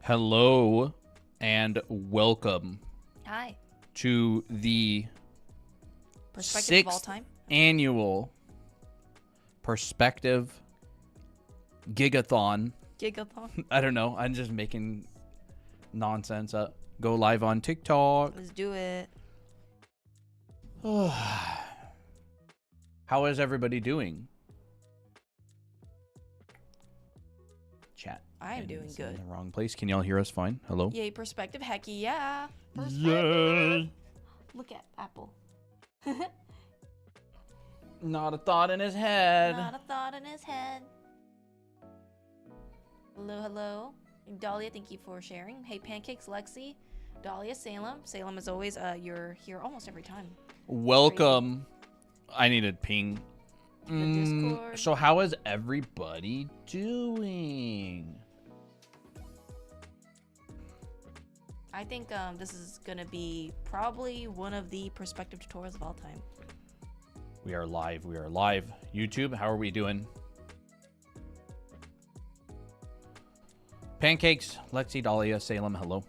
Hello and welcome Hi. to the Perspective of all sixth time. annual Perspective Gigathon. Gigathon. I don't know. I'm just making nonsense up. Go live on TikTok. Let's do it. How is everybody doing? Chat. I am doing It's good. in the wrong place. Can y'all hear us fine? Hello? Yay, perspective. Hecky, yeah. Yay. Look at Apple. Not a thought in his head. Not a thought in his head. Hello, hello. Dahlia, thank you for sharing. Hey, Pancakes, Lexi. Dahlia, Salem. Salem, as always, you're here almost every time. Welcome. I needed ping. The Discord. So how is everybody doing? I think this is going to be probably one of the perspective tutorials of all time. We are live. We are live. YouTube, how are we doing? Pancakes, Lexi, Dahlia, Salem, hello.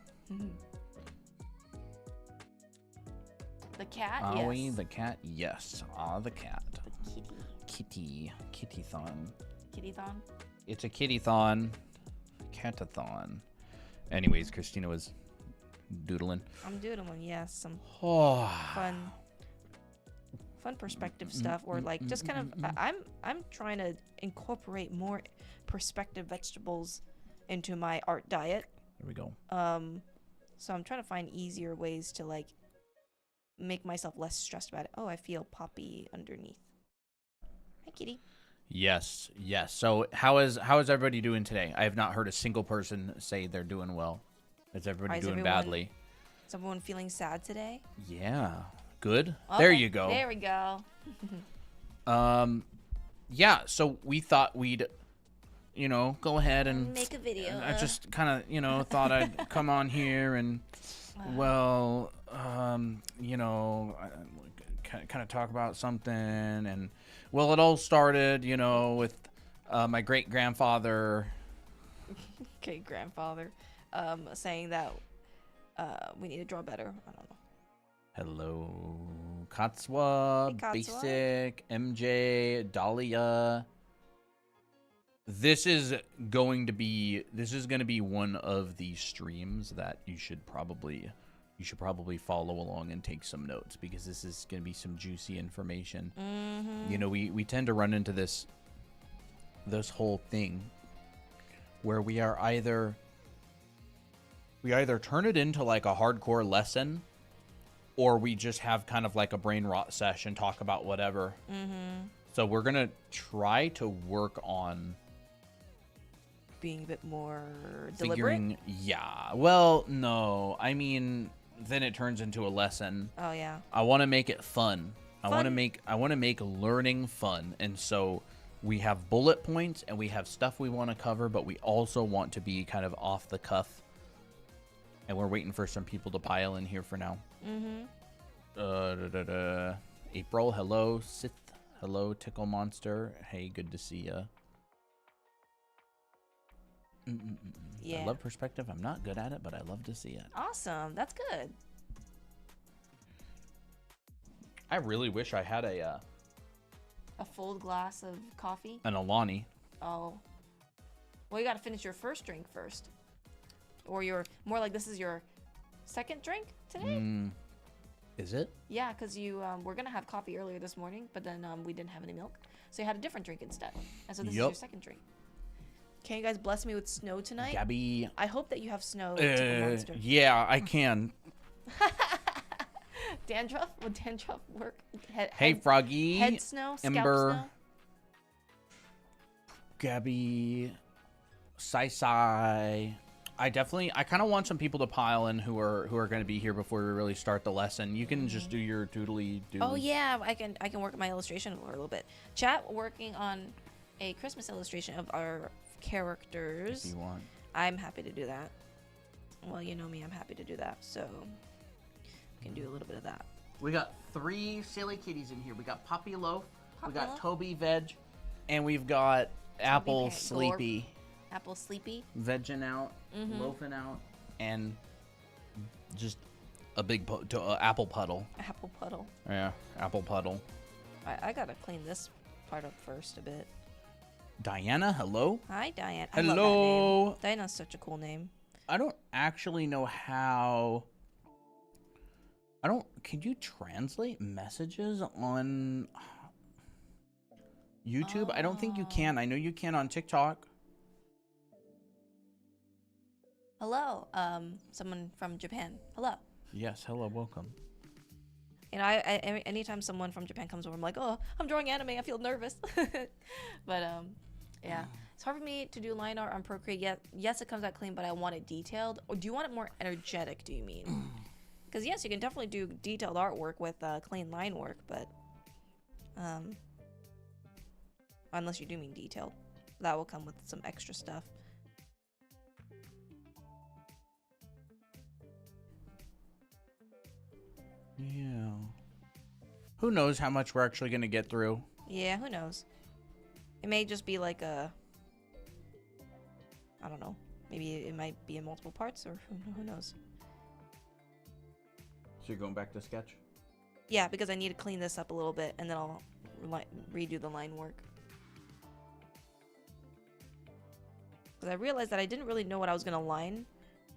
The cat, Aoi, yes. the cat, yes. Ah, the cat. The kitty. Kitty-thon. Kitty-thon. It's a kitty-thon. Catathon. Anyways, Christina was doodling. I'm doodling, yes. Some Oh. fun perspective stuff, or like just kind of I'm trying to incorporate more perspective vegetables into my art diet. There we go. So I'm trying to find easier ways to like make myself less stressed about it. Oh, I feel poppy underneath. Hi, kitty. Yes, yes. So how is everybody doing today? I have not heard a single person say they're doing well. Is everybody doing badly? Is everyone feeling sad today? Yeah. Good. Okay, There you go. There we go. Yeah, so we thought we'd go ahead and Make a video. I just kind of, thought I'd come on here and kind of talk about something. And well, it all started, with my great grandfather. Okay, grandfather, saying that we need to draw better. I don't know. Hello, Katsua, Hey, Katsua. Basic, MJ, Dahlia. This is going to be one of the streams that you should probably follow along and take some notes, because this is going to be some juicy information. We tend to run into this whole thing where we either turn it into like a hardcore lesson, or we just have kind of like a brain rot session, talk about whatever. So we're gonna try to work on Being a bit more deliberate. Yeah. Well, no. I mean, then it turns into a lesson. Oh yeah. I want to make it fun. I want Fun. to make learning fun. And so we have bullet points and we have stuff we want to cover, but we also want to be kind of off the cuff. And we're waiting for some people to pile in here for now. April, hello. Sith, hello. Tickle Monster, hey, good to see ya. Yeah. I love perspective. I'm not good at it, but I love to see it. Awesome. That's good. I really wish I had A full glass of coffee. an Alani. Oh. Well, you gotta finish your first drink first, or more like this is your second drink today. Is it? Yeah, because you were gonna have coffee earlier this morning, but then we didn't have any milk, so you had a different drink instead. And so this is your second drink. Can you guys bless me with snow tonight? Gabby. I hope that you have snow. Tickle Monster. Yeah, I can. Dandruff? Would dandruff work? Hey, Froggy. Head snow? Scalp Ember. snow? Gabby. Sai. I kind of want some people to pile in who are going to be here before we really start the lesson. You can just do your doodly. Oh yeah, I can work on my illustration for a little bit. Chat working on a Christmas illustration of our characters. If you want. I'm happy to do that. Well, you know me, I'm happy to do that. So we can do a little bit of that. We got 3 silly kitties in here. We got Poppy Loaf, we Poppy got Loaf. Toby Veg, and we've got Apple Glorp. Sleepy. Apple sleepy. vegging out, loafing out, and just a big apple puddle. Apple puddle. Yeah, apple puddle. I gotta clean this part up first a bit. Diana, hello? Hi, Diane. I love that Hello. name. Diana's such a cool name. I don't actually know how... Can you translate messages on YouTube? I don't think you can. I know you can on TikTok. Hello, someone from Japan. Hello. Yes, hello, welcome. You know, anytime someone from Japan comes over, I'm like, oh, I'm drawing anime. I feel nervous. But yeah, it's hard for me to do line art on Procreate. Yes, it comes out clean, but I want it detailed. Or do you want it more energetic? Do you mean? Because yes, you can definitely do detailed artwork with clean line work, but unless you do mean detailed, that will come with some extra stuff. Yeah. Who knows how much we're actually going to get through? Yeah, who knows? It may just be like I don't know. Maybe it might be in multiple parts, or who knows? So you're going back to sketch? Yeah, because I need to clean this up a little bit, and then I'll redo the line work. Because I realized that I didn't really know what I was going to line,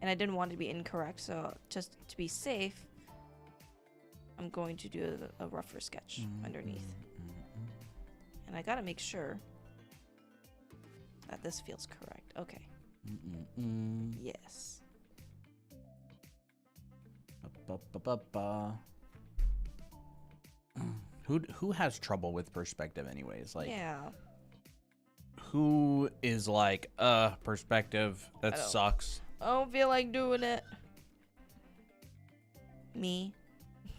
and I didn't want it to be incorrect, so just to be safe, I'm going to do a rougher sketch underneath. And I gotta make sure that this feels correct. Okay. Yes. Who has trouble with perspective anyways? Like, yeah. Who is like, perspective, that sucks. I don't feel like doing it. Me.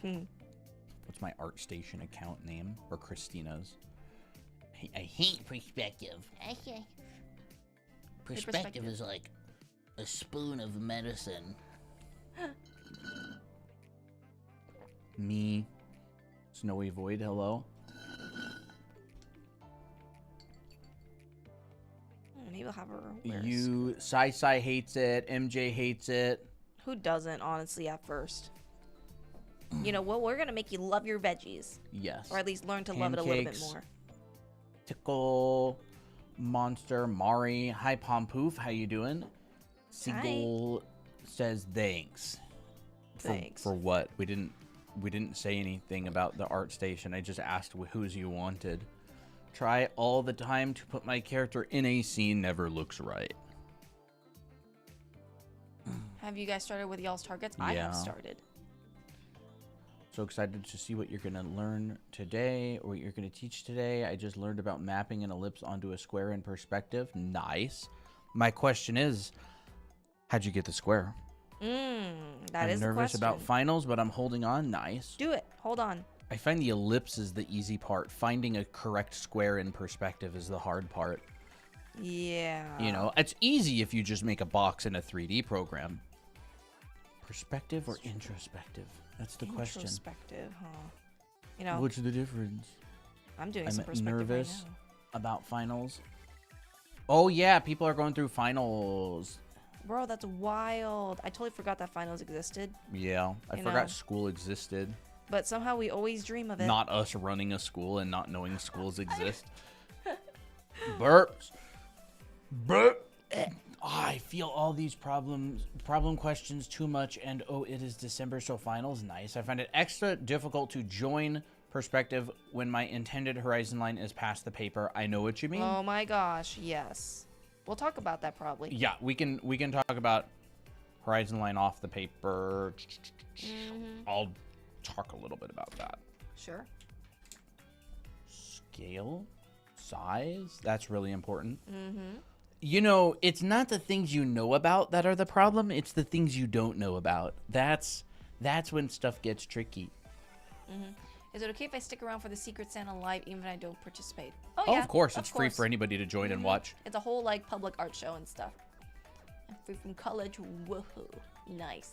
What's my ArtStation account name? Or Christina's? I hate perspective. Perspective is like a spoon of medicine. Me. Snowy Void, hello. Maybe I'll have her. You, Sai hates it. MJ hates it. Who doesn't, honestly, at first? You know, well, we're gonna make you love your veggies. Yes. Or at least learn to love it a little bit more. Tickle, Monster, Mari. Hi, Pompoof. How you doing? Seagull says thanks. Thanks. For what? We didn't say anything about the ArtStation. I just asked whose you wanted. Try all the time to put my character in a scene never looks right. Have you guys started with y'all's targets? I have started. So excited to see what you're going to learn today or what you're going to teach today. I just learned about mapping an ellipse onto a square in perspective. Nice. My question is, how'd you get the square? That I'm is the nervous question. about finals, but I'm holding on. Nice. Do it. Hold on. I find the ellipse is the easy part. Finding a correct square in perspective is the hard part. Yeah. You know, it's easy if you just make a box in a 3D program. Perspective or introspective? That's the question. Introspective, huh? You know, What's the difference? I'm doing some I'm perspective nervous right now. about finals. Oh yeah, people are going through finals. Bro, that's wild. I totally forgot that finals existed. Yeah, I You forgot know. school existed. But somehow we always dream of it. Not us running a school and not knowing schools exist. Burps. Burp. I feel all these problem questions too much, and oh, it is December, so finals, nice. I find it extra difficult to join perspective when my intended horizon line is past the paper. I know what you mean. Oh my gosh, yes. We'll talk about that probably. Yeah, we can talk about horizon line off the paper. I'll talk a little bit about that. Sure. Scale, size, that's really important. You know, it's not the things you know about that are the problem, it's the things you don't know about. That's when stuff gets tricky. Is it okay if I stick around for the Secret Santa live even if I don't participate? Oh, yeah, of course, it's free for anybody to join and watch. It's a whole like public art show and stuff. I'm free from college. Woohoo. Nice.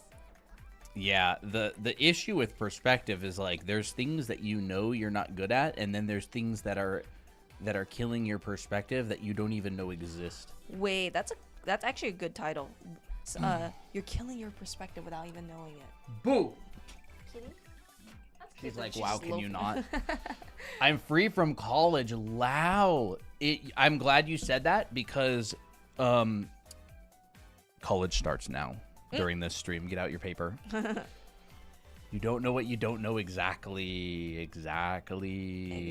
Yeah, the issue with perspective is like there's things that you know you're not good at, and then there's things that are that are killing your perspective that you don't even know exist. Wait, that's actually a good title. You're killing your perspective without even knowing it. Boo! Kidding? She's She's like, wow, just can you low- not? I'm free from college. Wow. I'm glad you said that because college starts now during this stream. Get out your paper. You don't know what you don't know exactly. Exactly.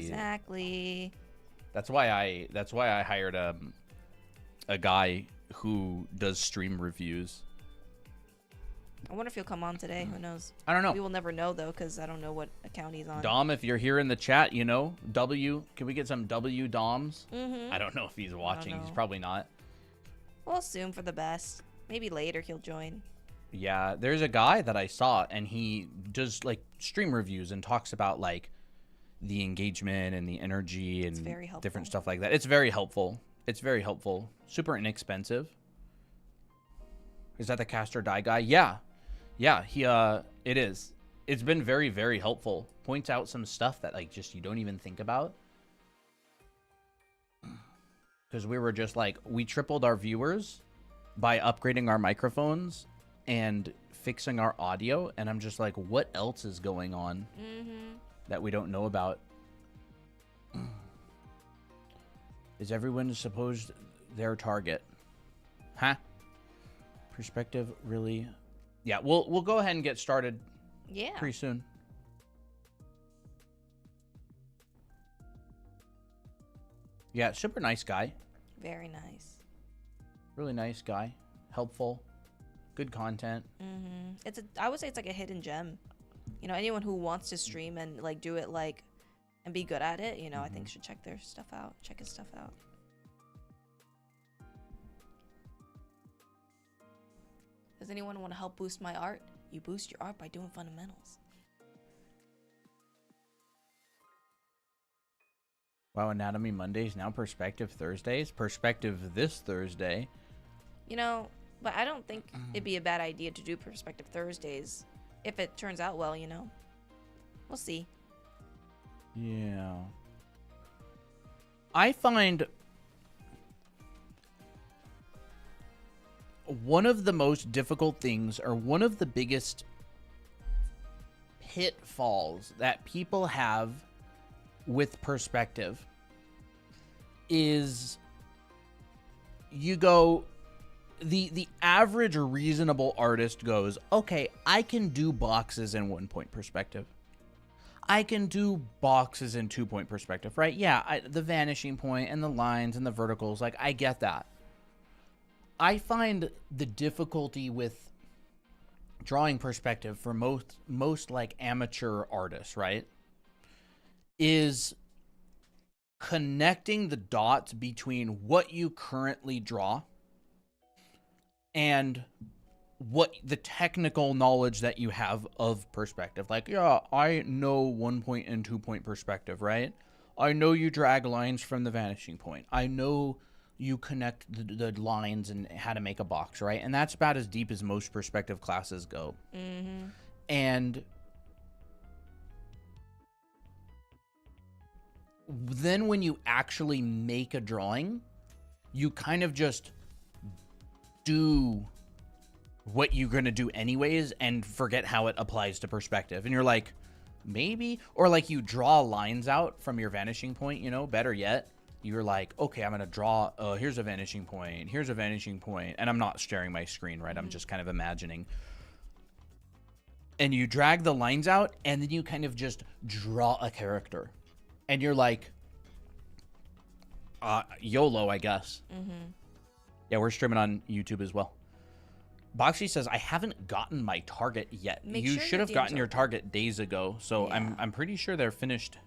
That's why I hired a guy who does stream reviews. I wonder if he'll come on today. Who knows? I don't know. We will never know though, because I don't know what account he's on. Dom, if you're here in the chat, you know, W, can we get some W Doms? Mm-hmm. I don't know if he's watching. He's know. probably not. We'll assume for the best. Maybe later he'll join. Yeah, there's a guy that I saw, and he does like stream reviews and talks about like the engagement and the energy and very helpful. different stuff like that. It's very helpful. It's very helpful. Super inexpensive. Is that the Cast or Die guy? Yeah. Yeah, it is. It's been very, very helpful. Points out some stuff that like just you don't even think about. Because we were just like, we tripled our viewers by upgrading our microphones and fixing our audio, and I'm just like, what else is going on that we don't know about? Is everyone supposed their target? Huh? Perspective really? Yeah, we'll go ahead and get started Yeah. pretty soon. Yeah, super nice guy. Very nice. Really nice guy. Helpful. Good content. I would say it's like a hidden gem. You know, anyone who wants to stream and like do it like and be good at it, you know, I think should check their stuff out. Check his stuff out. Does anyone want to help boost my art? You boost your art by doing fundamentals. Wow, Anatomy Mondays, now Perspective Thursdays. Perspective this Thursday. You know, but I don't think it'd be a bad idea to do Perspective Thursdays if it turns out well, you know. We'll see. Yeah. I find one of the most difficult things, or one of the biggest pitfalls that people have with perspective, is you go, the average reasonable artist goes, okay, I can do boxes in 1-point perspective. I can do boxes in 2-point perspective, right? Yeah, the vanishing point and the lines and the verticals, like, I get that. I find the difficulty with drawing perspective for most like amateur artists, right, is connecting the dots between what you currently draw and what the technical knowledge that you have of perspective. Like, yeah, I know 1-point and 2-point perspective, right? I know you drag lines from the vanishing point. I know you connect the lines and how to make a box, right? And that's about as deep as most perspective classes go. And then when you actually make a drawing, you kind of just do what you're going to do anyways and forget how it applies to perspective. And you're like, maybe, or like you draw lines out from your vanishing point, you know, better yet, you're like, okay, I'm going to draw, here's a vanishing point, here's a vanishing point. And I'm not sharing my screen, right? I'm just kind of imagining. And you drag the lines out, and then you kind of just draw a character. And you're like, YOLO, I guess. Yeah, we're streaming on YouTube as well. Boxy says, I haven't gotten my target yet. Make You sure should your have DMs gotten are your open. target days ago. So Yeah. I'm pretty sure they're finished.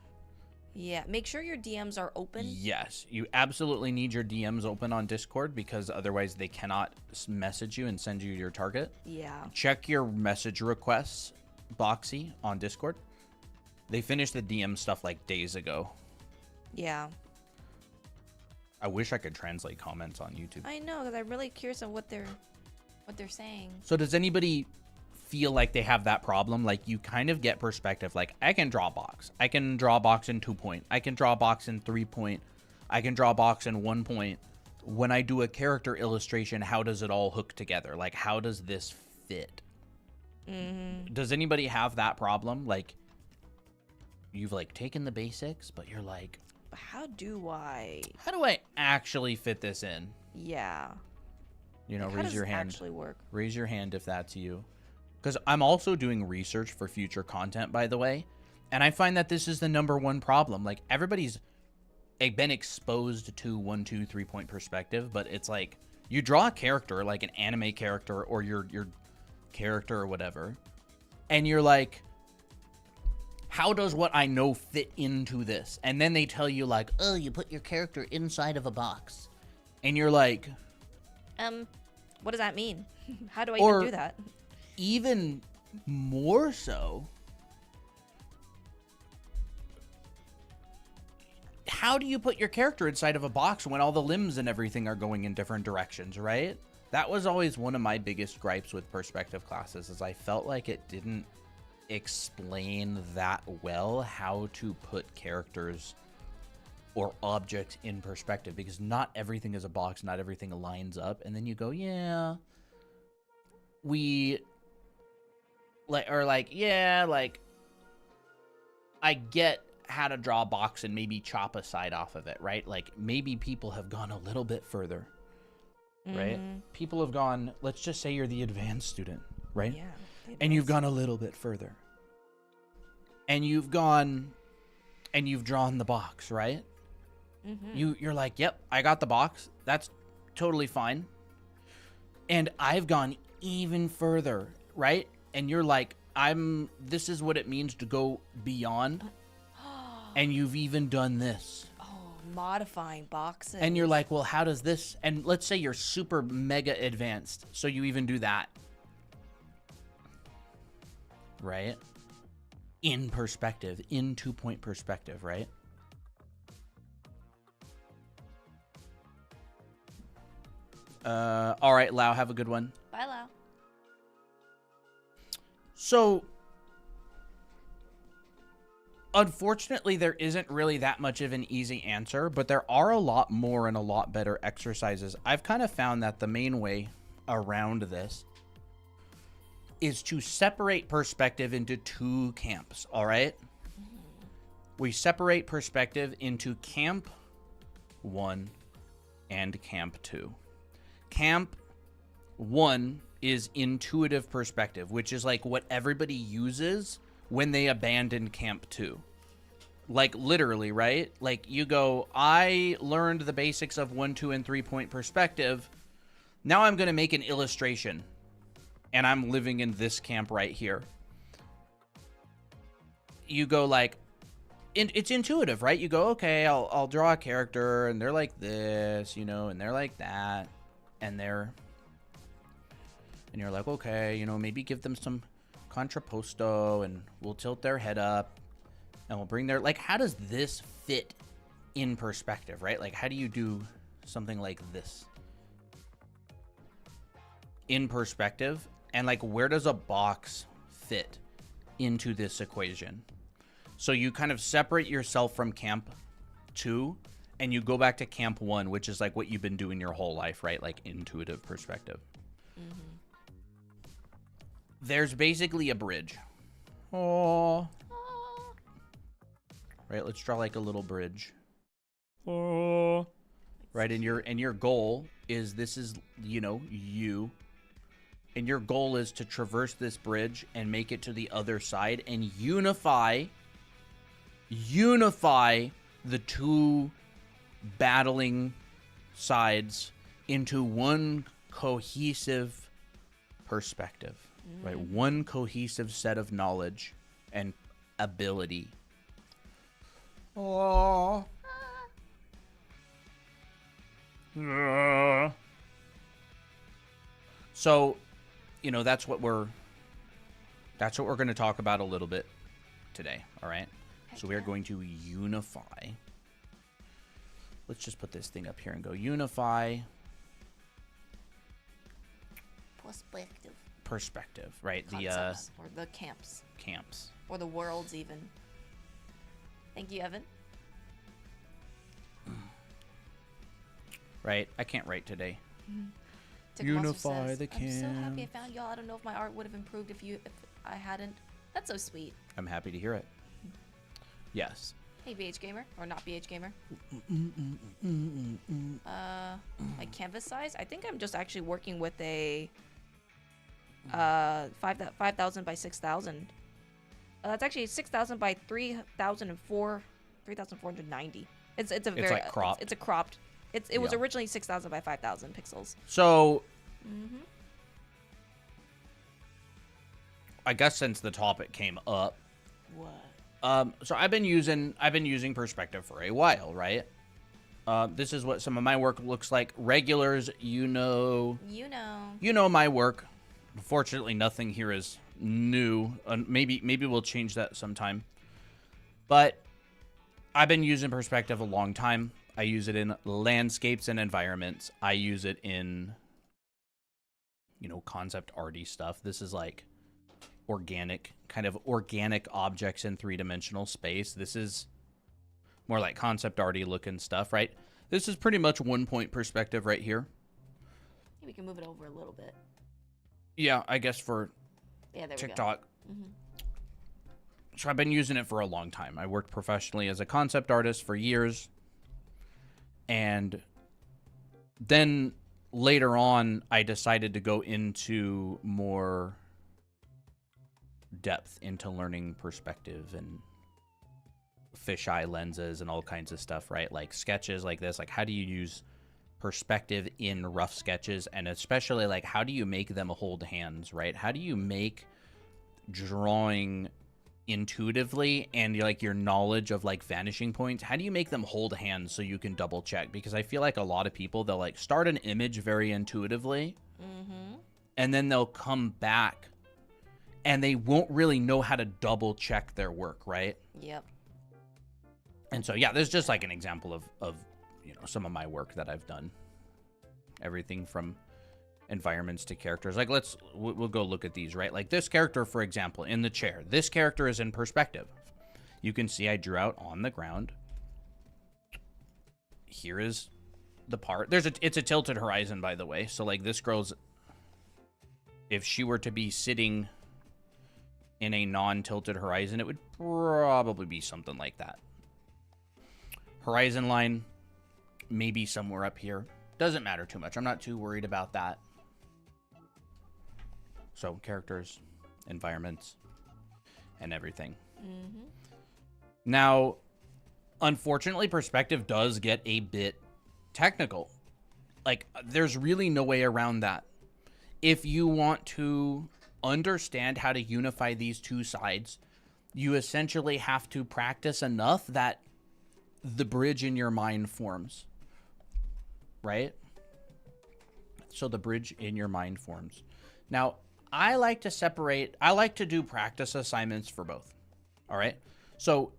Yeah, make sure your DMs are open. Yes, you absolutely need your DMs open on Discord, because otherwise they cannot message you and send you your target. Yeah. Check your message requests, Boxy, on Discord. They finished the DM stuff like days ago. Yeah. I wish I could translate comments on YouTube. I know, because I'm really curious on what they're saying. So does anybody feel like they have that problem? Like, you kind of get perspective. Like, I can draw a box. I can draw a box in 2-point. I can draw a box in 3-point. I can draw a box in 1 point. When I do a character illustration, how does it all hook together? Like, how does this fit? Does anybody have that problem? Like, you've like taken the basics, but you're like, How do I? how do I actually fit this in? Yeah. You know, Like, how raise does your it hand. actually work? Raise your hand if that's you. Because I'm also doing research for future content, by the way. And I find that this is the #1 problem. Like, everybody's been exposed to 1, 2, 3 point perspective, but it's like, you draw a character, like an anime character or your character or whatever, and you're like, how does what I know fit into this? And then they tell you, like, Oh, you put your character inside of a box. and you're like, What does that mean? How do I Or- even do that? even more so, how do you put your character inside of a box when all the limbs and everything are going in different directions, right? That was always one of my biggest gripes with perspective classes, is I felt like it didn't explain that well how to put characters or objects in perspective, because not everything is a box, not everything lines up, and then you go, yeah, we I get how to draw a box and maybe chop a side off of it, right? Like, maybe people have gone a little bit further, right? People have gone, let's just say you're the advanced student, right? Yeah. And you've gone a little bit further. And you've gone and you've drawn the box, right? You're like, yep, I got the box. That's totally fine. And I've gone even further, right? And you're like, this is what it means to go beyond. And you've even done this. Oh, modifying boxes. And you're like, well, how does this? And let's say you're super mega advanced, so you even do that. Right? In perspective, in 2 point perspective, right? All right, Lau, have a good one. Bye, Lau. So, unfortunately, there isn't really that much of an easy answer, but there are a lot more and a lot better exercises. I've kind of found that the main way around this is to separate perspective into 2 camps, all right? We separate perspective into Camp 1 and Camp 2. Camp 1 is intuitive perspective, which is like what everybody uses when they abandon Camp 2. Like, literally, right? Like, you go, I learned the basics of 1, 2, and 3 point perspective. Now I'm going to make an illustration. And I'm living in this camp right here. You go like, it's intuitive, right? You go, okay, I'll draw a character, and they're like this, you know, and they're like that, and you're like, okay, you know, maybe give them some contrapposto, and we'll tilt their head up, and we'll bring their, like, how does this fit in perspective, right? Like, how do you do something like this in perspective? And, like, where does a box fit into this equation? So you kind of separate yourself from Camp 2, and you go back to Camp 1, which is, like, what you've been doing your whole life, right? Like, intuitive perspective. There's basically a bridge. Oh. Right, let's draw, like, a little bridge. Oh. Right, and your goal is, this is, you know, you. And your goal is to traverse this bridge and make it to the other side and unify the 2 battling sides into one cohesive perspective, right? One cohesive set of knowledge and ability. Oh. So, you know, that's what we're going to talk about a little bit today, all right? So we are going to unify. Let's just put this thing up here and go unify perspective, right? Concepts, or the camps. Camps. Or the worlds, even. Thank you, Evan. right? I can't write today. Tick Monster Unify says, the I'm so happy I camp. found y'all. I don't know if my art would have improved if I hadn't. That's so sweet. I'm happy to hear it. Yes. Hey, BH Gamer. Or not BH Gamer. Like canvas size? I think I'm just actually working with a 5,000 by 6,000. That's actually 6,000 by 3,490. It's a very like cropped. It's a cropped. It was Yeah. originally 6,000 by 5,000 pixels. So, I guess since the topic came up, What? so I've been using perspective for a while, right? This is what some of my work looks like. Regulars, you know my work. Unfortunately, nothing here is new. Maybe we'll change that sometime. But I've been using perspective a long time. I use it in landscapes and environments. I use it in, concept arty stuff. This is like organic objects in three-dimensional space. This is more like concept arty looking stuff, right? This is pretty much 1 point perspective right here. Maybe we can move it over a little bit. Yeah, I guess for Yeah, there TikTok. we go. So I've been using it for a long time. I worked professionally as a concept artist for years. And then later on, I decided to go into more depth into learning perspective and fisheye lenses and all kinds of stuff, right? Like sketches like this, like how do you use perspective in rough sketches, and especially like how do you make them hold hands, right? How do you make drawing intuitively and like your knowledge of like vanishing points, how do you make them hold hands so you can double check? Because I feel like a lot of people, they'll like start an image very intuitively and then they'll come back and they won't really know how to double check their work, right? Yep. And so yeah, there's just like an example of some of my work that I've done. Everything from environments to characters. Like we'll go look at these, right? Like this character, for example, in the chair. This character is in perspective. You can see I drew out on the ground. Here is the part. It's a tilted horizon, by the way. So like this girl's, if she were to be sitting in a non-tilted horizon, it would probably be something like that. Horizon line, maybe somewhere up here. Doesn't matter too much. I'm not too worried about that. So characters, environments, and everything. Now, unfortunately, perspective does get a bit technical. Like, there's really no way around that. If you want to understand how to unify these two sides, you essentially have to practice enough that the bridge in your mind forms. Right? So the bridge in your mind forms. Now, I like to do practice assignments for both. All right? So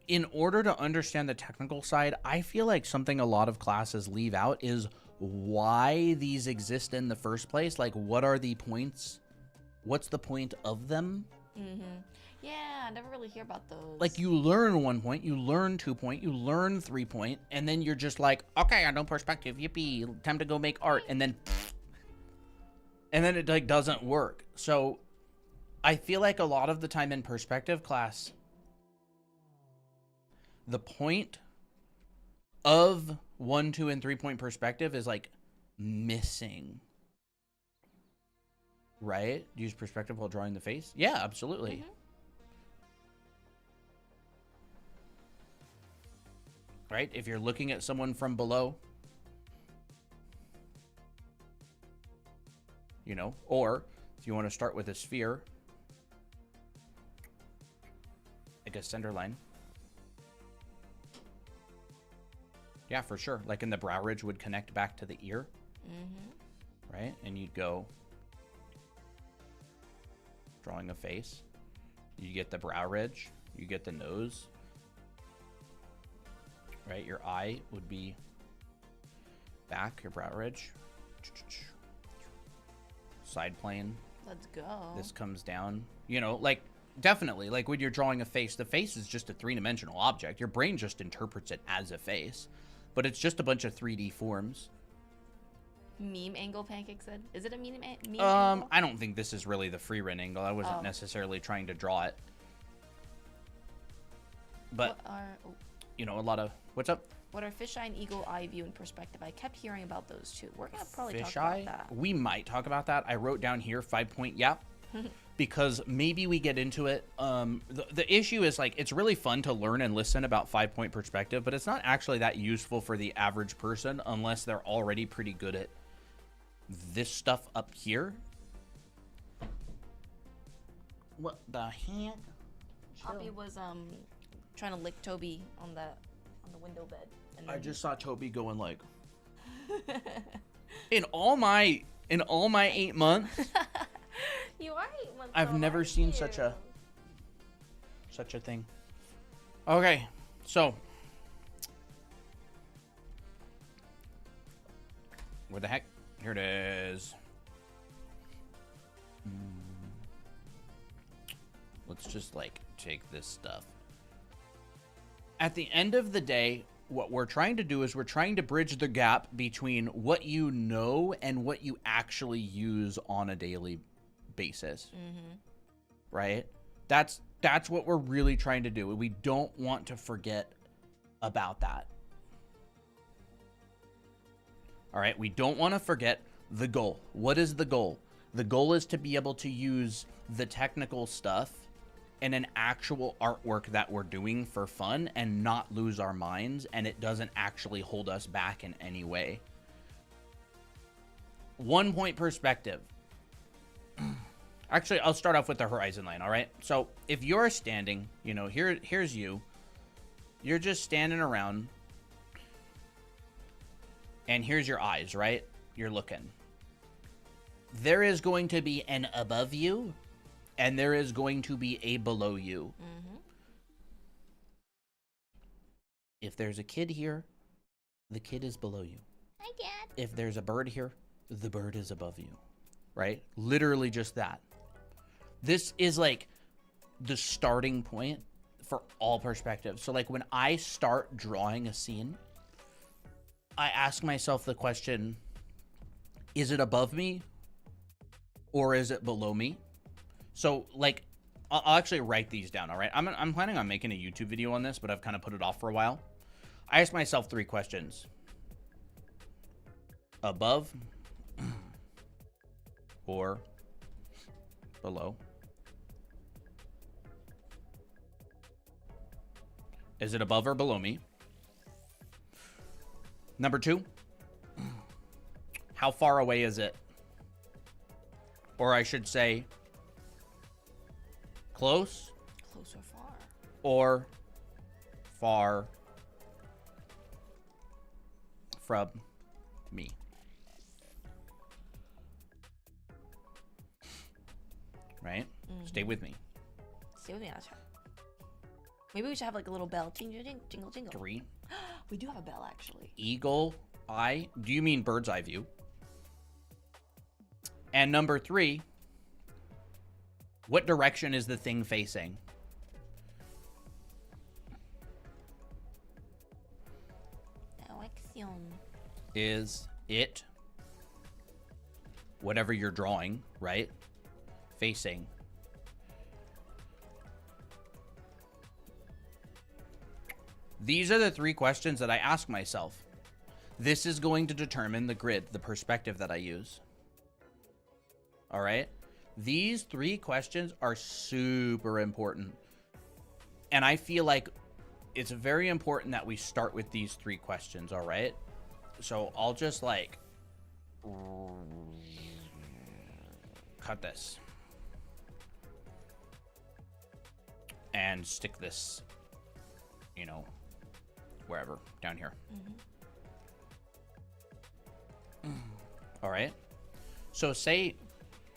in order to understand the technical side, I feel like something a lot of classes leave out is why these exist in the first place. Like, what are the points? What's the point of them? Yeah, I never really hear about those. Like, you learn 1 point, you learn 2 point, you learn 3 point, and then you're just like, okay, I know perspective, yippee, time to go make art, and then it like doesn't work. So I feel like a lot of the time in perspective class, the point of 1, 2, and 3 point perspective is like missing. Right? Use perspective while drawing the face? Yeah, absolutely. Right? If you're looking at someone from below, or if you want to start with a sphere, like a center line. Yeah, for sure. Like in the brow ridge would connect back to the ear. Right? And you'd go drawing a face. You get the brow ridge, you get the nose. Right? Your eye would be back, your brow ridge. Side plane. Let's go. This comes down. Like, definitely, like when you're drawing a face, the face is just a three-dimensional object. Your brain just interprets it as a face. but it's just a bunch of 3D forms. Meme angle, Pancake said. Is it a meme angle? I don't think this is really the free run angle. I wasn't Oh. necessarily trying to draw it. But, What are you know, a lot of... What's up? what are fisheye and eagle eye view and perspective? I kept hearing about those too. We're gonna probably talk Fisheye? about that. We might talk about that. I wrote down here 5-point yap. Because maybe we get into it. The issue is, like, it's really fun to learn and listen about 5-point perspective, but it's not actually that useful for the average person unless they're already pretty good at this stuff up here. What the heck? Poppy was trying to lick Toby on the window bed. And I then- just saw Toby going like, in all my 8 months, You are 8 months I've old, never aren't seen you? such a thing. Okay, so where the heck? Here it is. Let's just like take this stuff. At the end of the day, what we're trying to do is we're trying to bridge the gap between what you know and what you actually use on a daily basis. Right? That's what we're really trying to do. We don't want to forget about that. All right, we don't want to forget the goal. What is the goal? The goal is to be able to use the technical stuff in an actual artwork that we're doing for fun and not lose our minds, and it doesn't actually hold us back in any way. 1-point perspective. Actually, I'll start off with the horizon line, all right? So if you're standing, you know, here's you. You're just standing around, and here's your eyes, right? You're looking. There is going to be an above you, and there is going to be a below you. If there's a kid here, the kid is below you. Hi, Dad. If there's a bird here, the bird is above you, right? Literally just that. This is like the starting point for all perspectives. So like when I start drawing a scene, I ask myself the question, is it above me or is it below me? So like, I'll actually write these down, all right? I'm planning on making a YouTube video on this, but I've kind of put it off for a while. I ask myself 3 questions. Above or below? Is it above or below me? Number 2, how far away is it? Or I should say, close Close or far? or far from me? Right? Stay with me. Stay with me, Asha. Maybe we should have like a little bell. Jingle, jingle, jingle, jingle. 3, We do have a bell, actually. eagle eye. Do you mean bird's eye view? And number 3, what direction is the thing facing? Direction. Is it, whatever you're drawing, right, facing? These are the 3 questions that I ask myself. This is going to determine the grid, the perspective that I use. All right? These 3 questions are super important. And I feel like it's very important that we start with these 3 questions, all right? So I'll just like cut this and stick this, you know, wherever, down here. All right. So say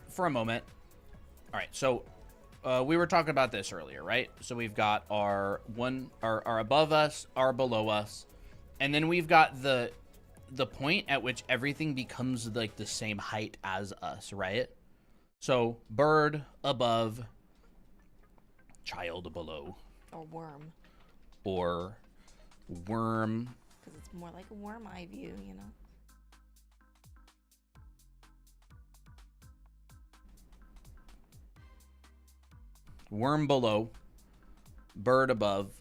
for a moment. All right. So we were talking about this earlier, right? So we've got our above us, our below us, and then we've got the point at which everything becomes like the same height as us, right? So bird above, child below, Or worm. or worm because it's more like a worm eye view, you know. Worm below, bird above,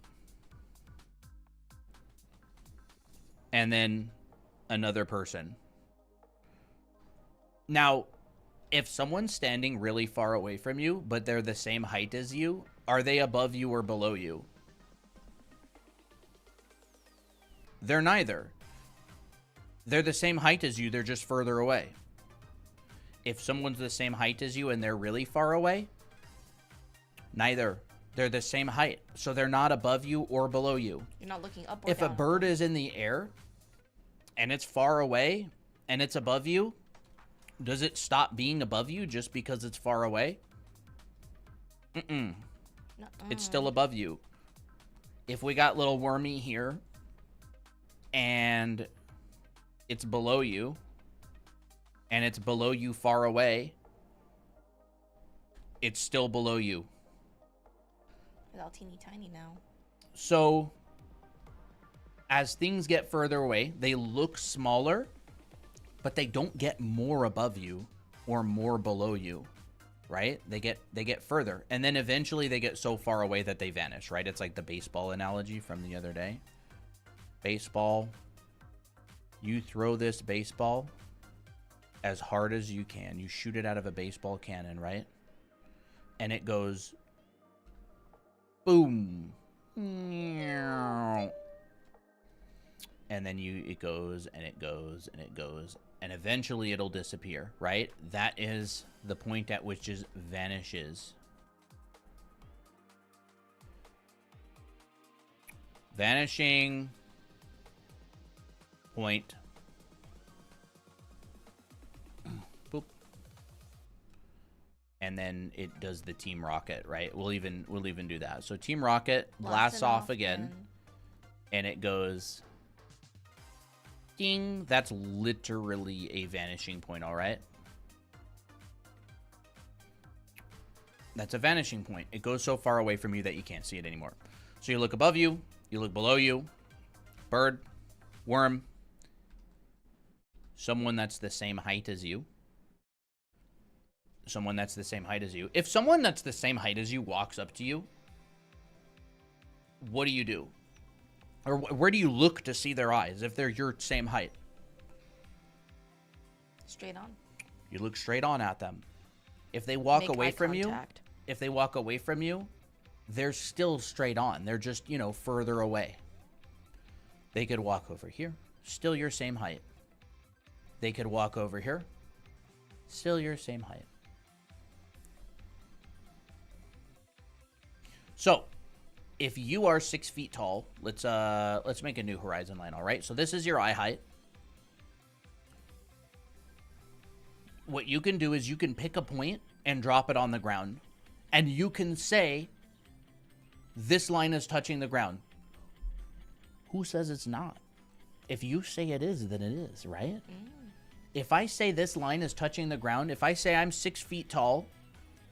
and then another person. Now, if someone's standing really far away from you, but they're the same height as you, are they above you or below you? They're neither. They're the same height as you, they're just further away. If someone's the same height as you and they're really far away, neither. They're the same height, so they're not above you or below you. You're not looking up or If down. a bird is in the air and it's far away and it's above you, does it stop being above you just because it's far away? Mm-mm. It's still above you. If we got little wormy here and it's below you and it's below you far away, it's still below you. It's all teeny tiny now. So as things get further away, they look smaller, but they don't get more above you or more below you, right? They get further, and then eventually they get so far away that they vanish, right? It's like the baseball analogy from the other day. Baseball, you throw this baseball as hard as you can. You shoot it out of a baseball cannon, right? And it goes boom. And then it goes and it goes and it goes, and eventually it'll disappear, right? That is the point at which it vanishes. Vanishing point. Boop. And then it does the Team Rocket, right? We'll even do that. So Team Rocket blasts off again, and it goes ding. That's literally a vanishing point, all right? That's a vanishing point. It goes so far away from you that you can't see it anymore. So you look above you, you look below you, bird, worm, someone that's the same height as you. Someone that's the same height as you. If someone that's the same height as you walks up to you, what do you do? Or where do you look to see their eyes if they're your same height? Straight on. You look straight on at them. If they walk Make away eye from contact. you, they're still straight on. They're just, further away. They could walk over here, still your same height. They could walk over here, still your same height. So, if you are 6 feet tall, let's make a new horizon line, all right? So this is your eye height. What you can do is you can pick a point and drop it on the ground, and you can say, this line is touching the ground. Who says it's not? If you say it is, then it is, right? If I say this line is touching the ground, if I say I'm 6 feet tall,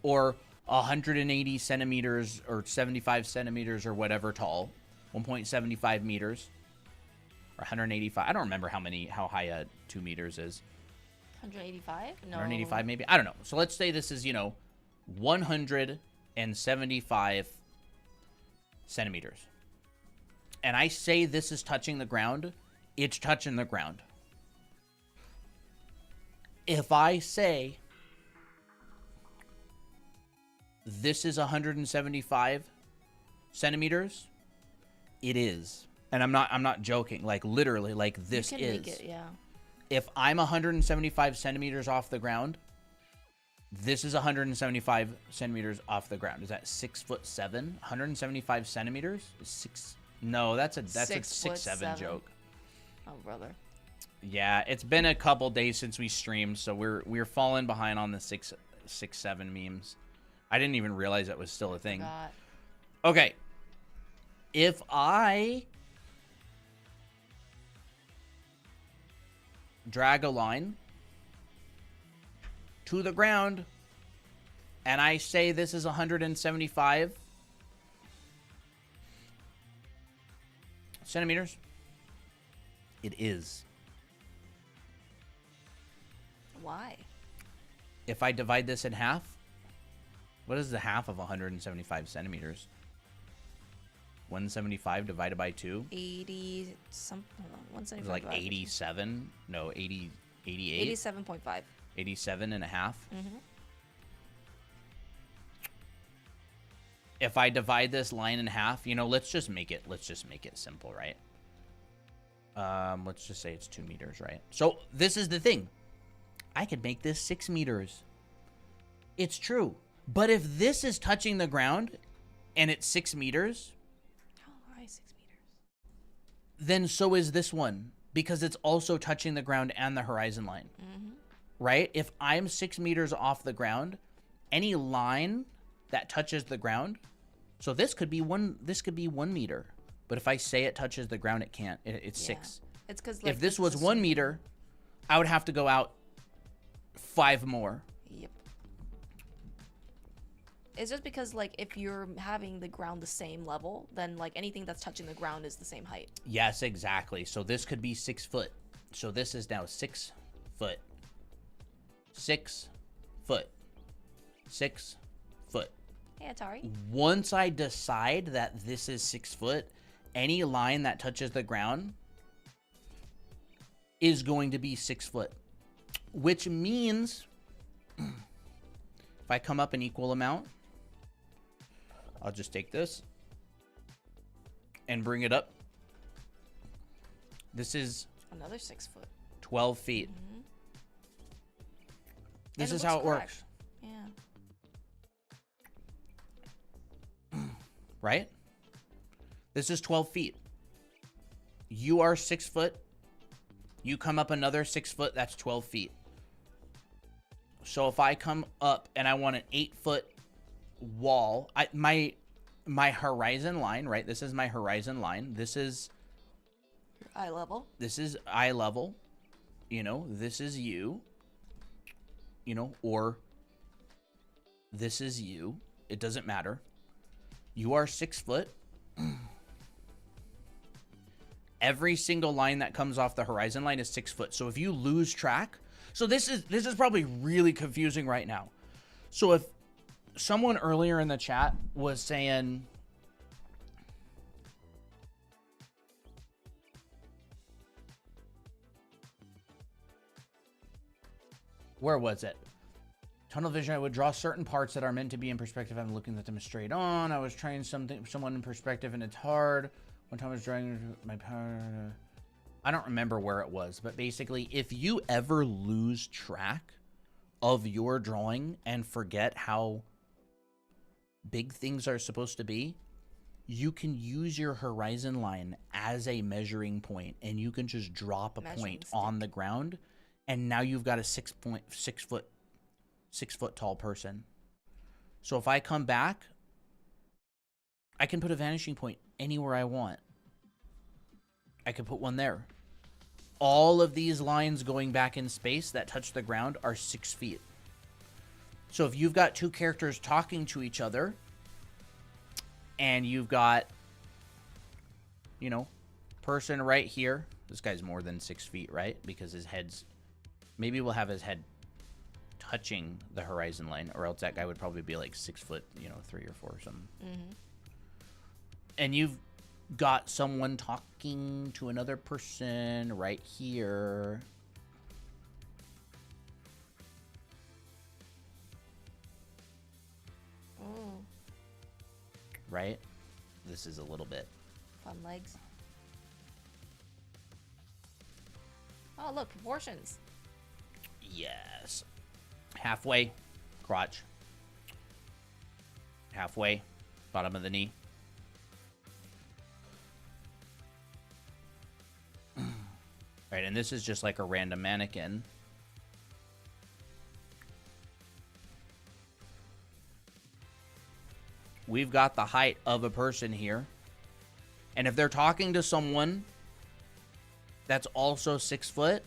or 180 centimeters or 75 centimeters or whatever tall, 1.75 meters or 185. I don't remember how high 2 meters is. 185? No. 185 maybe. I don't know. So let's say this is, 175 centimeters. And I say this is touching the ground, it's touching the ground. If I say this is 175 centimeters, it is. And I'm not joking. Like literally, like this You can is. make it, yeah. If I'm 175 centimeters off the ground, this is 175 centimeters off the ground. Is that 6'7"? 175 centimeters? No, that's a 6'7" joke. Oh, brother. Yeah, it's been a couple days since we streamed, so we're falling behind on the 6'7" memes. I didn't even realize that was still a thing. Forgot. Okay. If I drag a line to the ground and I say this is 175 centimeters, It is. Why? If I divide this in half, what is the half of 175 centimeters? 175 divided by 2? 80 some. Hold on. Is 175. it like divided by 87? No, 88? 87.5. 87 and a half? Mm-hmm. If I divide this line in half, let's just make it simple, right? Let's just say it's 2 meters, right? So this is the thing. I could make this 6 meters. It's true. But if this is touching the ground and it's 6 meters, How high? 6 meters. then so is this one because it's also touching the ground and the horizon line, right? If I'm 6 meters off the ground, any line that touches the ground, so this could be 1 meter, but if I say it touches the ground, it can't. It's Yeah. 6. It's because If this was 1 meter, I would have to go out 5 more. Yep. It's just because like if you're having the ground the same level, then like anything that's touching the ground is the same height. Yes, exactly. So this could be 6 foot. So this is now 6 foot. 6 foot. 6 foot. Hey Atari. Once I decide that this is 6 foot, any line that touches the ground is going to be 6 foot. Which means if I come up an equal amount, I'll just take this and bring it up. This is Another 6 foot. 12 feet. This And is how it correct. works, Yeah. right? This is 12 feet. You are 6 foot. You come up another 6 foot, that's 12 feet. So if I come up and I want an 8 foot wall, my horizon line, right? This is my horizon line. This is Eye level. eye level. This is you. Or this is you. It doesn't matter. You are 6 foot. Every single line that comes off the horizon line is 6 foot. So if you lose track, so this is probably really confusing right now. So if someone earlier in the chat was saying, where was it? Tunnel vision, I would draw certain parts that are meant to be in perspective. I'm looking at them straight on. I was trying someone in perspective and it's hard. One time I was drawing my power. I don't remember where it was, but basically if you ever lose track of your drawing and forget how big things are supposed to be, you can use your horizon line as a measuring point and you can just drop a Measuring point on the ground and now you've got a 6 foot tall person. So if I come back, I can put a vanishing point anywhere I want. I could put one there. All of these lines going back in space that touch the ground are 6 feet. So if you've got two characters talking to each other and you've got, person right here. This guy's more than 6 feet, right? Because his head's, maybe we'll have his head touching the horizon line, or else that guy would probably be like 6 foot, 3 or 4 or something. And you've got someone talking to another person right here. Ooh. Right? This is a little bit. Fun legs. Oh, look, proportions. Yes. Halfway, crotch. Halfway, bottom of the knee. Right, and this is just like a random mannequin. We've got the height of a person here. And if they're talking to someone that's also 6 foot,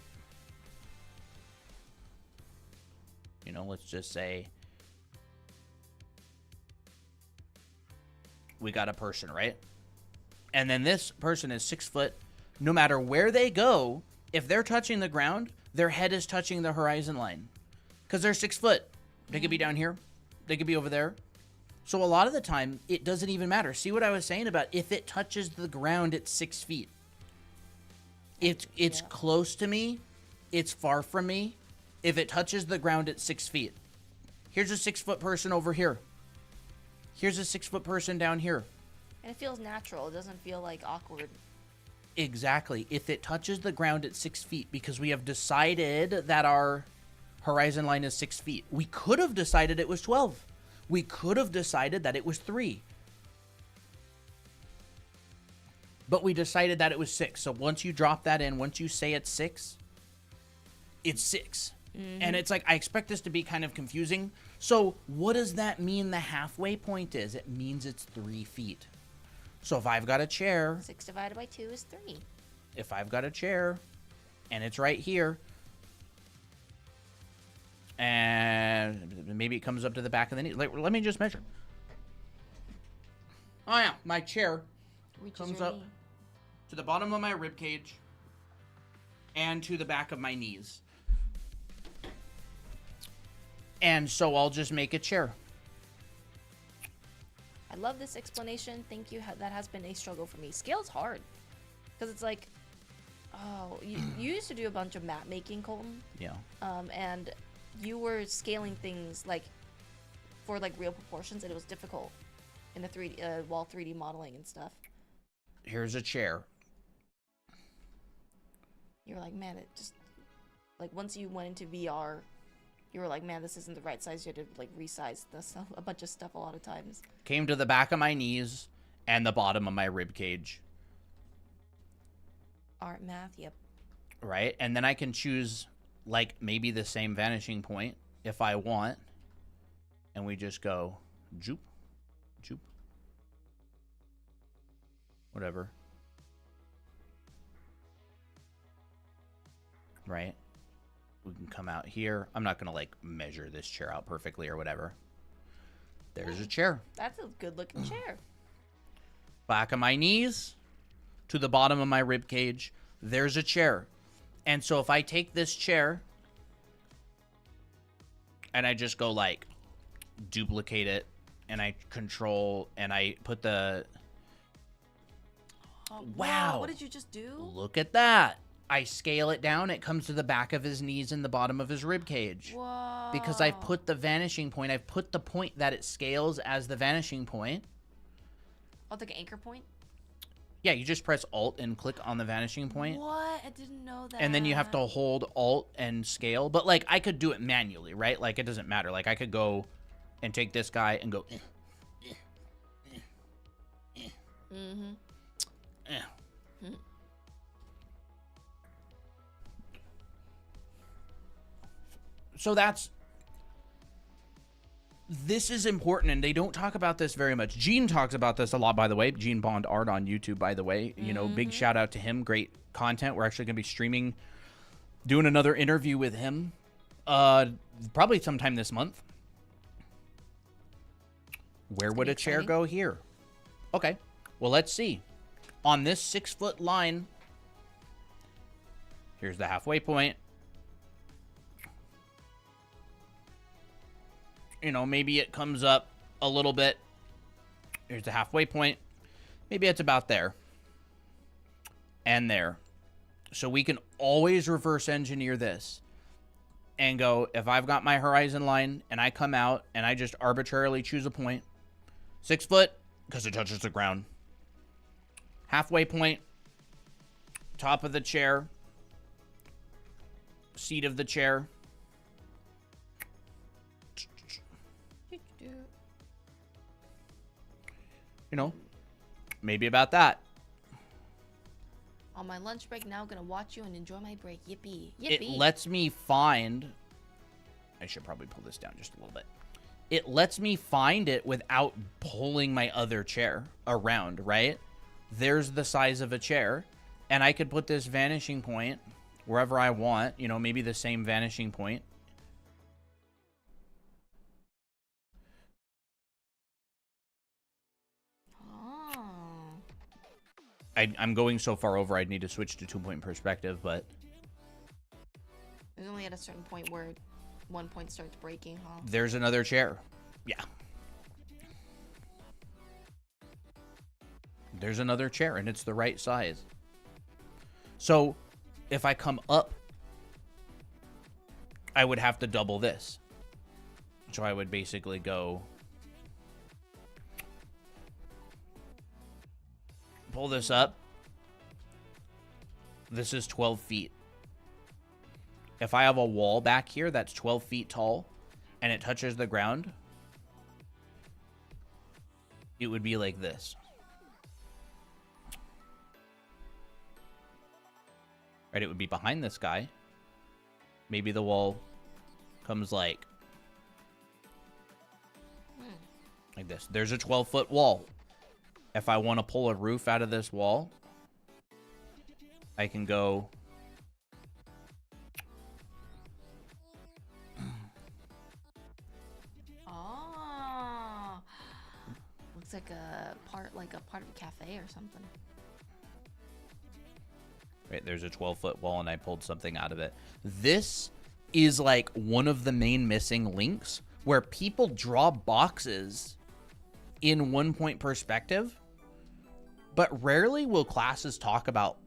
let's just say we got a person, right? And then this person is 6 foot, no matter where they go, if they're touching the ground, their head is touching the horizon line. Because they're 6 foot. They could be down here. They could be over there. So a lot of the time, it doesn't even matter. See what I was saying about if it touches the ground at 6 feet. It's close to me. It's far from me. If it touches the ground at 6 feet. Here's a 6 foot person over here. Here's a 6 foot person down here. And it feels natural. It doesn't feel like awkward. Exactly. If it touches the ground at 6 feet, because we have decided that our horizon line is 6 feet. We could have decided it was 12. We could have decided that it was 3. But we decided that it was 6. So once you drop that in, once you say it's 6, it's 6. And it's like, I expect this to be kind of confusing. So what does that mean the halfway point is? It means it's 3 feet. So if I've got a chair, 6 divided by 2 is 3. if I've got a chair and it's right here, and maybe it comes up to the back of the knee. Let me just measure. Oh yeah, my chair Reaches comes your up knee. to the bottom of my rib cage and to the back of my knees. And so I'll just make a chair. I love this explanation. Thank you. That has been a struggle for me. Scale's hard. Because it's like, oh, you used to do a bunch of map making, Colton. Yeah. And you were scaling things like for like real proportions, and it was difficult in the 3D while 3D modeling and stuff. Here's a chair. You were like, man, it just like once you went into VR, you were like, man, this isn't the right size. You had to like resize a bunch of stuff a lot of times. Came to the back of my knees and the bottom of my rib cage. Art, math, yep. Right? And then I can choose like maybe the same vanishing point if I want. And we just go joop, joop. Whatever. Right? We can come out here. I'm not going to like measure this chair out perfectly or whatever. There's a chair. That's a good looking chair. Back of my knees to the bottom of my rib cage. There's a chair. And so if I take this chair and I just go like duplicate it and I control and I put the... Oh, Wow. What did you just do? Look at that. I scale it down. It comes to the back of his knees and the bottom of his rib cage. Whoa. Because I've put the vanishing point. I've put the point that it scales as the vanishing point. Oh, like an anchor point? Yeah, you just press Alt and click on the vanishing point. What? I didn't know that. And then you have to hold Alt and scale. But, like, I could do it manually, right? Like, it doesn't matter. Like, I could go and take this guy and go... Mm-hmm. So that's... This is important, and they don't talk about this very much. Gene talks about this a lot, by the way. Gene Bond Art on YouTube, by the way. You know, big shout out to him. Great content. We're actually going to be streaming, doing another interview with him, probably sometime this month. Where would a chair go here? Okay, well, let's see. On this 6 foot line, here's the halfway point. You know, maybe it comes up a little bit. Here's the halfway point. Maybe it's about there. And there. So we can always reverse engineer this. And go, if I've got my horizon line and I come out and I just arbitrarily choose a point. 6 foot, because it touches the ground. Halfway point. Top of the chair. Seat of the chair. You know, maybe about that. On my lunch break now, gonna watch you and enjoy my break. Yippee. It Yippee. lets me find... I should probably pull this down just a little bit. It lets me find it without pulling my other chair around, right? There's the size of a chair. And I could put this vanishing point wherever I want. You know, maybe the same vanishing point. I'm going so far over, I'd need to switch to 2-point perspective, but It's only at a certain point where 1 point starts breaking, huh? there's another chair. Yeah. There's another chair, and it's the right size. So if I come up, I would have to double this. So I would basically go... Pull this up. This is 12 feet. If I have a wall back here that's 12 feet tall and it touches the ground, it would be like this. Right, it would be behind this guy. Maybe the wall comes like this. There's a 12-foot wall. If I want to pull a roof out of this wall, I can go... Oh, looks like a part of a cafe or something. Right, there's a 12-foot wall, and I pulled something out of it. This is like one of the main missing links where people draw boxes in 1-point perspective, but rarely will classes talk about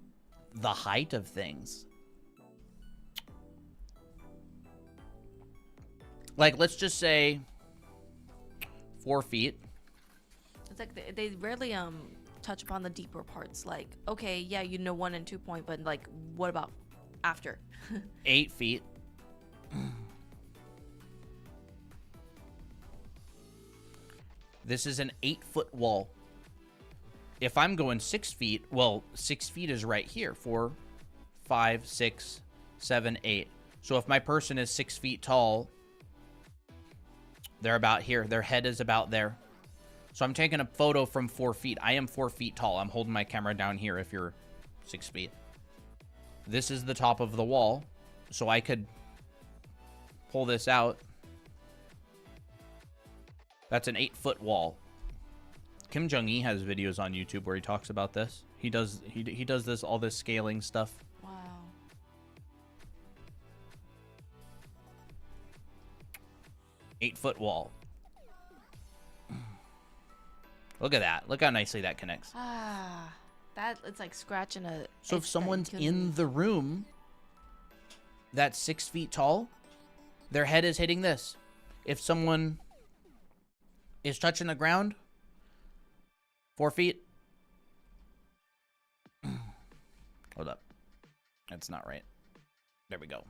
the height of things. Like, let's just say 4 feet. It's like they rarely touch upon the deeper parts. Like, okay, yeah, 1 and 2 point, but like, what about after? 8 feet. This is an 8-foot wall. If I'm going 6 feet, well, 6 feet is right here. 4, 5, 6, 7, 8. So if my person is 6 feet tall, they're about here. Their head is about there. So I'm taking a photo from 4 feet. I am 4 feet tall. I'm holding my camera down here if you're 6 feet. This is the top of the wall. So I could pull this out. That's an 8-foot wall. Kim Jong-un has videos on YouTube where he talks about this. He does this, all this scaling stuff. Wow. Eight-foot wall. Look at that. Look how nicely that connects. That it's like scratching a. So if someone's in the room that's 6 feet tall, their head is hitting this. If someone is touching the ground, 4 feet. Hold up. That's not right. There we go.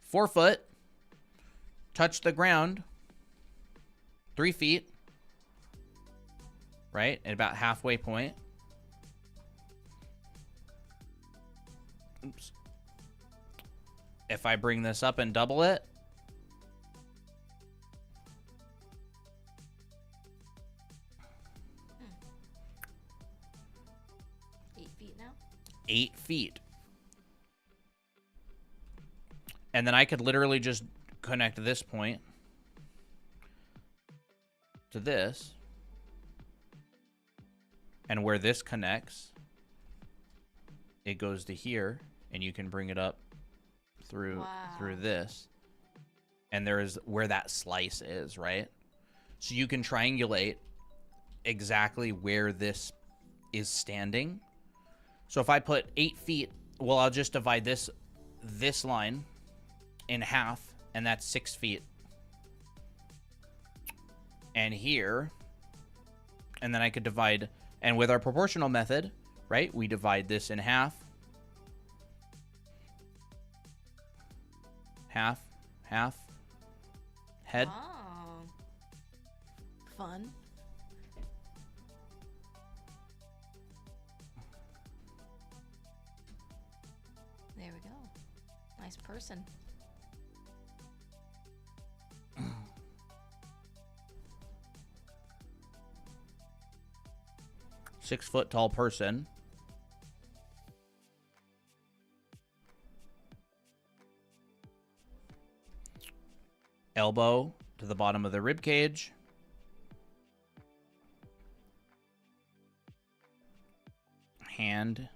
4 foot. Touch the ground. 3 feet. Right? At about halfway point. Oops. If I bring this up and double it. 8 feet now? 8 feet. And then I could literally just connect this point to this. And where this connects, it goes to here, and you can bring it up through this. And there is where that slice is, right? So you can triangulate exactly where this is standing. So if I put 8 feet, well, I'll just divide this line in half, and that's 6 feet. And here, and then I could divide, and with our proportional method, right, we divide this in half. Half, half, head. Oh. Fun. There we go. Nice person. Six-foot tall person. Elbow to the bottom of the rib cage. hand,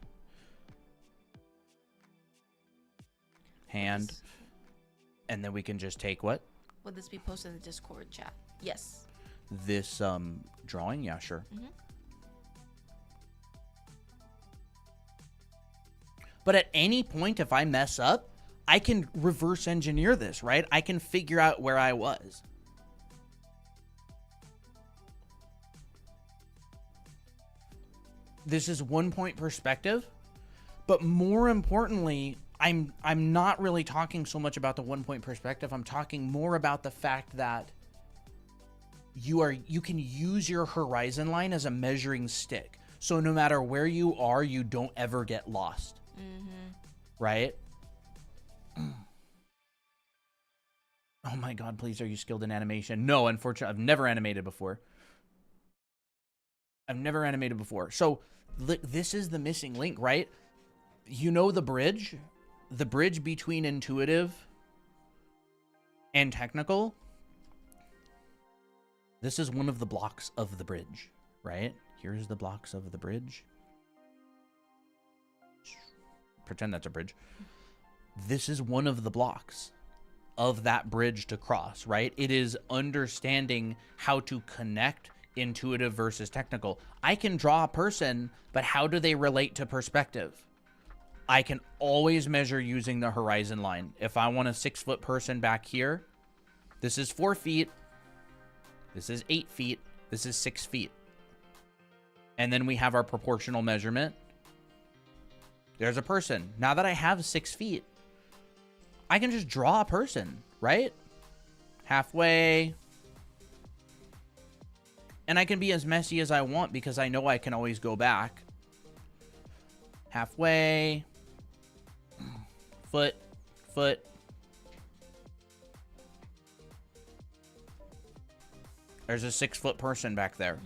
Yes. and then we can just take what? Would this be posted in the Discord chat? Yes. This drawing? Yeah, sure. But at any point, if I mess up, I can reverse engineer this, right? I can figure out where I was. This is 1 point perspective, but more importantly, I'm not really talking so much about the 1 point perspective. I'm talking more about the fact that you can use your horizon line as a measuring stick. So no matter where you are, you don't ever get lost. Right? Oh my god, please, are you skilled in animation? No, unfortunately, I've never animated before. So this is the missing link, right? You know the bridge? The bridge between intuitive and technical? This is one of the blocks of the bridge, right? Here's the blocks of the bridge. Pretend that's a bridge. This is one of the blocks of that bridge to cross, right? It is understanding how to connect intuitive versus technical. I can draw a person, but how do they relate to perspective? I can always measure using the horizon line. If I want a 6 foot person back here, this is 4 feet. This is 8 feet. This is 6 feet. And then we have our proportional measurement. There's a person. Now that I have 6 feet, I can just draw a person, right? Halfway. And I can be as messy as I want because I know I can always go back. Halfway. Foot. There's a 6 foot person back there.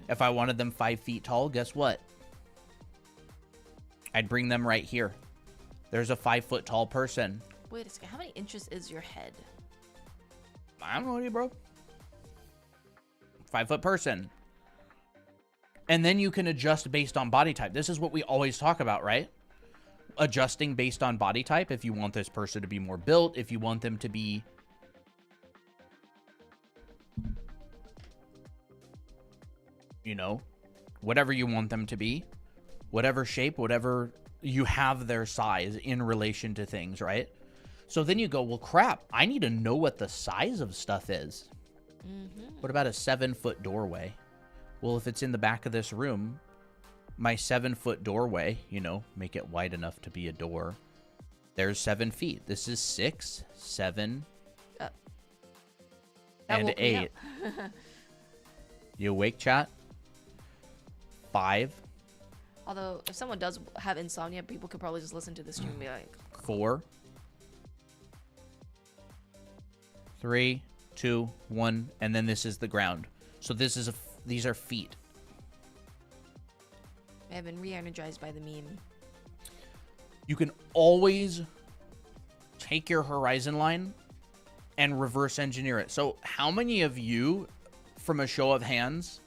If I wanted them 5 feet tall, guess what? I'd bring them right here. There's a 5 foot tall person. Wait a second. How many inches is your head? I don't know, bro. 5 foot person. And then you can adjust based on body type. This is what we always talk about, right? Adjusting based on body type. If you want this person to be more built, if you want them to be, you know, whatever you want them to be, whatever shape, whatever you have their size in relation to things, right? So then you go, well, crap, I need to know what the size of stuff is. What about a 7 foot doorway? Well, if it's in the back of this room, my 7 foot doorway, you know, make it wide enough to be a door. There's 7 feet. This is 6, 7, and 8. You awake, chat? 5. Although, if someone does have insomnia, people could probably just listen to the stream and be like, 4, 3, 2, 1, and then this is the ground. So this is these are feet. I have been re-energized by the meme. You can always take your horizon line and reverse engineer it. So how many of you, from a show of hands,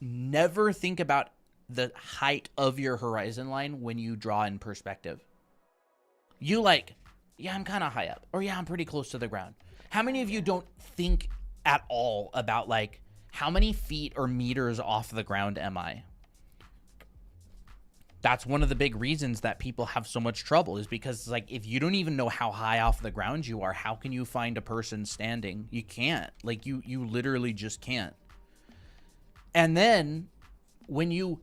never think about the height of your horizon line when you draw in perspective? You like, yeah, I'm kind of high up, or yeah, I'm pretty close to the ground. How many of you don't think at all about, like, how many feet or meters off the ground am I? That's one of the big reasons that people have so much trouble, is because, like, if you don't even know how high off the ground you are, how can you find a person standing? You can't. Like, you literally just can't. And then when you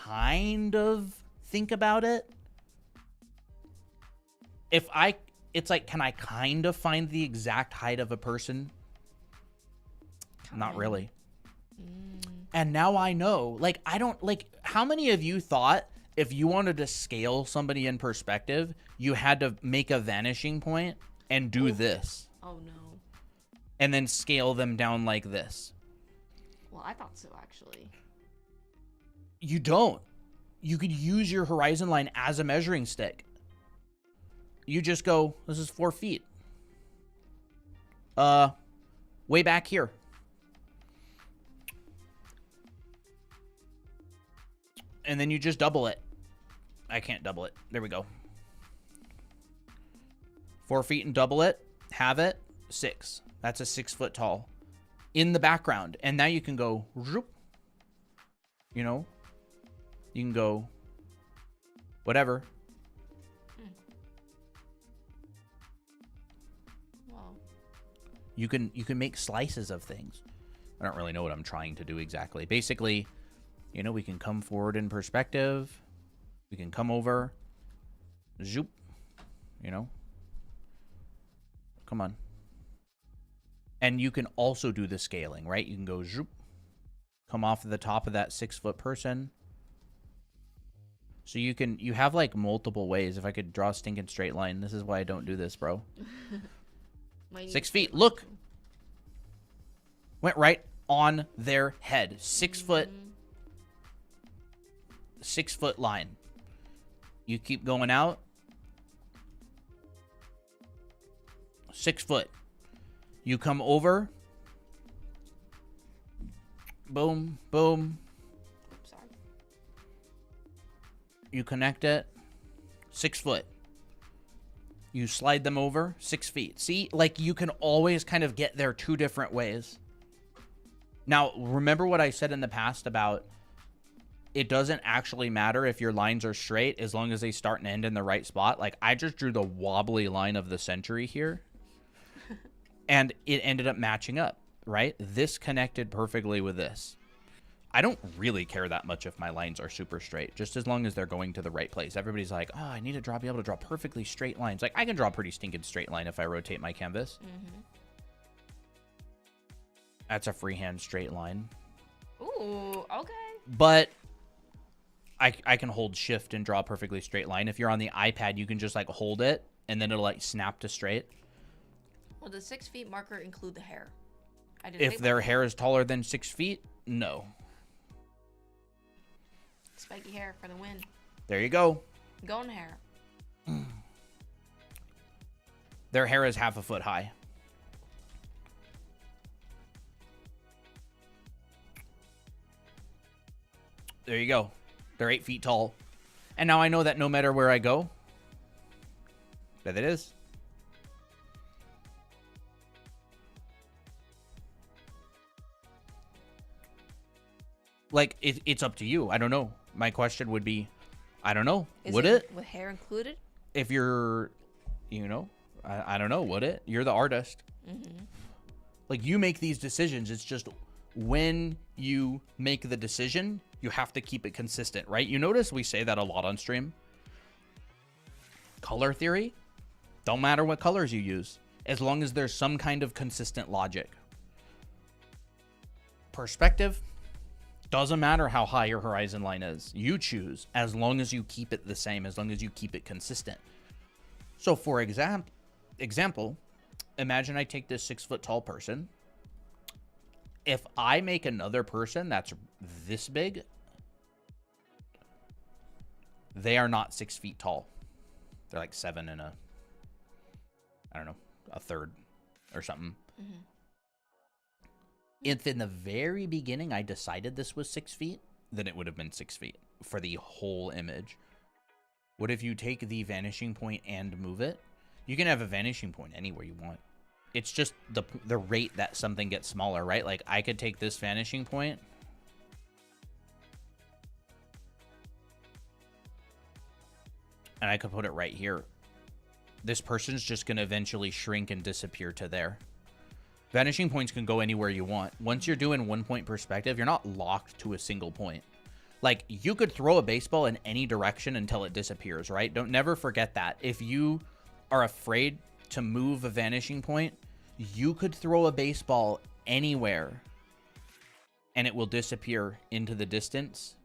kind of think about it, it's like, can I kind of find the exact height of a person? Not really. And now I know, like, I don't, like, how many of you thought if you wanted to scale somebody in perspective, you had to make a vanishing point and do this? Oh, no. And then scale them down like this? Well, I thought so, actually. You don't. You could use your horizon line as a measuring stick. You just go, this is 4 feet. Way back here. And then you just double it. I can't double it. There we go. 4 feet and double it. Have it. 6. That's a 6 foot tall. In the background. And now you can go, you know, you can go whatever. Wow. You can make slices of things. I don't really know what I'm trying to do exactly. Basically, you know, we can come forward in perspective. We can come over. Zoop. You know. Come on. And you can also do the scaling, right? You can go zoop. Come off the top of that 6 foot person. So you have like multiple ways. If I could draw a stinking straight line. This is why I don't do this, bro. 6 feet. Look. Went right on their head. 6 foot. 6 foot line. You keep going out. 6 foot. You come over. Boom, boom. Sorry. You connect it. 6 foot. You slide them over 6 feet. See, like you can always kind of get there 2 different ways. Now, remember what I said in the past about it doesn't actually matter if your lines are straight as long as they start and end in the right spot. Like I just drew the wobbly line of the century here. And it ended up matching up, right? This connected perfectly with this. I don't really care that much if my lines are super straight, just as long as they're going to the right place. Everybody's like, oh, I need to be able to draw perfectly straight lines. Like, I can draw a pretty stinking straight line if I rotate my canvas. Mm-hmm. That's a freehand straight line. Ooh, okay. But I can hold shift and draw a perfectly straight line. If you're on the iPad, you can just, like, hold it, and then it'll, like, snap to straight. Will the 6 feet marker include the hair? I didn't If think their about hair is taller than 6 feet, no. that. Spiky hair for the win. There you go. Going hair. Their hair is half a foot high. There you go. They're 8 feet tall. And now I know that no matter where I go, that it is. Like, it's up to you. I don't know. My question would be, I don't know. Would it? With hair included? If you're, you know, I don't know. Would it? You're the artist. Mm-hmm. Like, you make these decisions. It's just when you make the decision, you have to keep it consistent, right? You notice we say that a lot on stream. Color theory, don't matter what colors you use, as long as there's some kind of consistent logic. Perspective, doesn't matter how high your horizon line is. You choose, as long as you keep it the same, as long as you keep it consistent. So for example, imagine I take this 6 foot tall person. If I make another person that's this big, they are not 6 feet tall. They're like 7 and a third or something. Mm-hmm. If in the very beginning I decided this was 6 feet, then it would have been 6 feet for the whole image. What if you take the vanishing point and move it? You can have a vanishing point anywhere you want. It's just the rate that something gets smaller, right? Like I could take this vanishing point and I could put it right here. This person's just going to eventually shrink and disappear to there. Vanishing points can go anywhere you want. Once you're doing 1 point perspective, you're not locked to a single point. Like, you could throw a baseball in any direction until it disappears, right? Never forget that. If you are afraid to move a vanishing point, you could throw a baseball anywhere and it will disappear into the distance.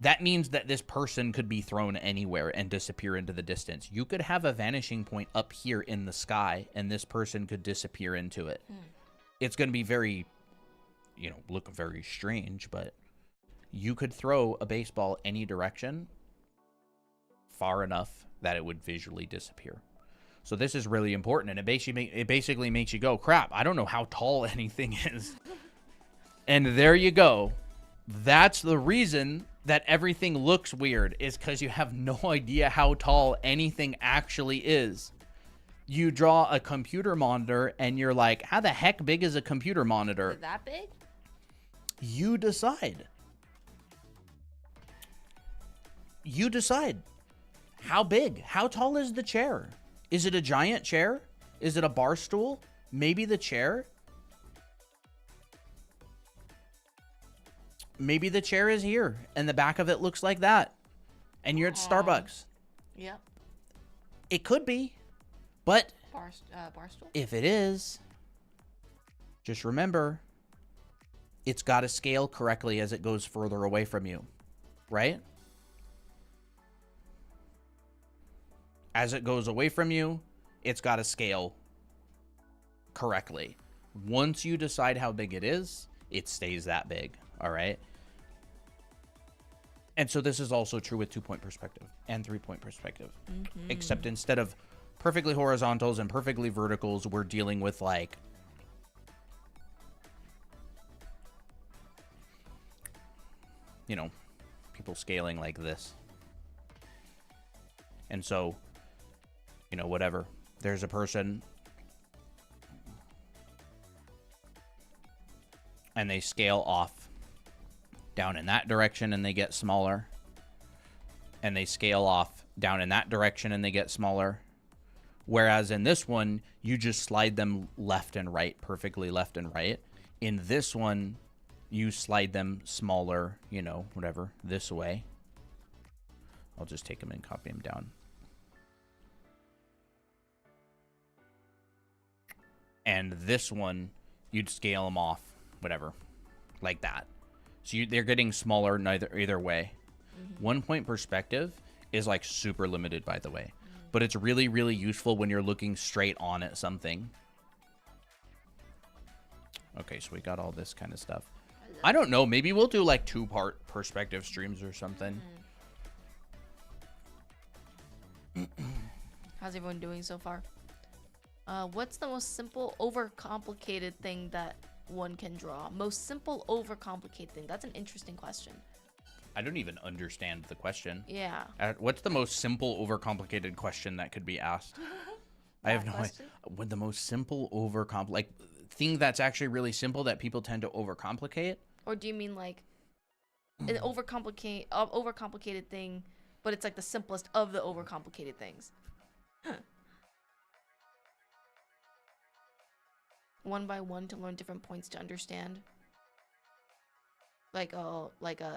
That means that this person could be thrown anywhere and disappear into the distance. You could have a vanishing point up here in the sky, and this person could disappear into it. It's going to be very, look very strange, but you could throw a baseball any direction far enough that it would visually disappear. So this is really important, and it basically makes you go, crap, I don't know how tall anything is. And there you go. That's the reason that everything looks weird is because you have no idea how tall anything actually is. You draw a computer monitor and you're like, how the heck big is a computer monitor? Is it that big? You decide. You decide. How big? How tall is the chair? Is it a giant chair? Is it a bar stool? Maybe the chair? Maybe the chair is here and the back of it looks like that. And you're at Starbucks. Yep. It could be. But Barstool? if it is, just remember, it's got to scale correctly as it goes further away from you, right? As it goes away from you, it's got to scale correctly. Once you decide how big it is, it stays that big, all right? And so this is also true with 2-point perspective and 3-point perspective. Except instead of perfectly horizontals and perfectly verticals, we're dealing with like people scaling like this. And so, whatever. There's a person and they scale off down in that direction and they get smaller. And they scale off down in that direction and they get smaller. Whereas in this one, you just slide them left and right, perfectly left and right. In this one, you slide them smaller, whatever, this way. I'll just take them and copy them down. And this one, you'd scale them off, whatever, like that. So they're getting smaller either way. 1-point perspective is like super limited, by the way. But it's really, really useful when you're looking straight on at something. Okay, so we got all this kind of stuff. I don't know. Maybe we'll do like 2-part perspective streams or something. How's everyone doing so far? What's the most simple, overcomplicated thing that one can draw? Most simple, overcomplicated thing. That's an interesting question. I don't even understand the question. Yeah. What's the most simple, overcomplicated question that could be asked? I have no idea. What the most simple, thing that's actually really simple that people tend to overcomplicate? Or do you mean like an overcomplicated thing, but it's like the simplest of the overcomplicated things? One by one to learn different points to understand. Like a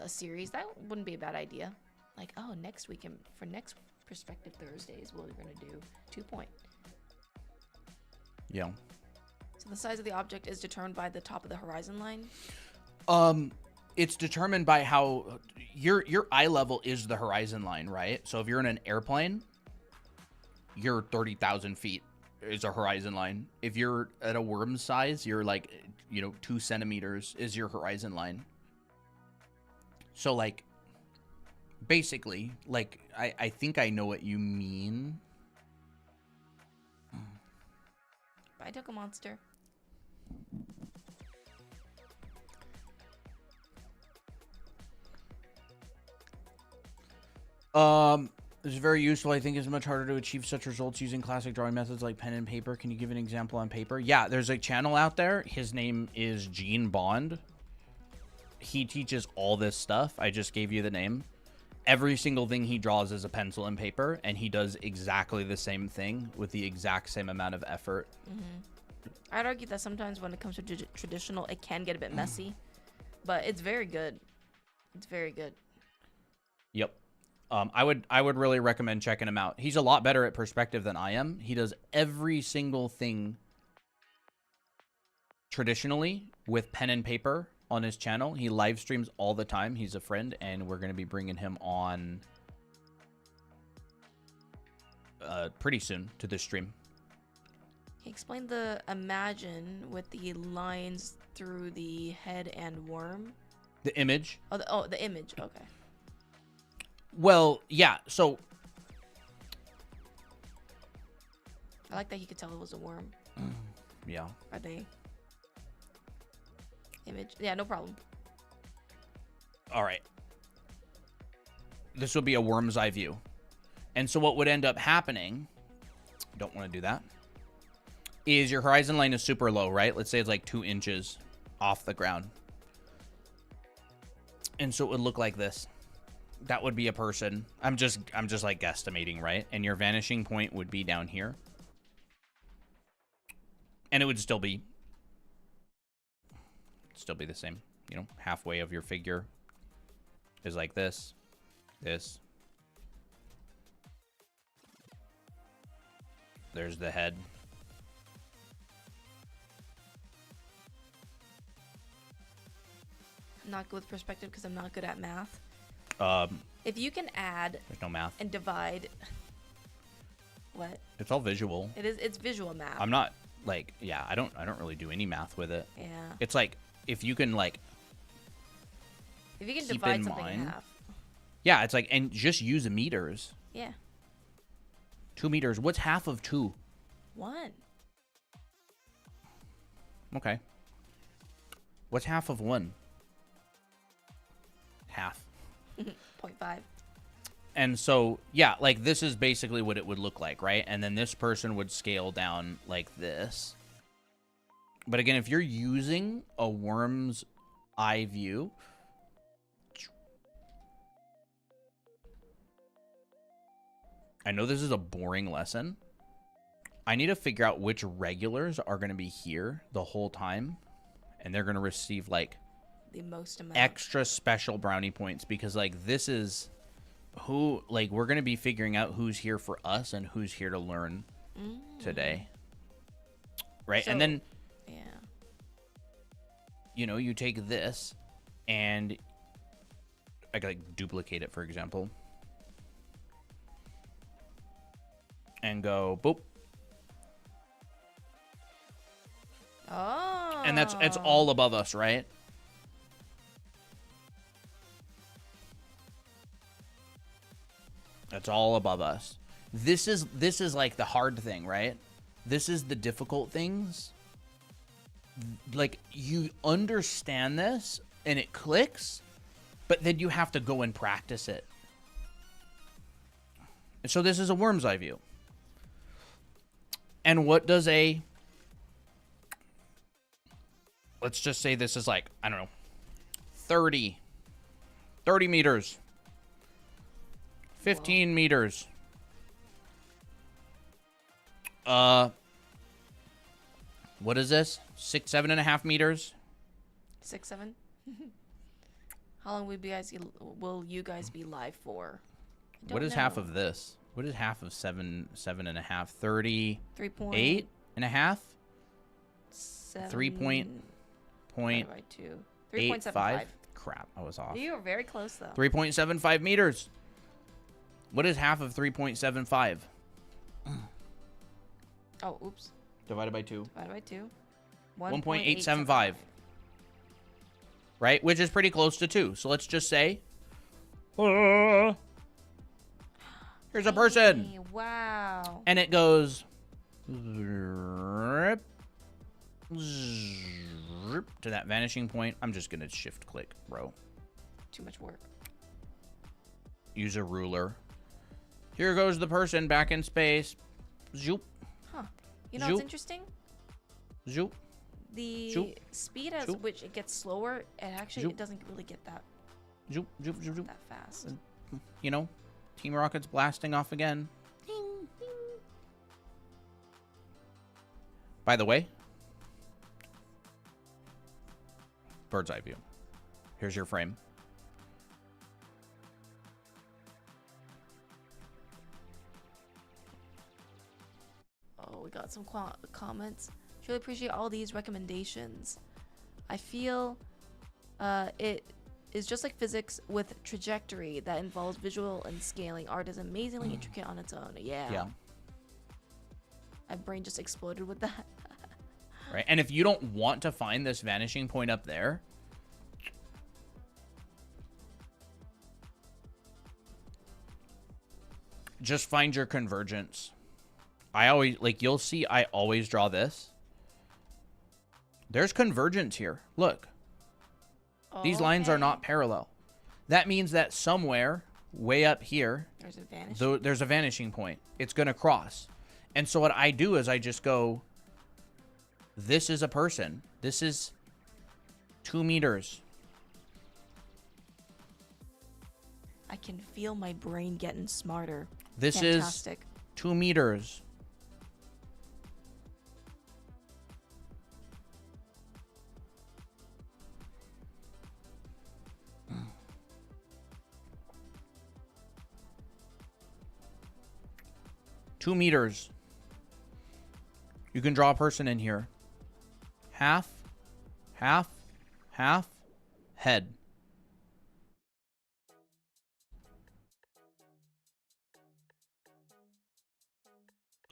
series, that wouldn't be a bad idea. Like, next week for next Perspective Thursdays, we're gonna do 2-point. Yeah. So the size of the object is determined by the top of the horizon line. It's determined by how your eye level is the horizon line, right? So if you're in an airplane, your 30,000 feet is a horizon line. If you're at a worm size, you're like, 2 centimeters is your horizon line. So, like, basically, like, I think I know what you mean. I took a monster. It's very useful. I think it's much harder to achieve such results using classic drawing methods like pen and paper. Can you give an example on paper? Yeah, there's a channel out there. His name is Gene Bond. He teaches all this stuff. I just gave you the name. Every single thing he draws is a pencil and paper, and he does exactly the same thing with the exact same amount of effort. I'd argue that sometimes when it comes to traditional, it can get a bit messy, but it's very good. It's very good. Yep. I would really recommend checking him out. He's a lot better at perspective than I am. He does every single thing traditionally with pen and paper on his channel. He live streams all the time. He's a friend, and we're going to be bringing him on pretty soon to this stream. He explained the imagine with the lines through the head and worm. The image. The image. Okay. Well, yeah. So I like that he could tell it was a worm. yeah. Are they image? Yeah, no problem. All right. this would be a worm's eye view. And so what would end up happening, don't want to do that, is your horizon line is super low, right? Let's say it's like 2 inches off the ground. And so it would look like this. That would be a person. I'm just like guesstimating, right? And your vanishing point would be down here. And it would still be the same, you know, halfway of your figure is like this. There's the head. I'm not good with perspective because I'm not good at math. There's If you can add no math. and divide, what? It's all visual. It's visual math. I'm not like, yeah, I don't really do any math with it. Yeah. It's like if you can like If you can keep divide in something in mind- half. yeah, it's like, and just use meters. Yeah. 2 meters. What's half of 2? 1. Okay. What's half of 1? Half. 0.5. And so, yeah, like this is basically what it would look like, right? And then this person would scale down like this. But again, if you're using a worm's eye view, I know this is a boring lesson. I need to figure out which regulars are going to be here the whole time. And they're going to receive like The most amount. extra special brownie points because like this is who, like, we're going to be figuring out who's here for us and who's here to learn today. Right? So- And then, Yeah. you know, you take this and I could like duplicate it, for example, and go boop. Oh. And it's all above us, right? That's all above us. This is like the hard thing, right? This is the difficult things. Like, you understand this and it clicks, but then you have to go and practice it. And so this is a worm's eye view. And what does a, let's just say this is like, I don't know, 30 meters, 15 meters. What is this? 7.5 meters? 6, 7. How long will you guys be live for? I What don't is half know. of this? What is half of 7.5? 38 3.8 and a half? 7 3.8 divided by 2. 3.75. Crap, I was off. You were very close though. 3.75 meters. What is half of 3.75? Oh, oops. Divided by 2. Divided by 2. 1.875. Right? Which is pretty close to 2. So let's just say, here's a person. Hey, wow. And it goes zrip, zrip to that vanishing point. I'm just going to shift click, bro. Too much work. Use a ruler. Here goes the person back in space. Zoop, Huh. You know what's Zoop. interesting? zoop. The Zoop. speed at Zoop. which it gets slower, Zoop. it doesn't really get that Zoop, zoop, zoop, zoop. fast. You know, Team Rocket's blasting off again. By the way, bird's eye view. Here's your frame. Oh, we got some comments. Really appreciate all these recommendations. I feel it is just like physics with trajectory that involves visual and scaling. Art is amazingly intricate on its own. Yeah. My brain just exploded with that. Right? And if you don't want to find this vanishing point up there, just find your convergence. I always, like, you'll see I always draw this. There's convergence here. Look. These lines are not parallel. That means that somewhere way up here, There's a vanish. there's a vanishing point. It's going to cross. And so what I do is I just go, this is a person. This is 2 meters. I can feel my brain getting smarter. This Fantastic. is 2 meters. Two meters. You can draw a person in here. Half, half, half, head.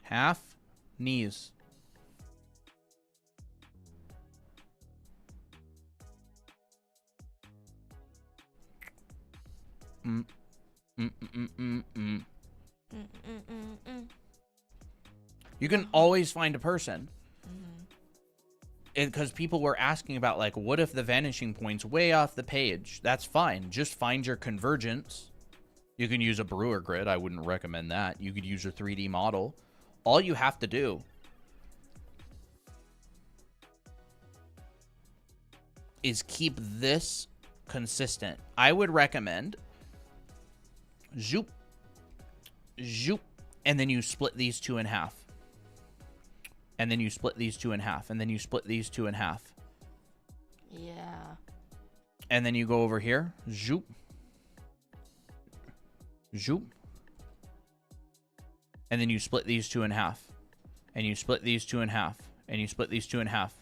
Half, knees. Mm. Mm, mm, mm, mm, mm. You can always find a person. Because people were asking about, like, what if the vanishing point's way off the page? That's fine. Just find your convergence. You can use a Brewer grid. I wouldn't recommend that. You could use a 3D model. All you have to do is keep this consistent. I would recommend zoop, zoop, and then you split these two in half. And then you split these two in half. And then you split these two in half. Yeah. And then you go over here. Zoop. Zoop. And then you split these two in half. And you split these two in half. And you split these two in half.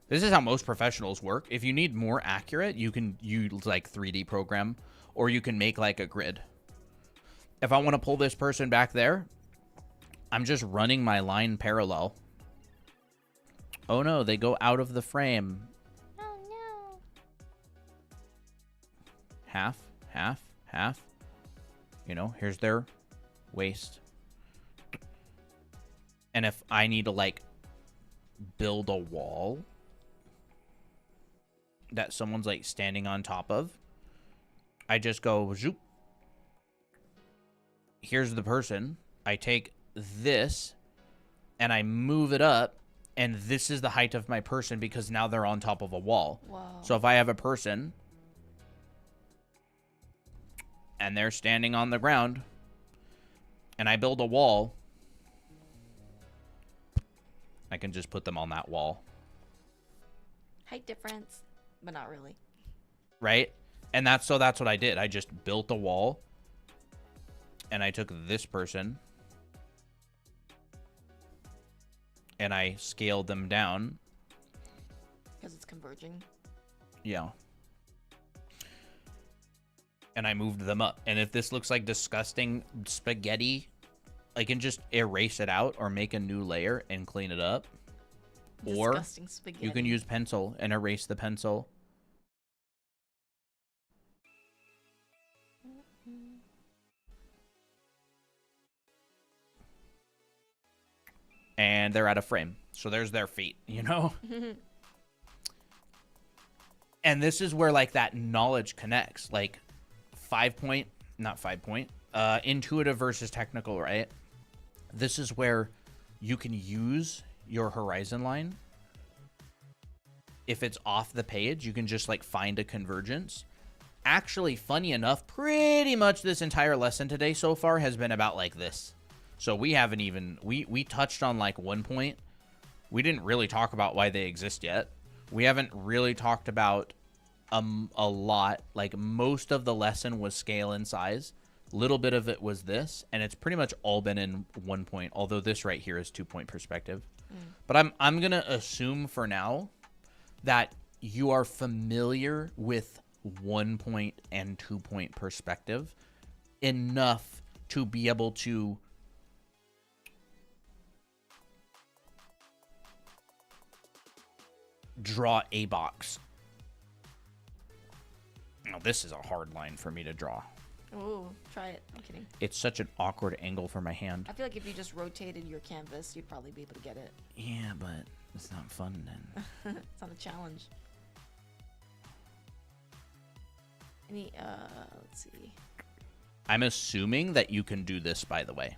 This is how most professionals work. If you need more accurate, you can use like 3D program. Or you can make like a grid. If I want to pull this person back there, I'm just running my line parallel. Oh no, they go out of the frame. Oh no. Half, half, half. You know, here's their waist. And if I need to, like, build a wall that someone's, like, standing on top of, I just go, zoop. Here's the person. I take this, and I move it up. And this is the height of my person because now they're on top of a wall. Wow. So if I have a person and they're standing on the ground and I build a wall, I can just put them on that wall. Height difference, but not really. Right? And that's what I did. I just built a wall and I took this person and I scaled them down. Because it's converging. Yeah. And I moved them up. And if this looks like disgusting spaghetti, I can just erase it out or make a new layer and clean it up. Disgusting spaghetti. You can use pencil and erase the pencil. And they're out of frame. So there's their feet, you know? And this is where, like, that knowledge connects. Like, intuitive versus technical, right? This is where you can use your horizon line. If it's off the page, you can just, like, find a convergence. Actually, funny enough, pretty much this entire lesson today so far has been about, like, this. So we haven't even, we touched on, like, one point. We didn't really talk about why they exist yet. We haven't really talked about a lot. Like, most of the lesson was scale and size. Little bit of it was this, and it's pretty much all been in 1 point, although this right here is 2-point perspective. But I'm going to assume for now that you are familiar with 1 point and 2-point perspective enough to be able to draw a box. Now, this is a hard line for me to draw. Ooh, try it. I'm kidding. It's such an awkward angle for my hand. I feel like if you just rotated your canvas, you'd probably be able to get it. Yeah, but it's not fun then. It's not a challenge. Any, let's see. I'm assuming that you can do this, by the way.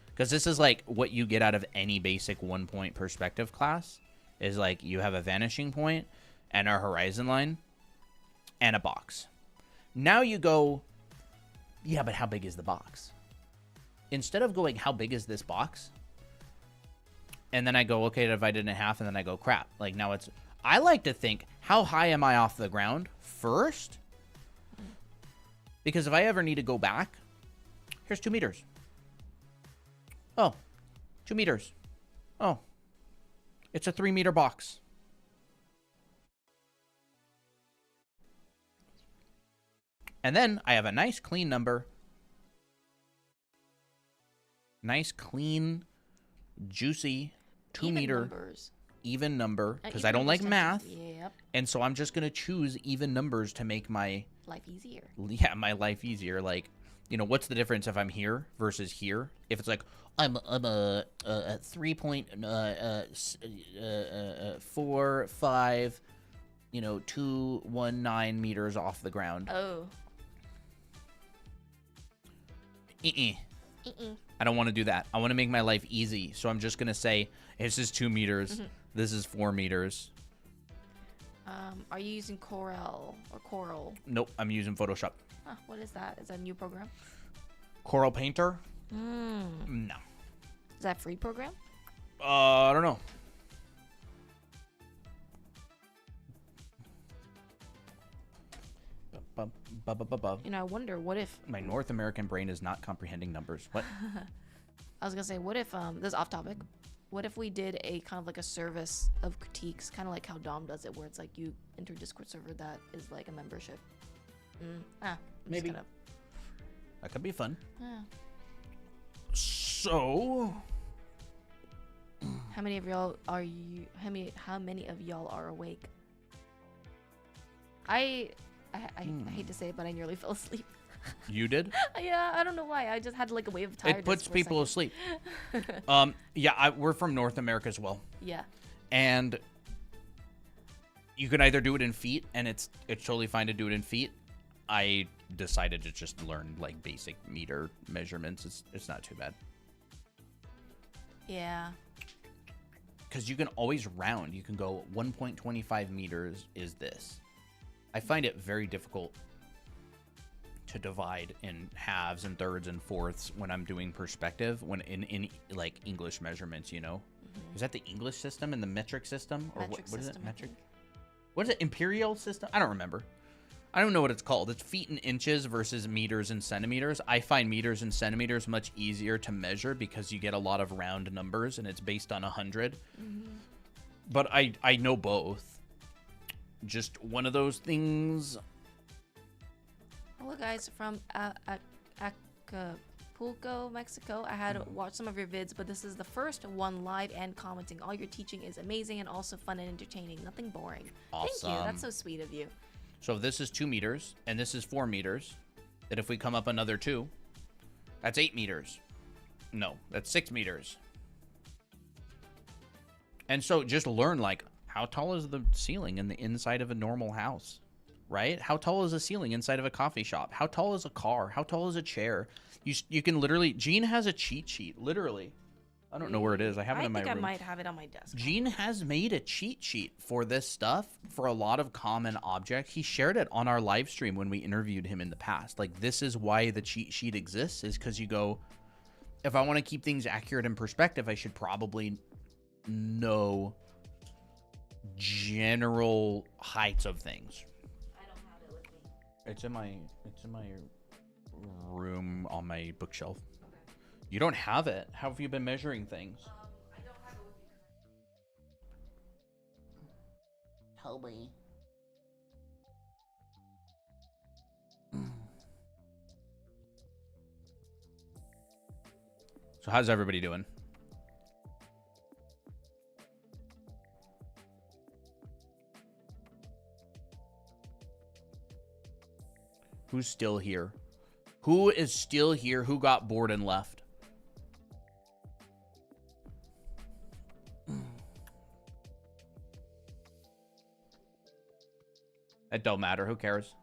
Because this is like what you get out of any basic 1-point perspective class. Is like you have a vanishing point and a horizon line and a box. Now you go, yeah, but how big is the box? Instead of going, how big is this box? And then I go, okay, divide it in half, and then I go, crap. Like now it's, I like to think, how high am I off the ground first? Because if I ever need to go back, here's 2 meters. Oh, 2 meters. Oh, it's a 3-meter box. And then I have a nice clean number. Nice, clean, juicy 2-meter numbers. even number. Because Even I don't like numbers math. tend to- Yep. And so I'm just going to choose even numbers to make my Life easier. my life easier. Like, you know, what's the difference if I'm here versus here? If it's like I'm a 3.45, 219 meters off the ground. Oh. I don't want to do that. I want to make my life easy. So I'm just gonna say this is 2 meters. This is 4 meters. Are you using Corel or Coral? Nope, I'm using Photoshop. Huh, what is that? Is that a new program? Coral Painter? Mm. No. Is that a free program? I don't know. You know, I wonder what if My North American brain is not comprehending numbers. What? I was gonna say, what if this is off topic? What if we did a kind of like a service of critiques, kind of like how Dom does it, where it's like you enter a Discord server that is like a membership. I'm Maybe. Just gonna, That could be fun. yeah. So, How many of y'all are you? How many of y'all are awake? I hate to say it, but I nearly fell asleep. you did? Yeah, I don't know why. I just had like a wave of tiredness. It puts for a people second. asleep. Yeah, we're from North America as well. Yeah. And you can either do it in feet, and it's totally fine to do it in feet. I decided to just learn like basic meter measurements. It's not too bad. Yeah. Because you can always round. You can go 1.25 meters is this. I find it very difficult to divide in halves and thirds and fourths when I'm doing perspective, when in like English measurements, you know? Is that the English system and the metric system? Or Metric what is it? system, I Metric? think. What is it? Imperial system? I don't remember. I don't know what it's called. It's feet and inches versus meters and centimeters. I find meters and centimeters much easier to measure because you get a lot of round numbers and it's based on 100. But I know both. Just one of those things. Hello guys from Acapulco, Mexico. I had watched some of your vids, but this is the first one live and commenting. All your teaching is amazing and also fun and entertaining. Nothing boring. Thank you. Awesome. That's so sweet of you. So if this is 2 meters and this is 4 meters, then if we come up another 2, that's 8 meters. No, that's 6 meters. And so just learn, like, how tall is the ceiling in the inside of a normal house, right? How tall is a ceiling inside of a coffee shop? How tall is a car? How tall is a chair? You can literally, Gene has a cheat sheet, literally. I don't know where it is. I have it in my room. I think I might have it on my desk. Gene has made a cheat sheet for this stuff for a lot of common objects. He shared it on our live stream when we interviewed him in the past. Like, this is why the cheat sheet exists, is because you go, if I want to keep things accurate in perspective, I should probably know general heights of things. I don't have it with me. It's in my room on my bookshelf. You don't have it. How have you been measuring things? I don't have it with me. Toby. So how's everybody doing? Who's still here? Who is still here? Who got bored and left? It don't matter. Who cares?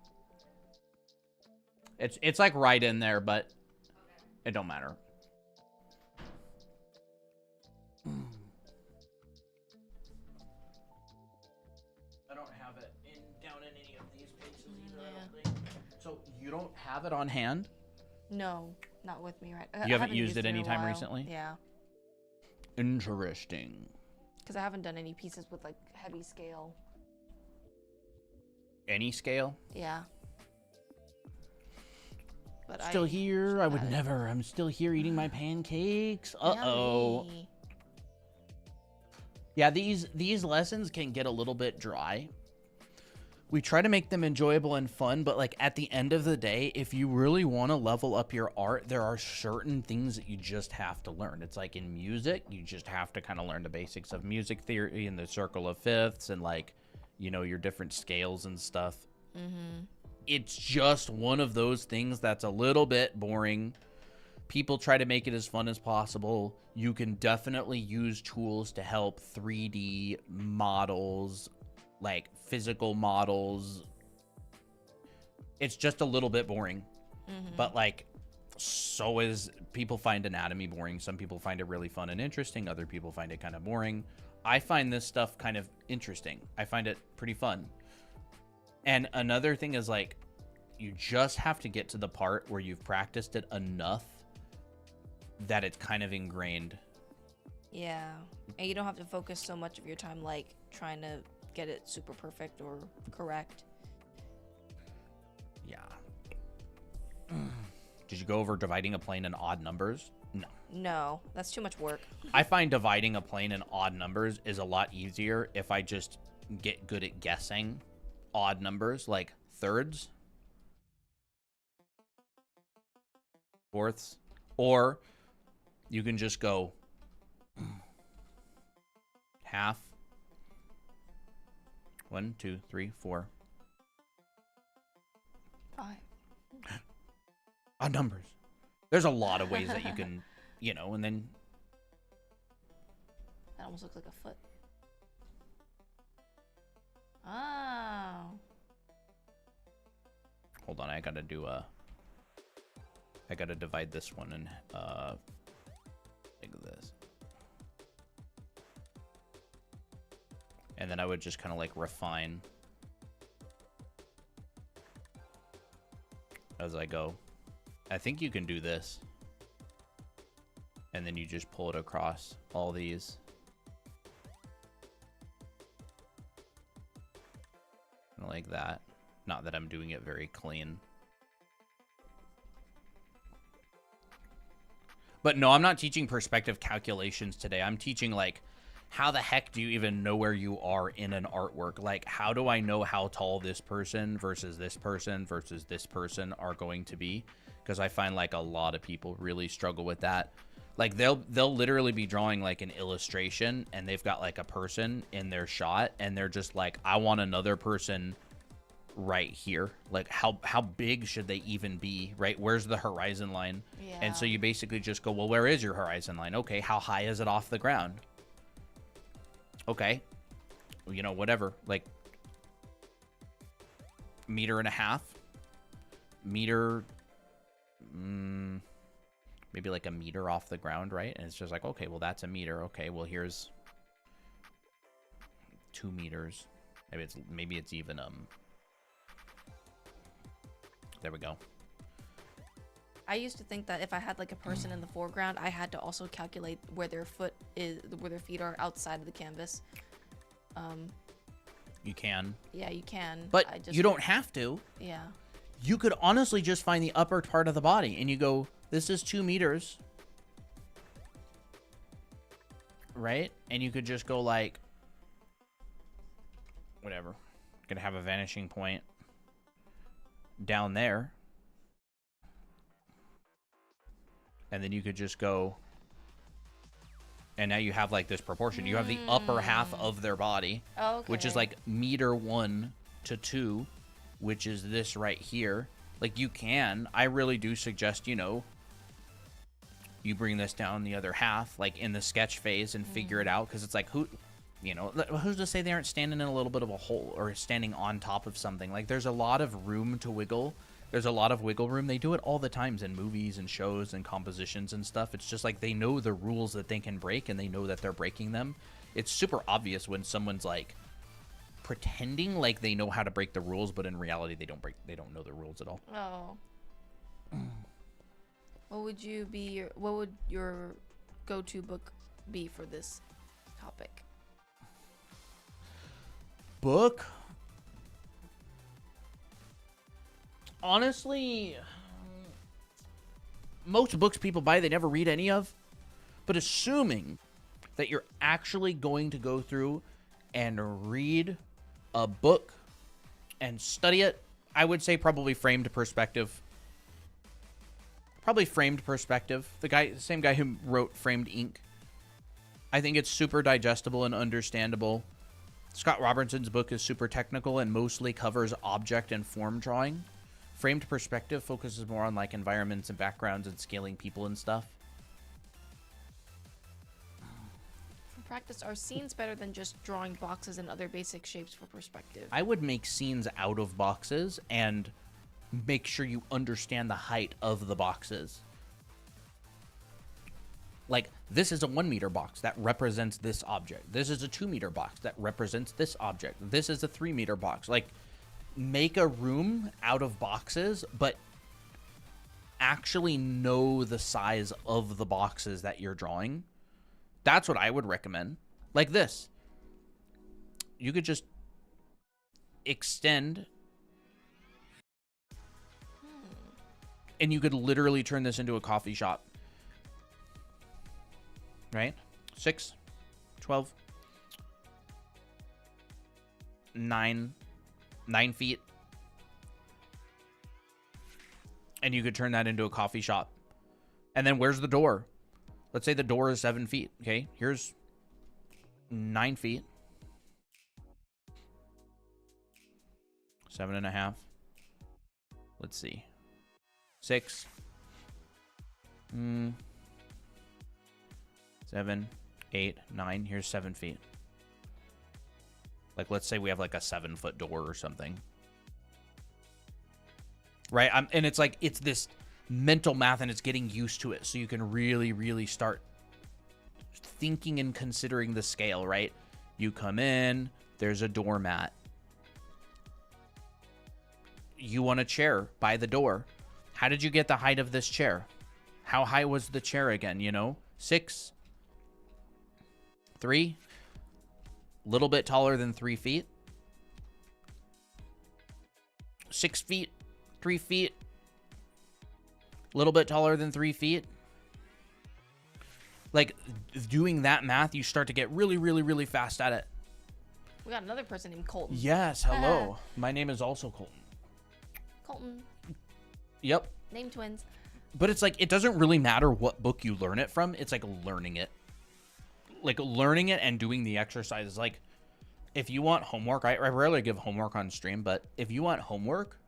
It's like right in there, but it don't matter. I don't have it down in any of these places either, I don't think. So you don't have it on hand? No, not with me right. You haven't used it in a anytime while. recently? Yeah, Interesting. because I haven't done any pieces with like heavy scale. Any scale? Yeah. But Still here. I would got it. never. I'm still here eating my pancakes. Uh-oh. Yummy. Yeah, these lessons can get a little bit dry. We try to make them enjoyable and fun, but like at the end of the day, if you really want to level up your art, there are certain things that you just have to learn. It's like in music, you just have to kind of learn the basics of music theory and the circle of fifths and like, you know, your different scales and stuff. It's just one of those things that's a little bit boring. People try to make it as fun as possible. You can definitely use tools to help 3D models, like physical models. It's just a little bit boring. But like, so is, people find anatomy boring. Some people find it really fun and interesting. Other people find it kind of boring. I find this stuff kind of interesting. I find it pretty fun. And another thing is like, you just have to get to the part where you've practiced it enough that it's kind of ingrained. Yeah, and you don't have to focus so much of your time like trying to get it super perfect or correct. Yeah. Did you go over dividing a plane in odd numbers? No. No, that's too much work. I find dividing a plane in odd numbers is a lot easier if I just get good at guessing odd numbers, like thirds, fourths, or you can just go half. 1, 2, 3, 4. 5. Odd numbers. There's a lot of ways that you can, you know, and then That almost looks like a foot. Oh. hold on, I gotta divide this one and like this. And then I would just kind of like refine as I go. I think you can do this. And then you just pull it across all these. Kinda like that. Not that I'm doing it very clean. But no, I'm not teaching perspective calculations today. I'm teaching like, how the heck do you even know where you are in an artwork? Like, how do I know how tall this person versus this person versus this person are going to be? Because I find like a lot of people really struggle with that. Like they'll literally be drawing like an illustration and they've got like a person in their shot and they're just like, I want another person right here. Like how big should they even be, right? Where's the horizon line? Yeah. And so you basically just go, well, where is your horizon line? Okay, how high is it off the ground? Okay, you know, whatever, like 1.5 meters, maybe like 1 meter off the ground, right? And it's just like, okay, well, that's 1 meter. Okay, well, here's 2 meters. Maybe it's even there we go. I used to think that if I had like a person in the foreground, I had to also calculate where their feet are outside of the canvas. You can, Yeah, you can. but I just, you don't have to. Yeah. You could honestly just find the upper part of the body and you go, this is 2 meters, right? And you could just go like, whatever, gonna have a vanishing point down there. And then you could just go, and now you have like this proportion. You have the upper half of their body, Okay. which is like 1 to 2 meters, which is this right here. Like you can, I really do suggest, you know, you bring this down the other half, like in the sketch phase and figure it out. Cause it's like, you know, who's to say they aren't standing in a little bit of a hole or standing on top of something? Like there's a lot of room to wiggle There's a lot of wiggle room. They do it all the times in movies and shows and compositions and stuff. It's just like they know the rules that they can break and they know that they're breaking them. It's super obvious when someone's like pretending like they know how to break the rules, but in reality they don't know the rules at all. Oh. What would your go-to book be for this topic? Book? Honestly, most books people buy, they never read any of. But assuming that you're actually going to go through and read a book and study it, I would say probably Framed Perspective. Probably Framed Perspective. The same guy who wrote Framed Ink. I think it's super digestible and understandable. Scott Robertson's book is super technical and mostly covers object and form drawing. Framed Perspective focuses more on like environments and backgrounds and scaling people and stuff. For practice, are scenes better than just drawing boxes and other basic shapes for perspective? I would make scenes out of boxes and make sure you understand the height of the boxes. Like, this is a 1 meter box that represents this object. This is a 2 meter box that represents this object. This is a 3 meter box. Like, make a room out of boxes, but actually know the size of the boxes that you're drawing. That's what I would recommend. Like this. You could just extend and you could literally turn this into a coffee shop. Right? 6, 12, 9 feet. And you could turn that into a coffee shop. And then where's the door? Let's say the door is 7 feet. Okay, here's 9 feet. 7.5. Let's see. 6. 7, 8, 9. Here's 7 feet. Like, let's say we have like a 7-foot door or something. Right? And it's like, it's this mental math and it's getting used to it. So you can really, really start thinking and considering the scale, right? You come in, there's a doormat. You want a chair by the door. How did you get the height of this chair? How high was the chair again, you know? 6, 3, little bit taller than 3 feet. 6 feet, 3 feet, little bit taller than 3 feet. Like, doing that math, you start to get really, really, really fast at it. We got another person named Colton. Yes, hello. My name is also Colton. Colton. Yep. Name twins. But it's like, it doesn't really matter what book you learn it from. It's like learning it. Like, learning it and doing the exercises. Like, if you want homework, I rarely give homework on stream, but if you want homework,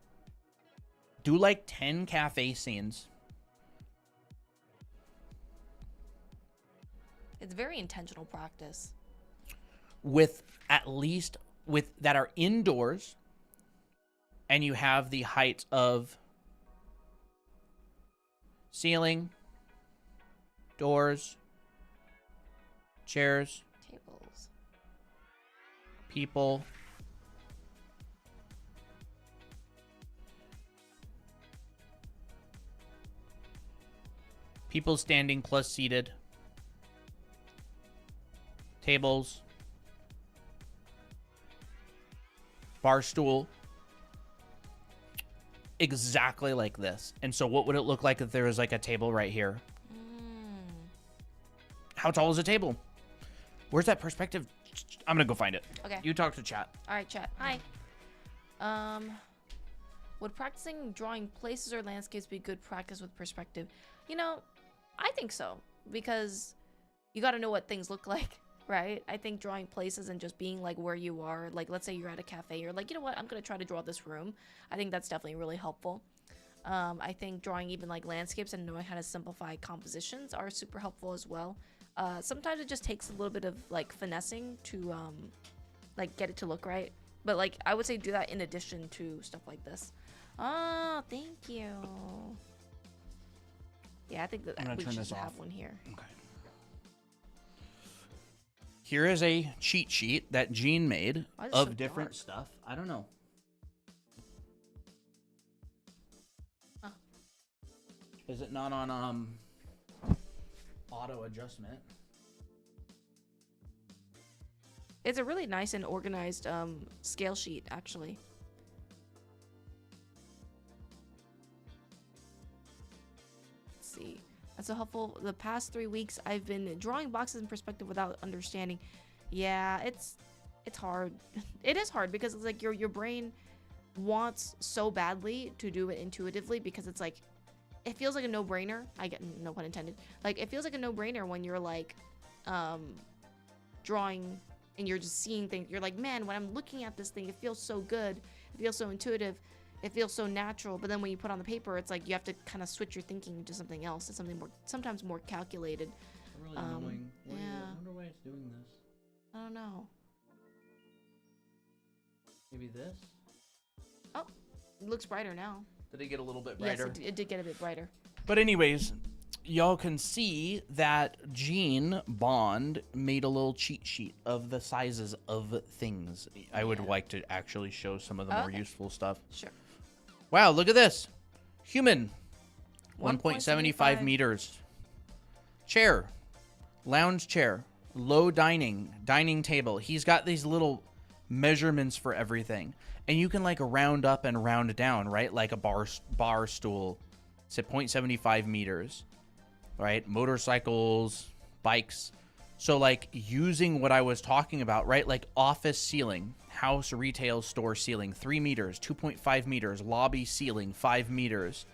do like 10 cafe scenes. It's very intentional practice. With at least, that are indoors, and you have the height of ceiling, doors, chairs, Tables. people, people standing plus seated, tables, bar stool, exactly like this. And so what would it look like if there was like a table right here? How tall is a table? Where's that perspective? I'm gonna go find it. Okay. You talk to chat. All right, chat. Hi. Would practicing drawing places or landscapes be good practice with perspective? You know, I think so, because you got to know what things look like, right? I think drawing places and just being like where you are, like let's say you're at a cafe, you're like, you know what, I'm gonna try to draw this room. I think that's definitely really helpful. I think drawing even like landscapes and knowing how to simplify compositions are super helpful as well. Sometimes it just takes a little bit of like finessing to like get it to look right, but like I would say do that in addition to stuff like this. Oh, thank you. Yeah, I think that I'm gonna we turn should this have off. one here. Okay. Here is a cheat sheet that Gene made Why is it so of different dark? stuff. I don't know. Huh. Is it not on auto adjustment? It's a really nice and organized scale sheet, actually. Let's see. That's so helpful. The past 3 weeks, I've been drawing boxes in perspective without understanding. Yeah, it's hard. It is hard because it's like your brain wants so badly to do it intuitively because it's like it feels like a no-brainer. I get no pun intended. Like it feels like a no-brainer when you're like drawing and you're just seeing things. You're like, man, when I'm looking at this thing, it feels so good. It feels so intuitive. It feels so natural. But then when you put on the paper, it's like you have to kind of switch your thinking to something else. It's something more, sometimes more calculated. Really annoying. Why yeah. I wonder why it's doing this. I don't know. Maybe this? Oh, it looks brighter now. Did it get a little bit Yes, brighter? it did get a bit brighter. But anyways, y'all can see that Gene Bond made a little cheat sheet of the sizes of things. I would like to actually show some of the more Okay. useful stuff. Sure. Wow, look at this. Human, 1.75 1.75 meters. Chair, lounge chair, low dining table. He's got these little measurements for everything. And you can like round up and round down, right? Like a bar stool. It's at 0.75 meters, right? Motorcycles, bikes. So like using what I was talking about, right? Like office ceiling, house retail store ceiling, 3 meters, 2.5 meters, lobby ceiling, 5 meters.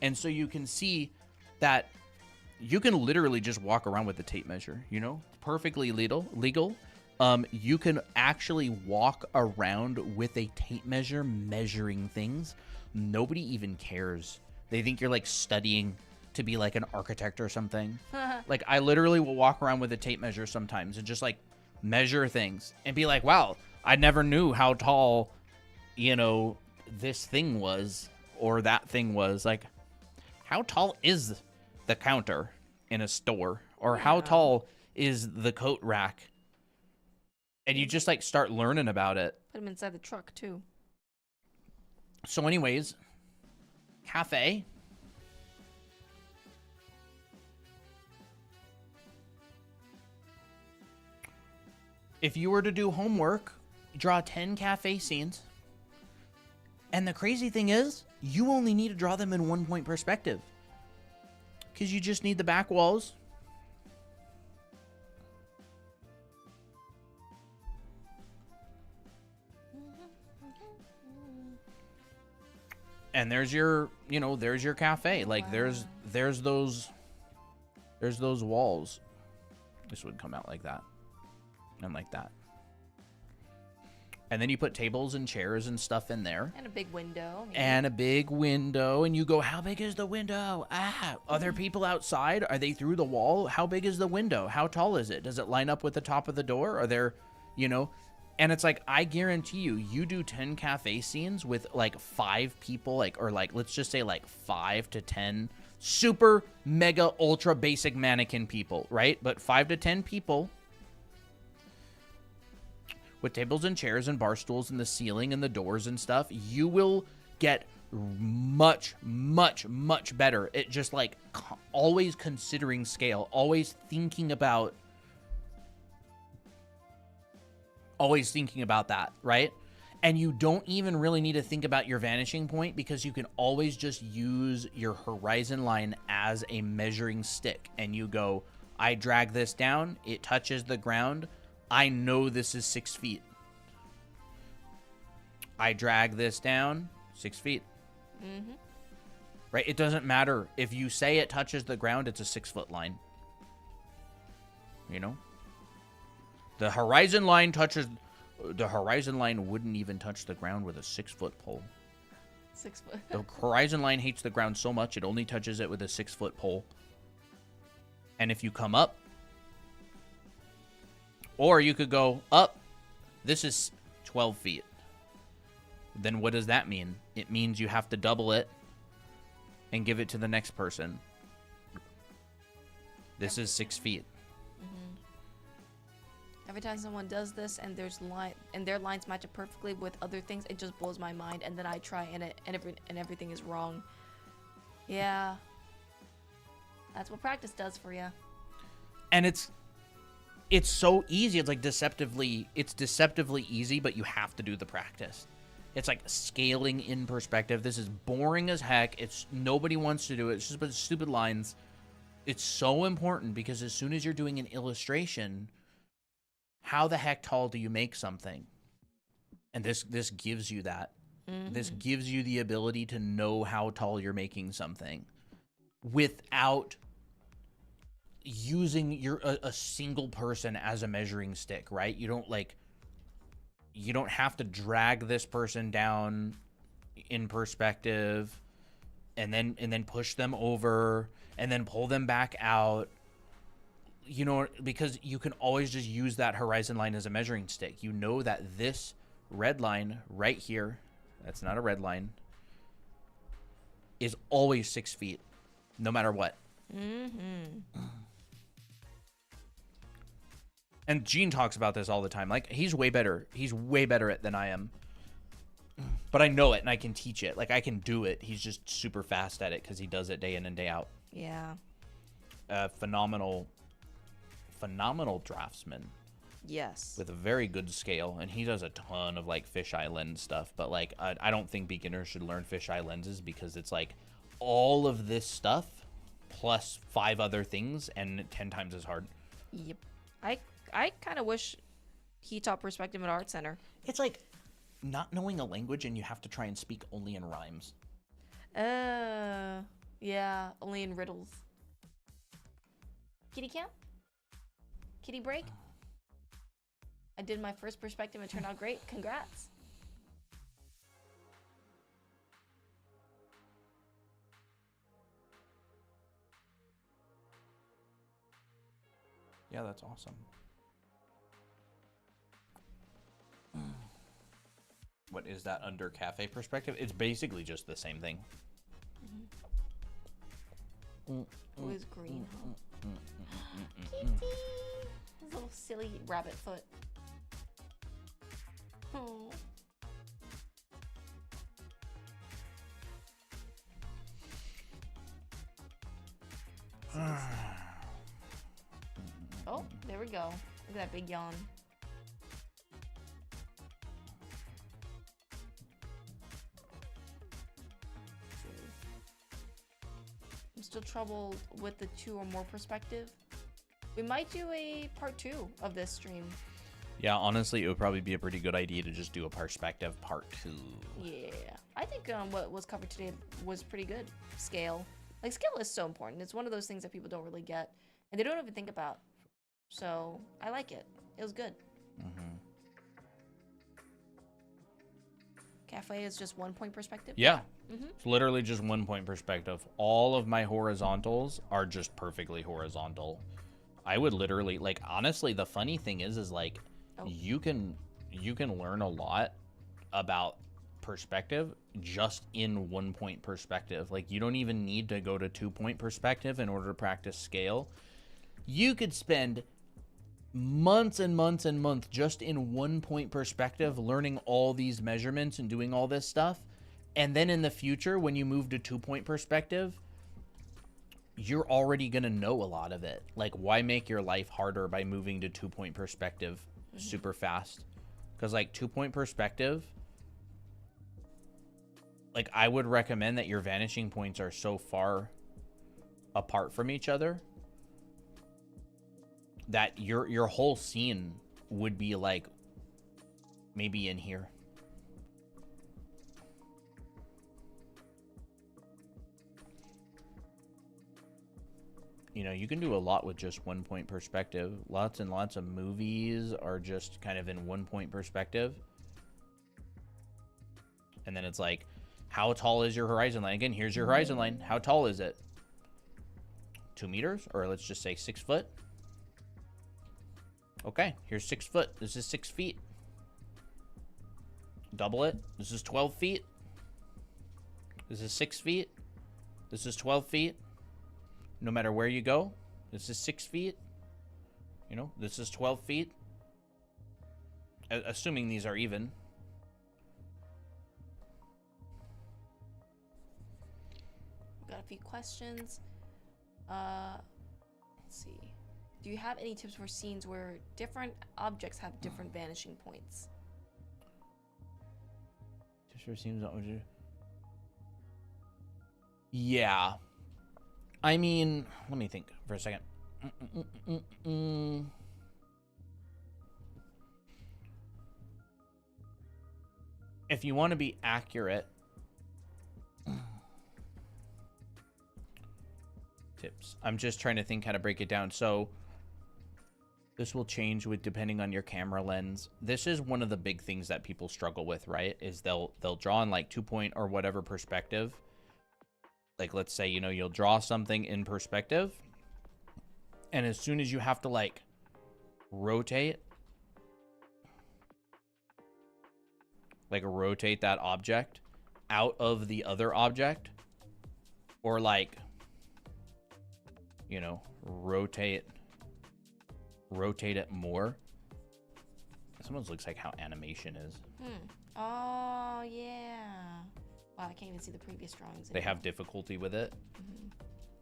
And so you can see that you can literally just walk around with a tape measure, you know, perfectly legal. You can actually walk around with a tape measure measuring things. Nobody even cares. They think you're like studying to be like an architect or something. Like I literally will walk around with a tape measure sometimes and just like measure things and be like, wow, I never knew how tall, you know, this thing was or that thing was. Like, how tall is the counter in a store? Or how tall is the coat rack? And you just like start learning about it. Put them inside the truck too. So anyways, cafe. If you were to do homework, draw 10 cafe scenes. And the crazy thing is, you only need to draw them in 1-point perspective. Because you just need the back walls. And there's your, you know, there's your cafe. Like there's those walls. This would come out like that. And like that. And then you put tables and chairs and stuff in there. And a big window. maybe. And a big window. And you go, how big is the window? Are there people outside? Are they through the wall? How big is the window? How tall is it? Does it line up with the top of the door? Are there, you know? And it's like, I guarantee you do 10 cafe scenes with like 5 people, like, or like, let's just say like 5 to 10 super mega ultra basic mannequin people, right? But 5 to 10 people with tables and chairs and bar stools and the ceiling and the doors and stuff, you will get much, much, much better at just like always considering scale, always thinking about that, right? And you don't even really need to think about your vanishing point because you can always just use your horizon line as a measuring stick. And you go, I drag this down, it touches the ground. I know this is 6 feet. I drag this down, 6 feet. Mm-hmm. Right? It doesn't matter. If you say it touches the ground, it's a 6-foot line. You know? The horizon line wouldn't even touch the ground with a 6-foot pole. 6 foot. The horizon line hates the ground so much, it only touches it with a 6-foot pole. And if you come up, or you could go up, this is 12 feet. Then what does that mean? It means you have to double it and give it to the next person. This is 6 feet. Every time someone does this and their lines match up perfectly with other things, it just blows my mind. And then I try and everything is wrong. Yeah, that's what practice does for you. And it's so easy. It's like deceptively easy, but you have to do the practice. It's like scaling in perspective. This is boring as heck. Nobody wants to do it. It's just a bunch of stupid lines. It's so important because as soon as you're doing an illustration, how the heck tall do you make something? And this gives you that. This gives you the ability to know how tall you're making something without using a single person as a measuring stick, right? You don't have to drag this person down in perspective and then push them over and then pull them back out. You know, because you can always just use that horizon line as a measuring stick. You know that this red line right here, that's not a red line, is always 6 feet, no matter what. And Gene talks about this all the time. Like, he's way better. He's way better at it than I am. But I know it and I can teach it. Like, I can do it. He's just super fast at it because he does it day in and day out. Yeah. Phenomenal draftsman. Yes. With a very good scale, and he does a ton of like fisheye lens stuff. But like, I don't think beginners should learn fisheye lenses because it's like all of this stuff plus 5 other things and 10 times as hard. Yep. I kind of wish he taught perspective at Art Center. It's like not knowing a language and you have to try and speak only in rhymes. Yeah, only in riddles. Kitty camp? Kitty break? I did my first perspective and it turned out great. Congrats. Yeah, that's awesome. What is that under cafe perspective? It's basically just the same thing. Who is green, huh? Kitty! His little silly rabbit foot. Oh. Oh, there we go. Look at that big yawn. I'm still troubled with the 2 or more perspective. We might do a part 2 of this stream. Yeah, honestly, it would probably be a pretty good idea to just do a perspective part 2. Yeah, I think what was covered today was pretty good. Scale. Like, scale is so important. It's one of those things that people don't really get. And they don't even think about. So, I like it. It was good. Cafe is just 1 point perspective? Yeah. It's literally just 1 point perspective. All of my horizontals are just perfectly horizontal. I would literally, like, honestly, the funny thing is like, you can learn a lot about perspective just in 1 point perspective. Like, you don't even need to go to 2 point perspective in order to practice scale. You could spend months and months and months just in 1 point perspective learning all these measurements and doing all this stuff. And then in the future, when you move to 2 point perspective, you're already going to know a lot of it. Like, why make your life harder by moving to 2 point perspective super fast? Because, like, 2 point perspective, like, I would recommend that your vanishing points are so far apart from each other that your whole scene would be, like, maybe in here. You know, you can do a lot with just 1 point perspective. Lots and lots of movies are just kind of in 1 point perspective. And then it's like, how tall is your horizon line? Again, here's your horizon line. How tall is it? 2 meters? Or let's just say 6 foot. Okay, here's 6 foot. This is 6 feet. double it. This is 12 feet. This is 6 feet. This is 12 feet. No matter where you go, this is 6 feet. You know, this is 12 feet. Assuming these are even. Got a few questions. Let's see. Do you have any tips for scenes where different objects have different vanishing points? Tips for scenes. Yeah. I mean, let me think for a second. If you want to be accurate, tips. I'm just trying to think how to break it down. So this will change with depending on your camera lens. This is one of the big things that people struggle with, right? Is they'll draw in like 2-point or whatever perspective. Like, let's say, you know, you'll draw something in perspective, and as soon as you have to like rotate that object out of the other object, or like, you know, rotate it more. This almost looks like how animation is. Oh, yeah. Wow, I can't even see the previous drawings They anymore. have difficulty with it.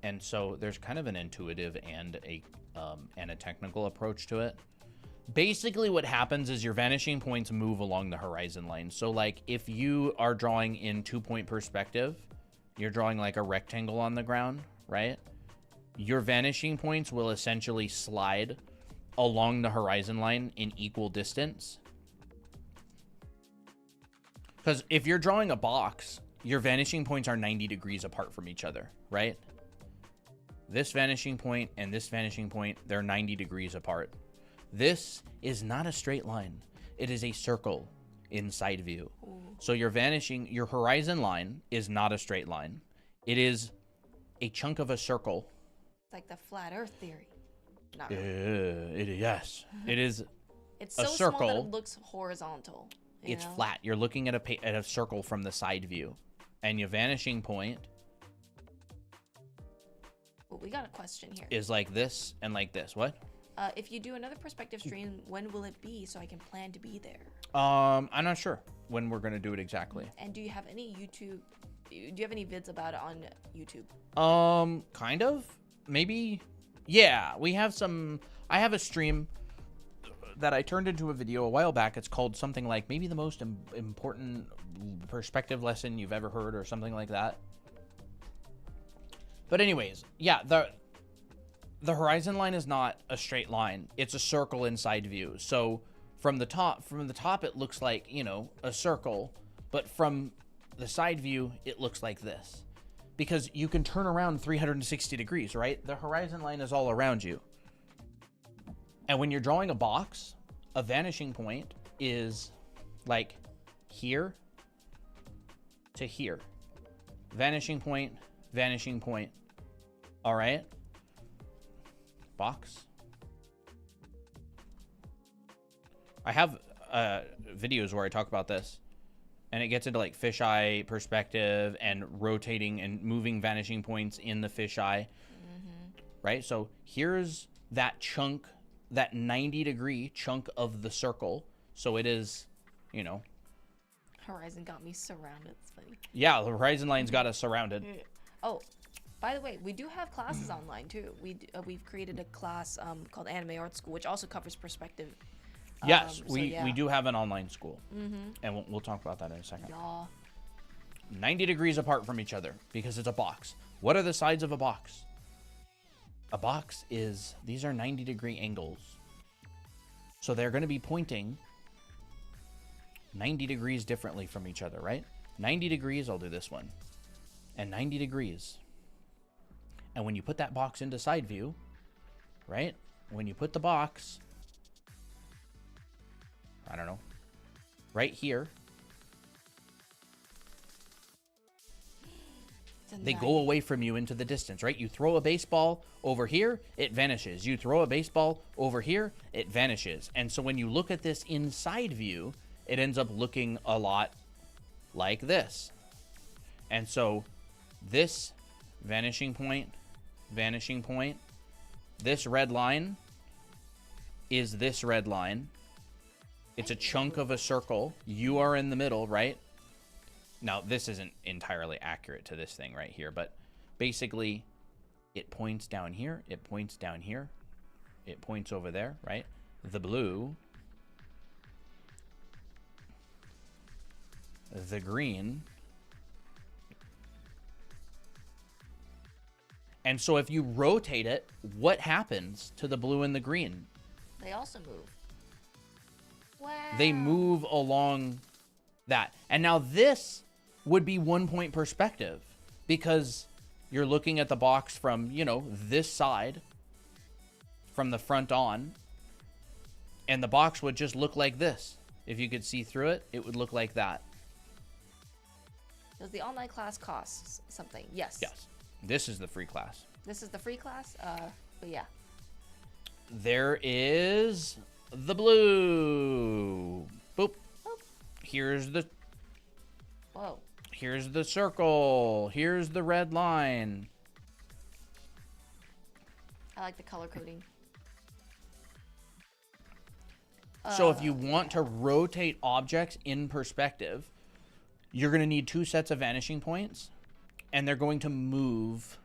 And so there's kind of an intuitive and a technical approach to it. Basically what happens is your vanishing points move along the horizon line. So like if you are drawing in 2-point perspective, you're drawing like a rectangle on the ground, right? Your vanishing points will essentially slide along the horizon line in equal distance. Because if you're drawing a box, your vanishing points are 90 degrees apart from each other, right? This vanishing point and this vanishing point, they're 90 degrees apart. This is not a straight line. It is a circle in side view. So your horizon line is not a straight line. It is a chunk of a circle. It's like the flat Earth theory. Not really. Yes, it is. It's a so small that circle. it looks horizontal. you It's know? flat. You're looking at a circle from the side view, and your vanishing point But we got a question here. is like this and like this. What? If you do another perspective stream, when will it be so I can plan to be there? I'm not sure when we're gonna do it exactly. And do you have any YouTube? Do you have any vids about it on YouTube? Kind of. Maybe. Yeah, we have some. I have a stream that I turned into a video a while back. It's called something like maybe the most important perspective lesson you've ever heard, or something like that. But anyways, yeah, the horizon line is not a straight line. It's a circle inside view. So from the top it looks like, you know, a circle, but from the side view it looks like this. Because you can turn around 360 degrees, right? The horizon line is all around you. And when you're drawing a box, a vanishing point is like here to here. Vanishing point, vanishing point. All right? Box. I have videos where I talk about this, and it gets into like fisheye perspective and rotating and moving vanishing points in the fisheye. Right? So here's that chunk, that 90-degree chunk of the circle. So it is, you know. Horizon got me surrounded. It's funny. Yeah, the horizon line's got us surrounded. Oh, by the way, we do have classes online too. We've created a class called Anime Art School, which also covers perspective. Yes, So, we yeah. do have an online school. And we'll talk about that in a second. Y'all. 90 degrees apart from each other because it's a box. What are the sides of a box? A box is, these are 90-degree angles. So they're going to be pointing 90 degrees differently from each other, right? 90 degrees, I'll do this one. And 90 degrees. And when you put that box into side view, right? When you put the box, I don't know, right here, they go away from you into the distance, right? You throw a baseball over here, it vanishes. You throw a baseball over here, it vanishes. And so when you look at this inside view, it ends up looking a lot like this. And so this vanishing point, this red line is this red line. It's a chunk of a circle. You are in the middle, right? Now, this isn't entirely accurate to this thing right here, but basically it points down here, it points down here, it points over there, right? The blue, the green. And so if you rotate it, what happens to the blue and the green? They also move. Wow. They move along that. And now this would be 1 point perspective because you're looking at the box from, you know, this side, from the front on, and the box would just look like this. If you could see through it, it would look like that. Does the online class cost something? Yes. Yes. This is the free class. This is the free class? But yeah. There is the blue. Boop. Boop. Here's the Whoa. Here's the circle. Here's the red line. I like the color coding. So if you want to rotate objects in perspective, you're going to need 2 sets of vanishing points, and they're going to move,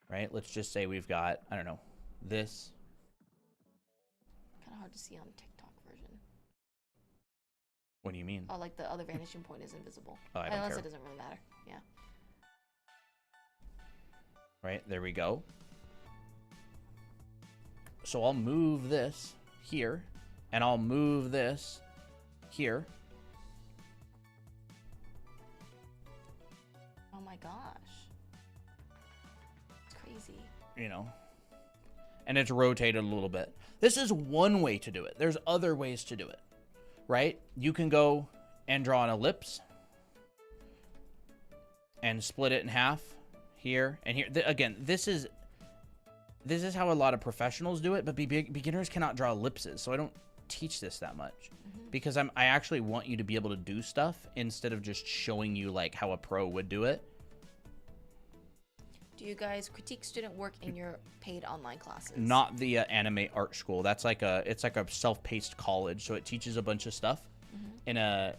right? Let's just say we've got, I don't know, this. Kind of hard to see on TikTok version. What do you mean? Oh, like the other vanishing point is invisible. Oh, I don't Unless care. it doesn't really matter. Yeah. Right, there we go. So I'll move this here, and I'll move this here. Oh my gosh. It's crazy. You know, and it's rotated a little bit. This is one way to do it. There's other ways to do it, right? You can go and draw an ellipse and split it in half here and here. Again, this is how a lot of professionals do it, but beginners cannot draw ellipses, so I don't teach this that much because I actually want you to be able to do stuff instead of just showing you like how a pro would do it. Do you guys critique student work in your paid online classes? Not the Animate Art School. That's like it's like a self-paced college, so it teaches a bunch of stuff in a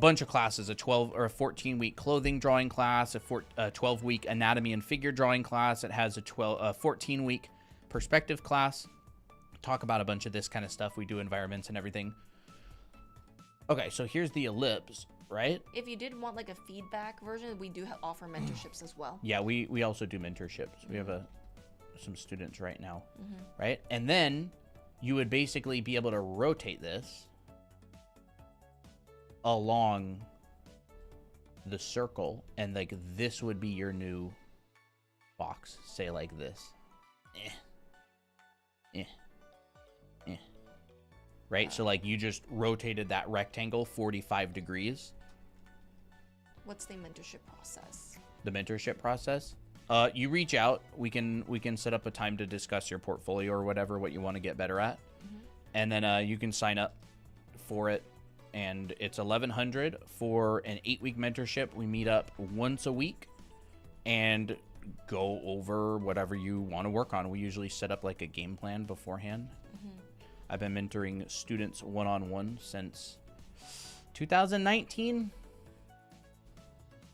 bunch of classes, a 12 or a 14-week clothing drawing class, a 12-week anatomy and figure drawing class. It has a 14-week perspective class. Talk about a bunch of this kind of stuff. We do environments and everything. Okay, so here's the ellipse, right? If you did want like a feedback version, we do offer mentorships as well. Yeah, we also do mentorships. We have some students right now, right? And then you would basically be able to rotate this along the circle, and like this would be your new box. Say like this. Right? So like you just rotated that rectangle 45 degrees. What's the mentorship process? The mentorship process? You reach out. We can set up a time to discuss your portfolio or whatever, what you want to get better at. And then you can sign up for it. And it's $1,100 for an 8-week mentorship. We meet up once a week and go over whatever you want to work on. We usually set up like a game plan beforehand. I've been mentoring students one-on-one since 2019.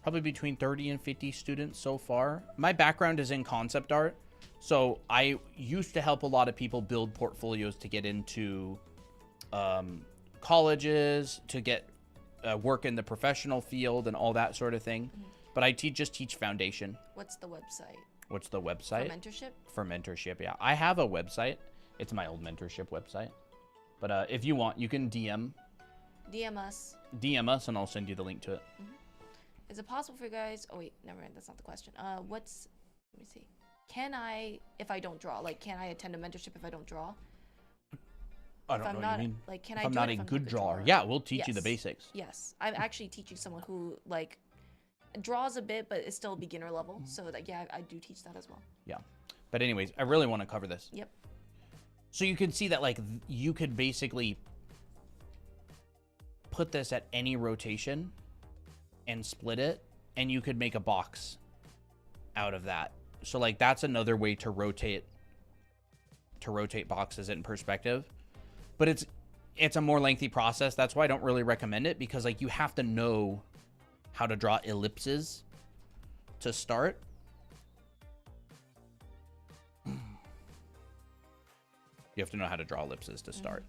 Probably between 30 and 50 students so far. My background is in concept art. So I used to help a lot of people build portfolios to get into colleges, to get work in the professional field and all that sort of thing. But I just teach foundation. What's the website? What's the website? For mentorship? For mentorship, yeah. I have a website. It's my old mentorship website. But if you want, you can DM us. DM us, and I'll send you the link to it. Is it possible for you guys? Oh wait, never mind. That's not the question. Let me see. Can I, if I don't draw, like, can I attend a mentorship if I don't draw? I don't know what you mean. Like, can if I I'm do not it a if I'm good not drawer. drawer? Yeah, we'll teach you the Yes. basics. Yes, I'm actually teaching someone who like draws a bit, but is still beginner level. So like, yeah, I do teach that as well. Yeah. But anyways, I really want to cover this. Yep. So you can see that like you could basically put this at any rotation and split it, and you could make a box out of that. So like that's another way to rotate boxes in perspective. But it's a more lengthy process. That's why I don't really recommend it, because like you have to know how to draw ellipses to start. You have to know how to draw ellipses to start.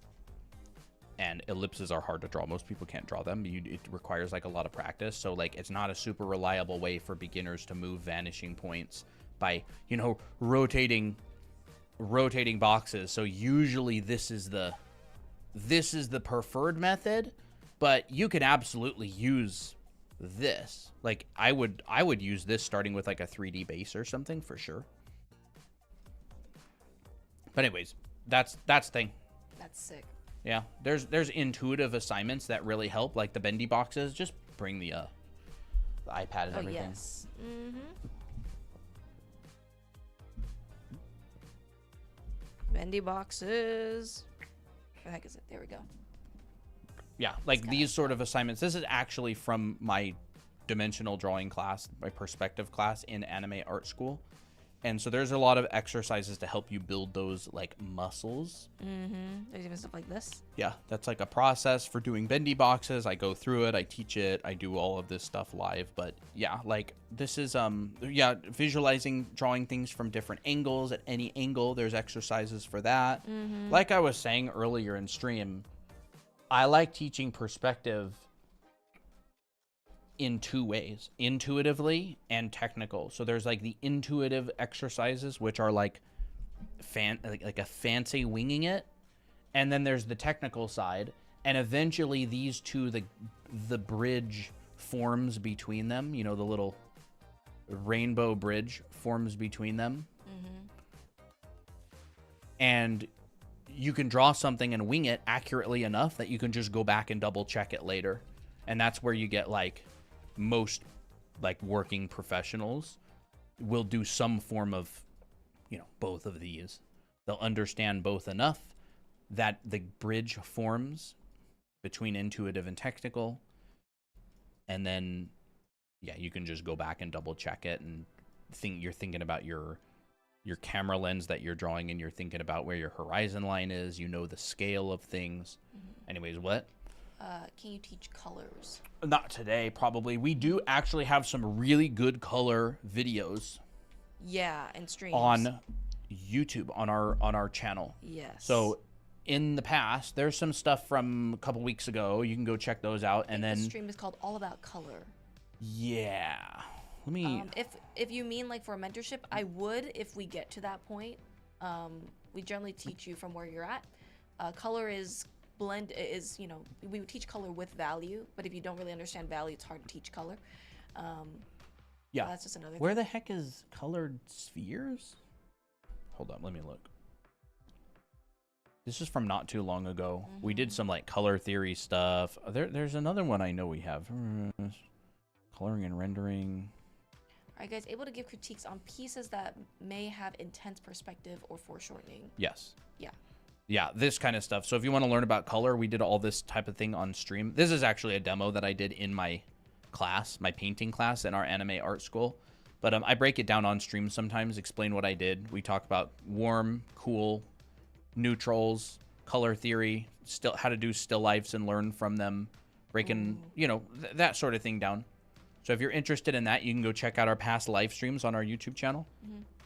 And ellipses are hard to draw. Most people can't draw them. It requires like a lot of practice. So like it's not a super reliable way for beginners to move vanishing points by, you know, rotating boxes. So usually this is the preferred method, but you can absolutely use this. Like I would use this starting with like a 3D base or something for sure. But anyways, that's the thing. That's sick. Yeah, there's intuitive assignments that really help, like the bendy boxes. Just bring the iPad and Oh, everything. yes. Bendy boxes. Where the heck is it? There we go. Yeah, like these sort of assignments. This is actually from my dimensional drawing class, my perspective class in anime art school. And so there's a lot of exercises to help you build those like muscles. There's even stuff like this. Yeah, that's like a process for doing bendy boxes. I go through it, I teach it, I do all of this stuff live. But yeah, like this is visualizing, drawing things from different angles. At any angle, there's exercises for that. Like I was saying earlier in stream, I like teaching perspective in two ways, intuitively and technical. So there's like the intuitive exercises, which are like a fancy winging it, and then there's the technical side, and eventually these two, the bridge forms between them, you know, the little rainbow bridge forms between them. And you can draw something and wing it accurately enough that you can just go back and double check it later. And that's where you get like most like working professionals will do some form of, you know, both of these. They'll understand both enough that the bridge forms between intuitive and technical, and then yeah, you can just go back and double check it and you're thinking about your camera lens that you're drawing, and you're thinking about where your horizon line is, you know, the scale of things. Anyways, what? Can you teach colors? Not today, probably. We do actually have some really good color videos. Yeah, and streams. On YouTube, on our channel. Yes. So in the past, there's some stuff from a couple weeks ago. You can go check those out. And then the stream is called All About Color. Yeah. Let me if you mean like for a mentorship, I would if we get to that point. We generally teach you from where you're at. Color is you know, we would teach color with value, but if you don't really understand value, it's hard to teach color. Yeah. That's just another Where thing. the heck is colored spheres? Hold on, let me look. This is from not too long ago. We did some like color theory stuff. There's another one I know we have. Coloring and rendering. Are you guys able to give critiques on pieces that may have intense perspective or foreshortening? Yes. Yeah. Yeah, this kind of stuff. So if you want to learn about color, we did all this type of thing on stream. This is actually a demo that I did in my class, my painting class in our anime art school. But I break it down on stream sometimes, explain what I did. We talk about warm, cool, neutrals, color theory, still how to do still lifes and learn from them, breaking, you know, that sort of thing down. So if you're interested in that, you can go check out our past live streams on our YouTube channel.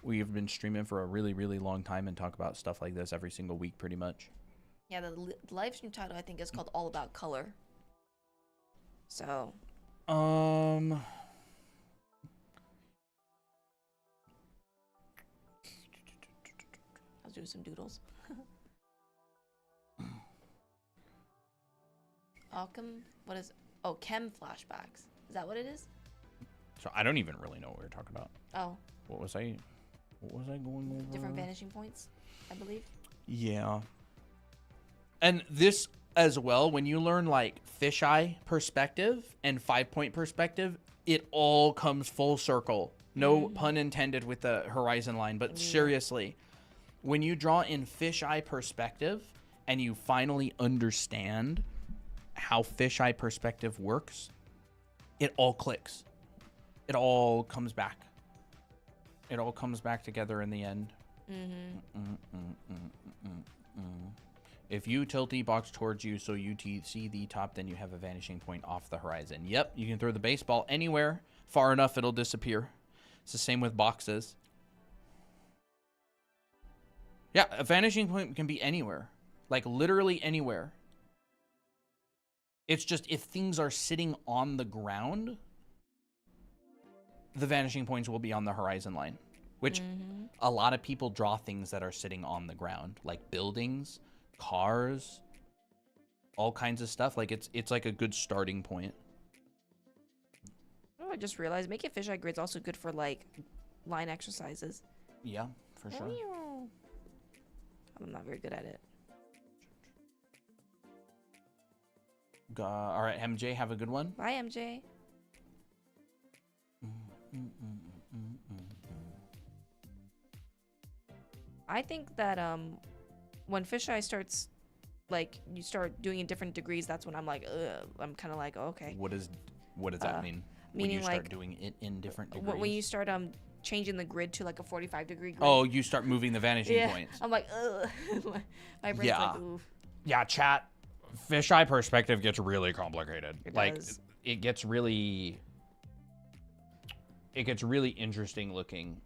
We have been streaming for a really, really long time and talk about stuff like this every single week, pretty much. Yeah, the live stream title I think is called All About Color. So. I was doing some doodles. What is? Oh, chem flashbacks. Is that what it is? So I don't even really know what we were talking about. Oh. What was I going over? Different vanishing points, I believe. Yeah. And this as well, when you learn like fisheye perspective and 5-point perspective, it all comes full circle. No pun intended with the horizon line, but seriously, when you draw in fisheye perspective and you finally understand how fisheye perspective works, it all clicks. It all comes back. It all comes back together in the end. If you tilt the box towards you so you see the top, then you have a vanishing point off the horizon. Yep, you can throw the baseball anywhere. Far enough, it'll disappear. It's the same with boxes. Yeah, a vanishing point can be anywhere. Like, literally anywhere. It's just if things are sitting on the ground, the vanishing points will be on the horizon line. Which a lot of people draw things that are sitting on the ground. Like buildings, cars, all kinds of stuff. Like, it's like a good starting point. Oh, I just realized making fisheye grids also good for, like, line exercises. Yeah, for sure. I'm not very good at it. All right, MJ, have a good one. Bye, MJ. I think that when fisheye starts, like, you start doing in different degrees, that's when I'm like, ugh. I'm kind of like, oh, okay. What does that mean? When Meaning, you start like, doing it in different degrees? when you start changing the grid to like a 45-degree grid. Oh, you start moving the vanishing yeah. points. I'm like, ugh. My brain's like, ooh. Yeah, chat. Fisheye perspective gets really complicated. It like, does. it gets really interesting looking.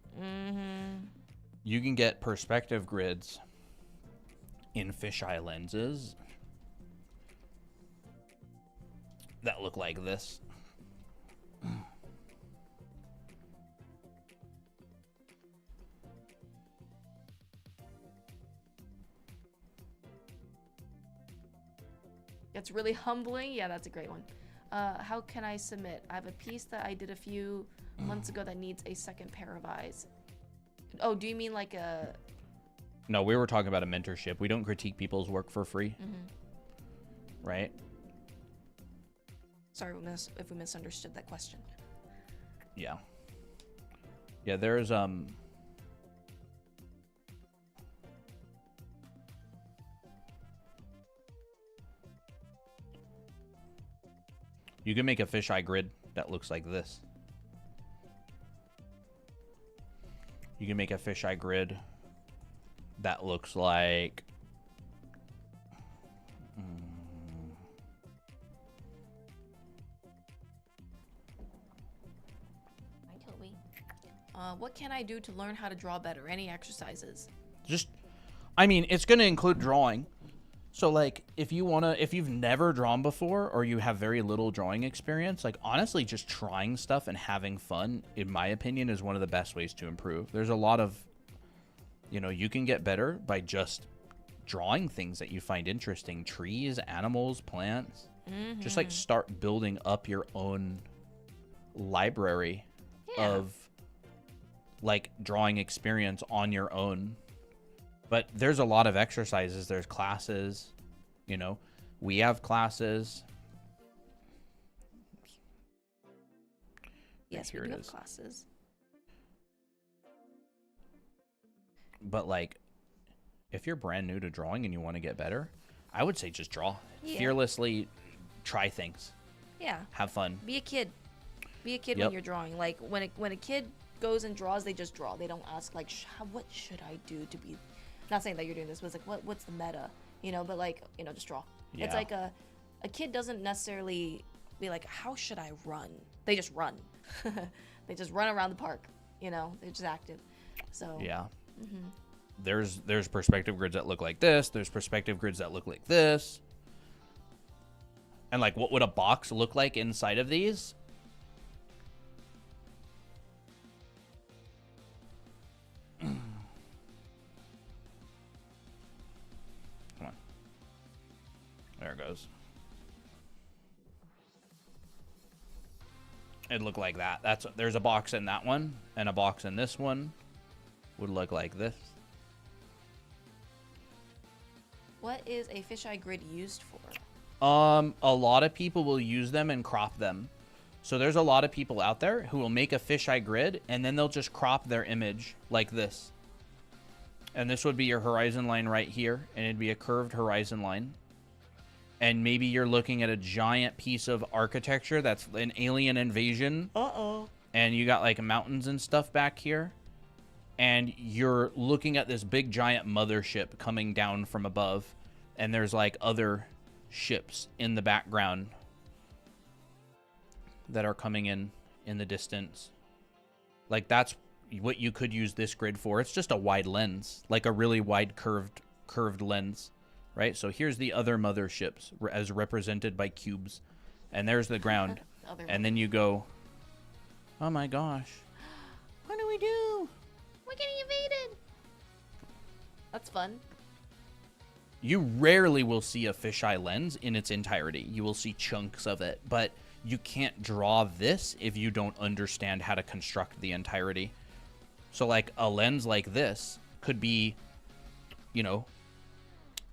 You can get perspective grids in fisheye lenses that look like this. It's really humbling. Yeah, that's a great one. How can I submit? I have a piece that I did a few months ago that needs a second pair of eyes. Oh, do you mean like a... No, we were talking about a mentorship. We don't critique people's work for free. Right? Sorry if we misunderstood that question. Yeah. Yeah, there's you can make a fisheye grid that looks like this. You can make a fisheye grid that looks like What can I do to learn how to draw better? Any exercises? just, I mean, it's going to include drawing. So, like, if you've never drawn before or you have very little drawing experience, like, honestly, just trying stuff and having fun, in my opinion, is one of the best ways to improve. There's a lot of, you can get better by just drawing things that you find interesting. Trees, animals, plants. Just, like, start building up your own library of, like, drawing experience on your own. But there's a lot of exercises. There's classes, we have classes. Yes, Here we it do have is. classes. But, like, if you're brand new to drawing and you want to get better, I would say just draw. Yeah. Fearlessly try things. Yeah. Have fun. Be a kid. Be a kid Yep. when you're drawing. Like, when a kid goes and draws, they just draw. They don't ask, like, what should I do to be... Not saying that you're doing this, but it's like, what's the meta? But, like, just draw. Yeah. It's like a kid doesn't necessarily be like, how should I run? They just run. They just run around the park. They're just active. So... Yeah. There's perspective grids that look like this. There's perspective grids that look like this. And, like, what would a box look like inside of these? Come on. There it goes. It'd look like that. There's a box in that one, and a box in this one would look like this. What is a fisheye grid used for? A lot of people will use them and crop them. So there's a lot of people out there who will make a fisheye grid, and then they'll just crop their image like this. And this would be your horizon line right here, and it'd be a curved horizon line. and maybe you're looking at a giant piece of architecture that's an alien invasion. Uh-oh. And you got like mountains and stuff back here. And you're looking at this big giant mothership coming down from above. And there's like other ships in the background that are coming in the distance. Like that's what you could use this grid for. It's just a wide lens, like a really wide curved lens, right? So here's the other motherships as represented by cubes. And there's the ground. And then you go, oh my gosh. What do we do? We're getting invaded. That's fun. You rarely will see a fisheye lens in its entirety. You will see chunks of it, but you can't draw this if you don't understand how to construct the entirety. So like a lens like this could be, you know,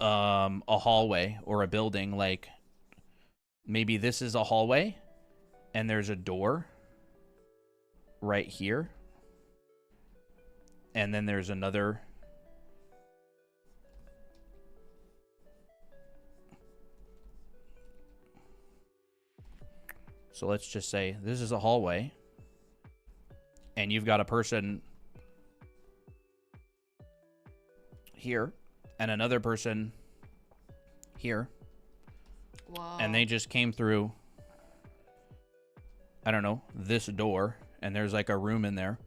a hallway or a building. Like maybe this is a hallway and there's a door right here. And then there's another. So let's just say this is a hallway. And you've got a person here and another person here. Whoa. And they just came through, I don't know, this door. And there's like a room in there.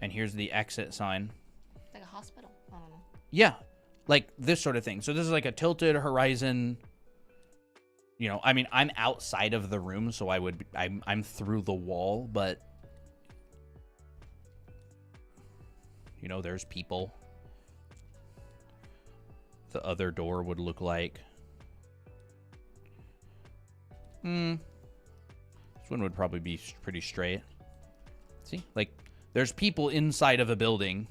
And here's the exit sign. Like a hospital. I don't know. Yeah, like this sort of thing. So this is like a tilted horizon. You know, I mean, I'm outside of the room, so I'm through the wall, but you know, there's people. The other door would look like. This one would probably be pretty straight. See, like. There's people inside of a building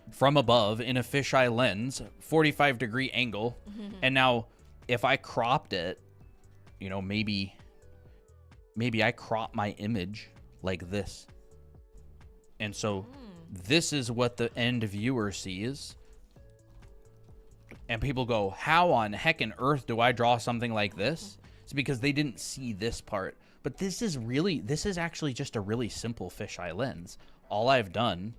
from above in a fisheye lens, 45-degree angle. And now if I cropped it, you know, maybe I crop my image like this. And so this is what the end viewer sees. And people go, how on heckin' earth do I draw something like this? It's because they didn't see this part. But this is actually just a really simple fisheye lens. All I've done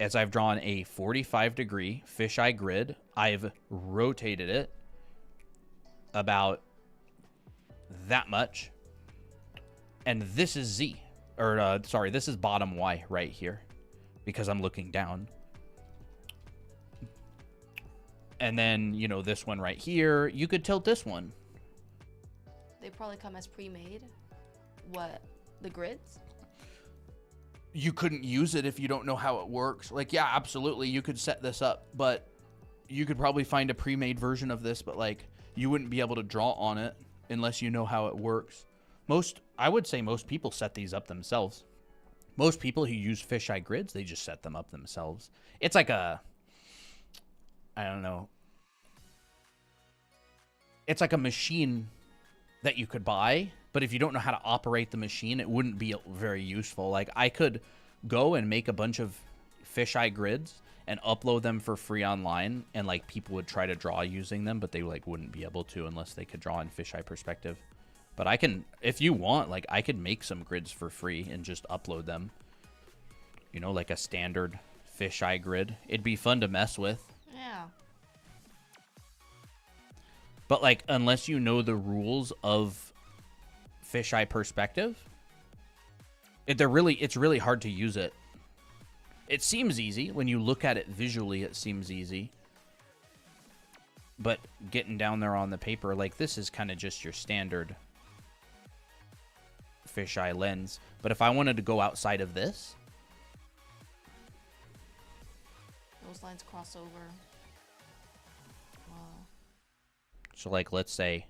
is I've drawn a 45-degree fisheye grid. I've rotated it about that much. And this is Z. Or, sorry, this is bottom Y right here. Because I'm looking down. And then, you know, this one right here. You could tilt this one. They probably come as pre-made. What? The grids? You couldn't use it if you don't know how it works. Like, yeah, absolutely, you could set this up, but you could probably find a pre-made version of this, but like, you wouldn't be able to draw on it unless you know how it works. I would say most people set these up themselves. Most people who use fisheye grids, they just set them up themselves. It's like I don't know. It's like a machine that you could buy, but if you don't know how to operate the machine, it wouldn't be very useful. Like, I could go and make a bunch of fisheye grids and upload them for free online, and like people would try to draw using them, but they like wouldn't be able to unless they could draw in fisheye perspective. But I can, if you want, like I could make some grids for free and just upload them. You know, like a standard fisheye grid. It'd be fun to mess with. Yeah. But like, unless you know the rules of fisheye perspective, it's really hard to use it. It seems easy when you look at it visually. It seems easy, but getting down there on the paper, like this is kind of just your standard fisheye lens. But if I wanted to go outside of this, Those lines cross over. Wow. so like let's say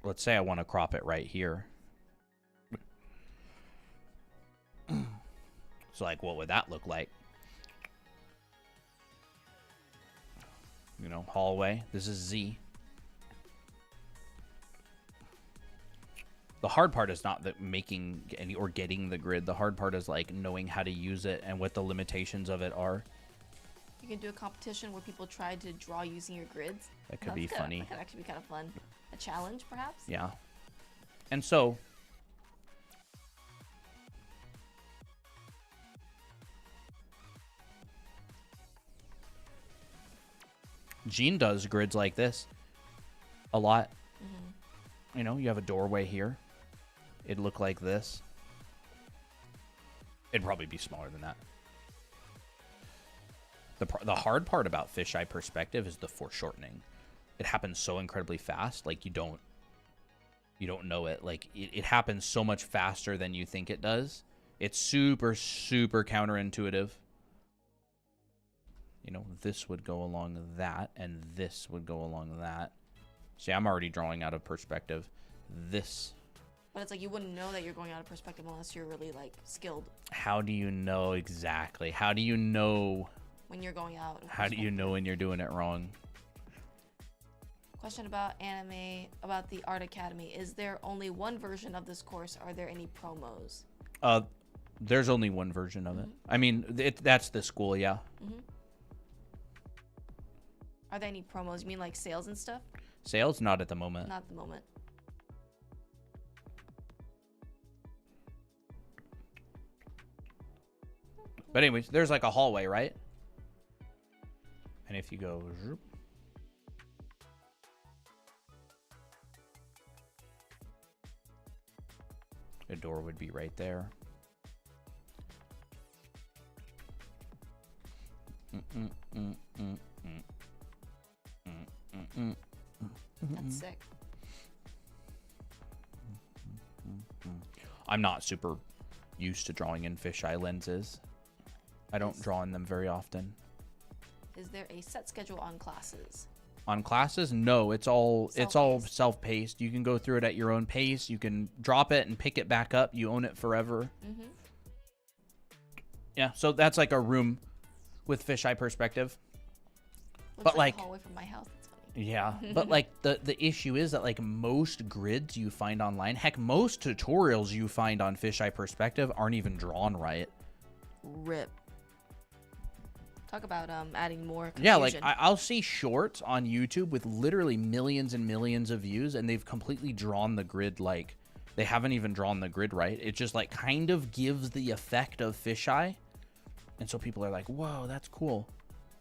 I want to crop it right here. So like, what would that look like? You know, hallway. This is Z. The hard part is not the making any or getting the grid. The hard part is like knowing how to use it and what the limitations of it are. You can do a competition where people try to draw using your grids. That could be kinda- funny. That could actually be kind of fun. A challenge, perhaps. Yeah. And so Gene does grids like this a lot. You know, you have a doorway here. It'd look like this. It'd probably be smaller than that. The hard part about fisheye perspective is the foreshortening. It happens so incredibly fast, like you don't know it. Like it happens so much faster than you think it does. It's super, super counterintuitive. You know, this would go along that, and this would go along that. See, I'm already drawing out of perspective. This. But it's like you wouldn't know that you're going out of perspective unless you're really like skilled How do you know exactly? How do you know? when you're going out. of How do you perspective. know when you're doing it wrong? Question about anime, about the Art Academy. Is there only one version of this course? Are there any promos? There's only one version of it. I mean, that's the school, yeah. Are there any promos? You mean like sales and stuff? Sales, not at the moment. Not at the moment. But anyways, there's like a hallway, right? And if you go, zoop, the door would be right there. That's sick. I'm not super used to drawing in fisheye lenses. I don't draw in them very often. Is there a set schedule on classes? On classes, no, it's all Self-paced. self-paced. You can go through it at your own pace. You can drop it and pick it back up. You own it forever. Yeah, so that's like a room with fisheye perspective. Looks But, like- a hallway from my house. That's funny. Yeah, but like the issue is that like most grids you find online, heck, most tutorials you find on fisheye perspective aren't even drawn right. Rip. Talk about adding more confusion. Yeah, like I'll see shorts on YouTube with literally millions and millions of views, and they've completely drawn the grid like they haven't even drawn the grid right. It just like kind of gives the effect of fisheye, and so people are like, "Whoa, that's cool."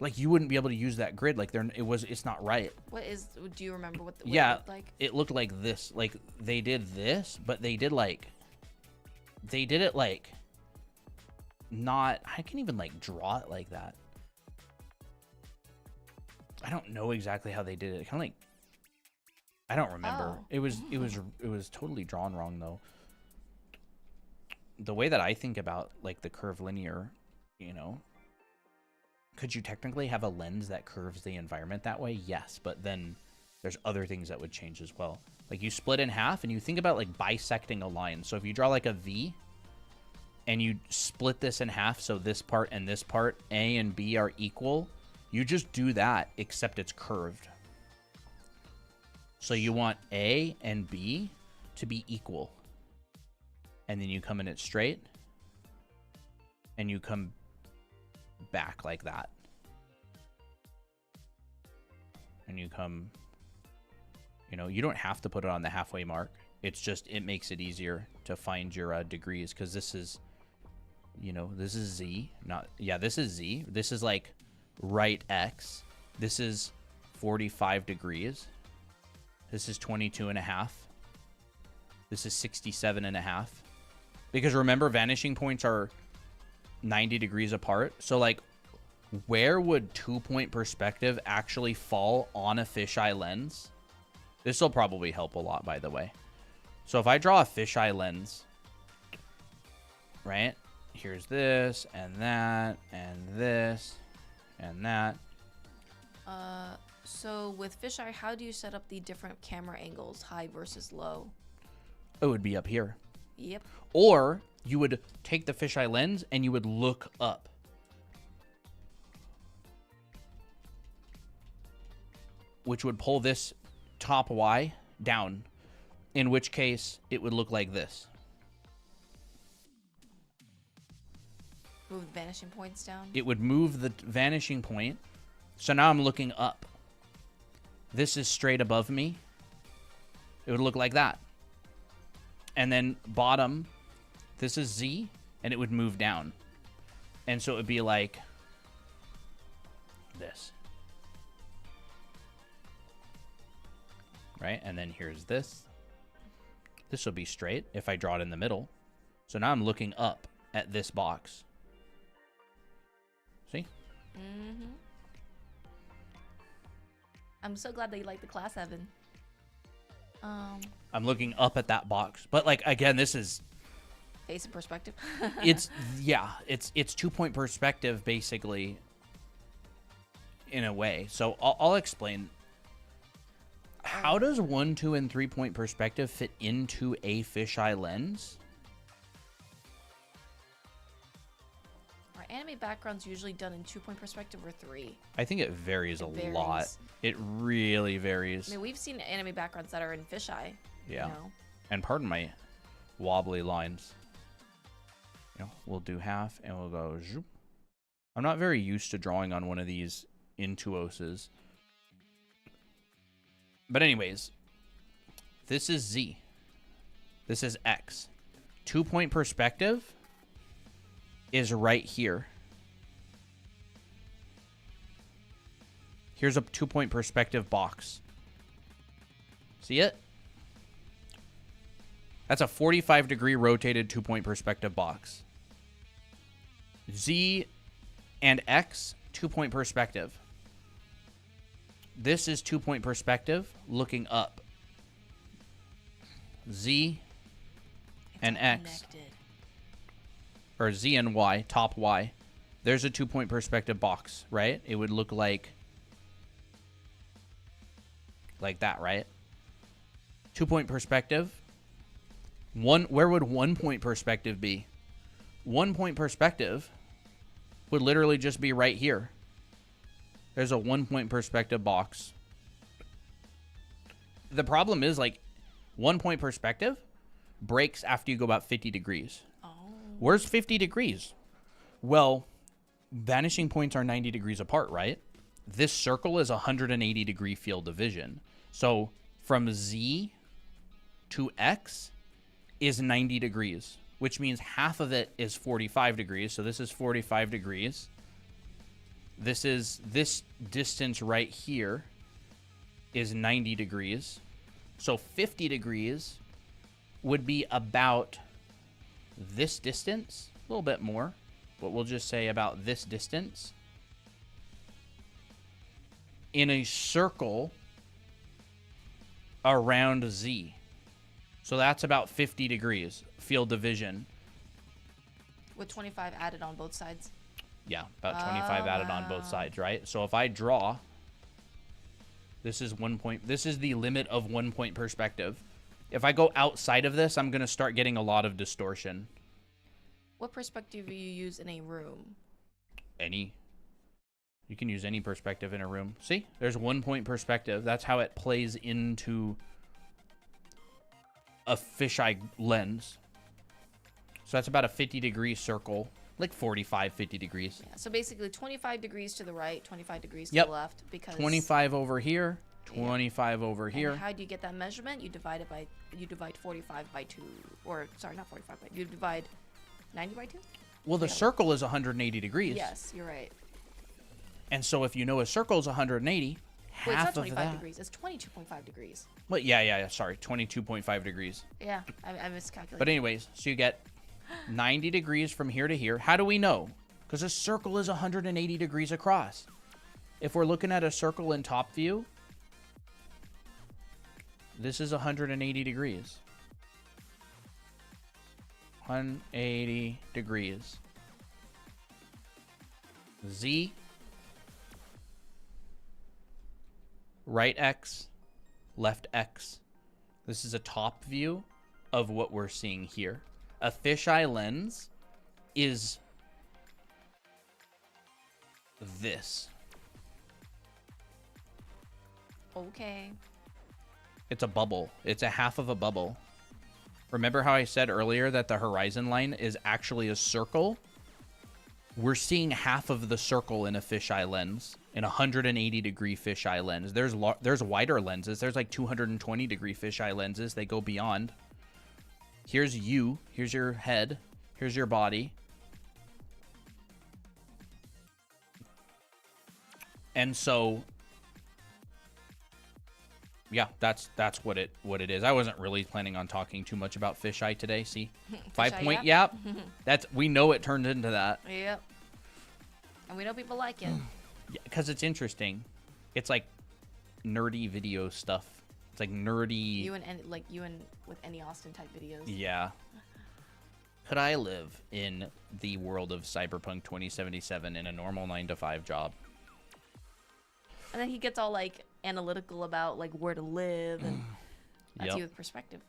Like you wouldn't be able to use that grid. Like it's not right. What is? Do you remember what it Yeah, looked like? it looked like this. Like they did this, but they did it like not. I can't even like draw it like that. I don't know exactly how they did it. Kind of like I don't remember. Oh. It was totally drawn wrong though. The way that I think about like the curve linear, you know, could you technically have a lens that curves the environment that way? Yes, but then there's other things that would change as well. Like you split in half and you think about like bisecting a line. So if you draw like a V and you split this in half, so this part and this part, A and B are equal, you just do that, except it's curved. So you want A and B to be equal. And then you come in it straight. And you come back like that. And you come, you know, you don't have to put it on the halfway mark. It's just, it makes it easier to find your degrees, because this is, you know, this is Z. Not, yeah, this is Z. This is like right X. This is 45 degrees. This is 22 and a half. This is 67 and a half. Because remember, vanishing points are 90 degrees apart. So like, where would 2-point perspective actually fall on a fisheye lens? This will probably help a lot, by the way. So if I draw a fisheye lens, right? Here's this and that and this and that. So with fisheye, how do you set up the different camera angles, high versus low? It would be up here. Yep. Or you would take the fisheye lens and you would look up. Which would pull this top Y down. In which case, it would look like this. Move the vanishing points down. It would move the vanishing point. So now I'm looking up. This is straight above me. It would look like that. And then bottom, this is Z, and it would move down. And so it would be like this. Right? And then here's this. This will be straight if I draw it in the middle. So now I'm looking up at this box. See? Mm-hmm. I'm so glad that you like the class, Evan. I'm looking up at that box. But like, again, this is... Face and perspective. it's 2-point perspective, basically, in a way. So I'll explain. How does 1, 2, and 3-point perspective fit into a fisheye lens? Are anime backgrounds usually done in 2-point perspective or 3? I think it varies a varies. lot. It really varies. I mean, we've seen anime backgrounds that are in fisheye. Yeah. You know? And pardon my wobbly lines. We'll do half and we'll go zoop. I'm not very used to drawing on one of these Intuoses. But anyways, this is Z. This is X. 2-point perspective is right here. Here's a 2-point perspective box. See it? That's a 45-degree rotated 2-point perspective box. Z and X, 2-point perspective. This is 2-point perspective looking up. Z and X. Connected. Or Z and Y, top Y. There's a 2-point perspective box, right? It would look like that, right? 2-point perspective. Where would 1-point perspective be? 1-point perspective would literally just be right here. There's a 1-point perspective box. The problem is, like, 1-point perspective breaks after you go about 50 degrees. Oh. Where's 50 degrees? Well, vanishing points are 90 degrees apart, right? This circle is 180 degree field of vision. So from Z to X is 90 degrees, which means half of it is 45 degrees. So this is 45 degrees. This distance right here is 90 degrees. So 50 degrees would be about this distance, a little bit more, but we'll just say about this distance in a circle around Z. So that's about 50 degrees field of vision. With 25 added on both sides. Yeah, about 25 added on both sides, right? So if I draw, this is 1 point. This is the limit of 1-point perspective. If I go outside of this, I'm going to start getting a lot of distortion. What perspective do you use in a room? Any. You can use any perspective in a room. See? There's 1-point perspective. That's how it plays into a fisheye lens. So that's about a 50-degree circle. Like 45, 50 degrees. Yeah, so basically 25 degrees to the right, 25 degrees to Yep. the left. Because 25 over here, 25 over and here. how do you get that measurement? You divide 45 by 2. Or, sorry, not 45 by 2. You divide 90 by 2? Well, the Yeah. circle is 180 degrees. Yes, you're right. And so if you know a circle is 180, Wait, it's half not of 25 that. degrees. It's 22.5 degrees. Well, yeah, sorry, 22.5 degrees. Yeah, I miscalculated. But anyways, so you get 90 degrees from here to here. How do we know? Because a circle is 180 degrees across. If we're looking at a circle in top view, this is 180 degrees. 180 degrees. Z, right X, left X. This is a top view of what we're seeing here. A fisheye lens is this. Okay. It's a bubble. It's a half of a bubble. Remember how I said earlier that the horizon line is actually a circle? we're seeing half of the circle in a fisheye lens, in a 180-degree fisheye lens. There's wider lenses. There's like 220-degree fisheye lenses. They go beyond. Here's you. Here's your head. Here's your body. And so, yeah, that's what it is. I wasn't really planning on talking too much about fisheye today. See, 5-point yap. We know it turned into that. Yep. And we know people like it. Yeah, because it's interesting. It's like nerdy video stuff. It's like nerdy. You and with any Austin type videos. Yeah. Could I live in the world of Cyberpunk 2077 in a normal 9-to-5 job? And then he gets all like analytical about like where to live, and that's Yep. you with perspective.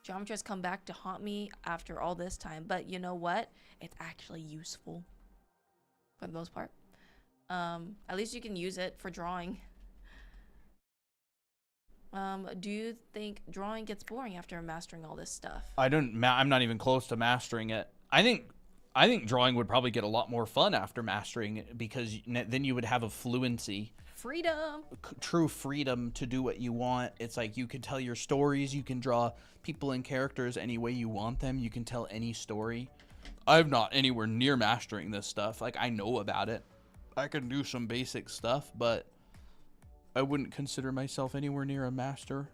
Geometry has come back to haunt me after all this time, but you know what? It's actually useful for the most part. At least you can use it for drawing. Do you think drawing gets boring after mastering all this stuff? I'm not even close to mastering it. I think drawing would probably get a lot more fun after mastering it, because then you would have a fluency. Freedom. True freedom to do what you want. It's like you can tell your stories. You can draw people and characters any way you want them. You can tell any story. I'm not anywhere near mastering this stuff. Like, I know about it. I can do some basic stuff, but I wouldn't consider myself anywhere near a master.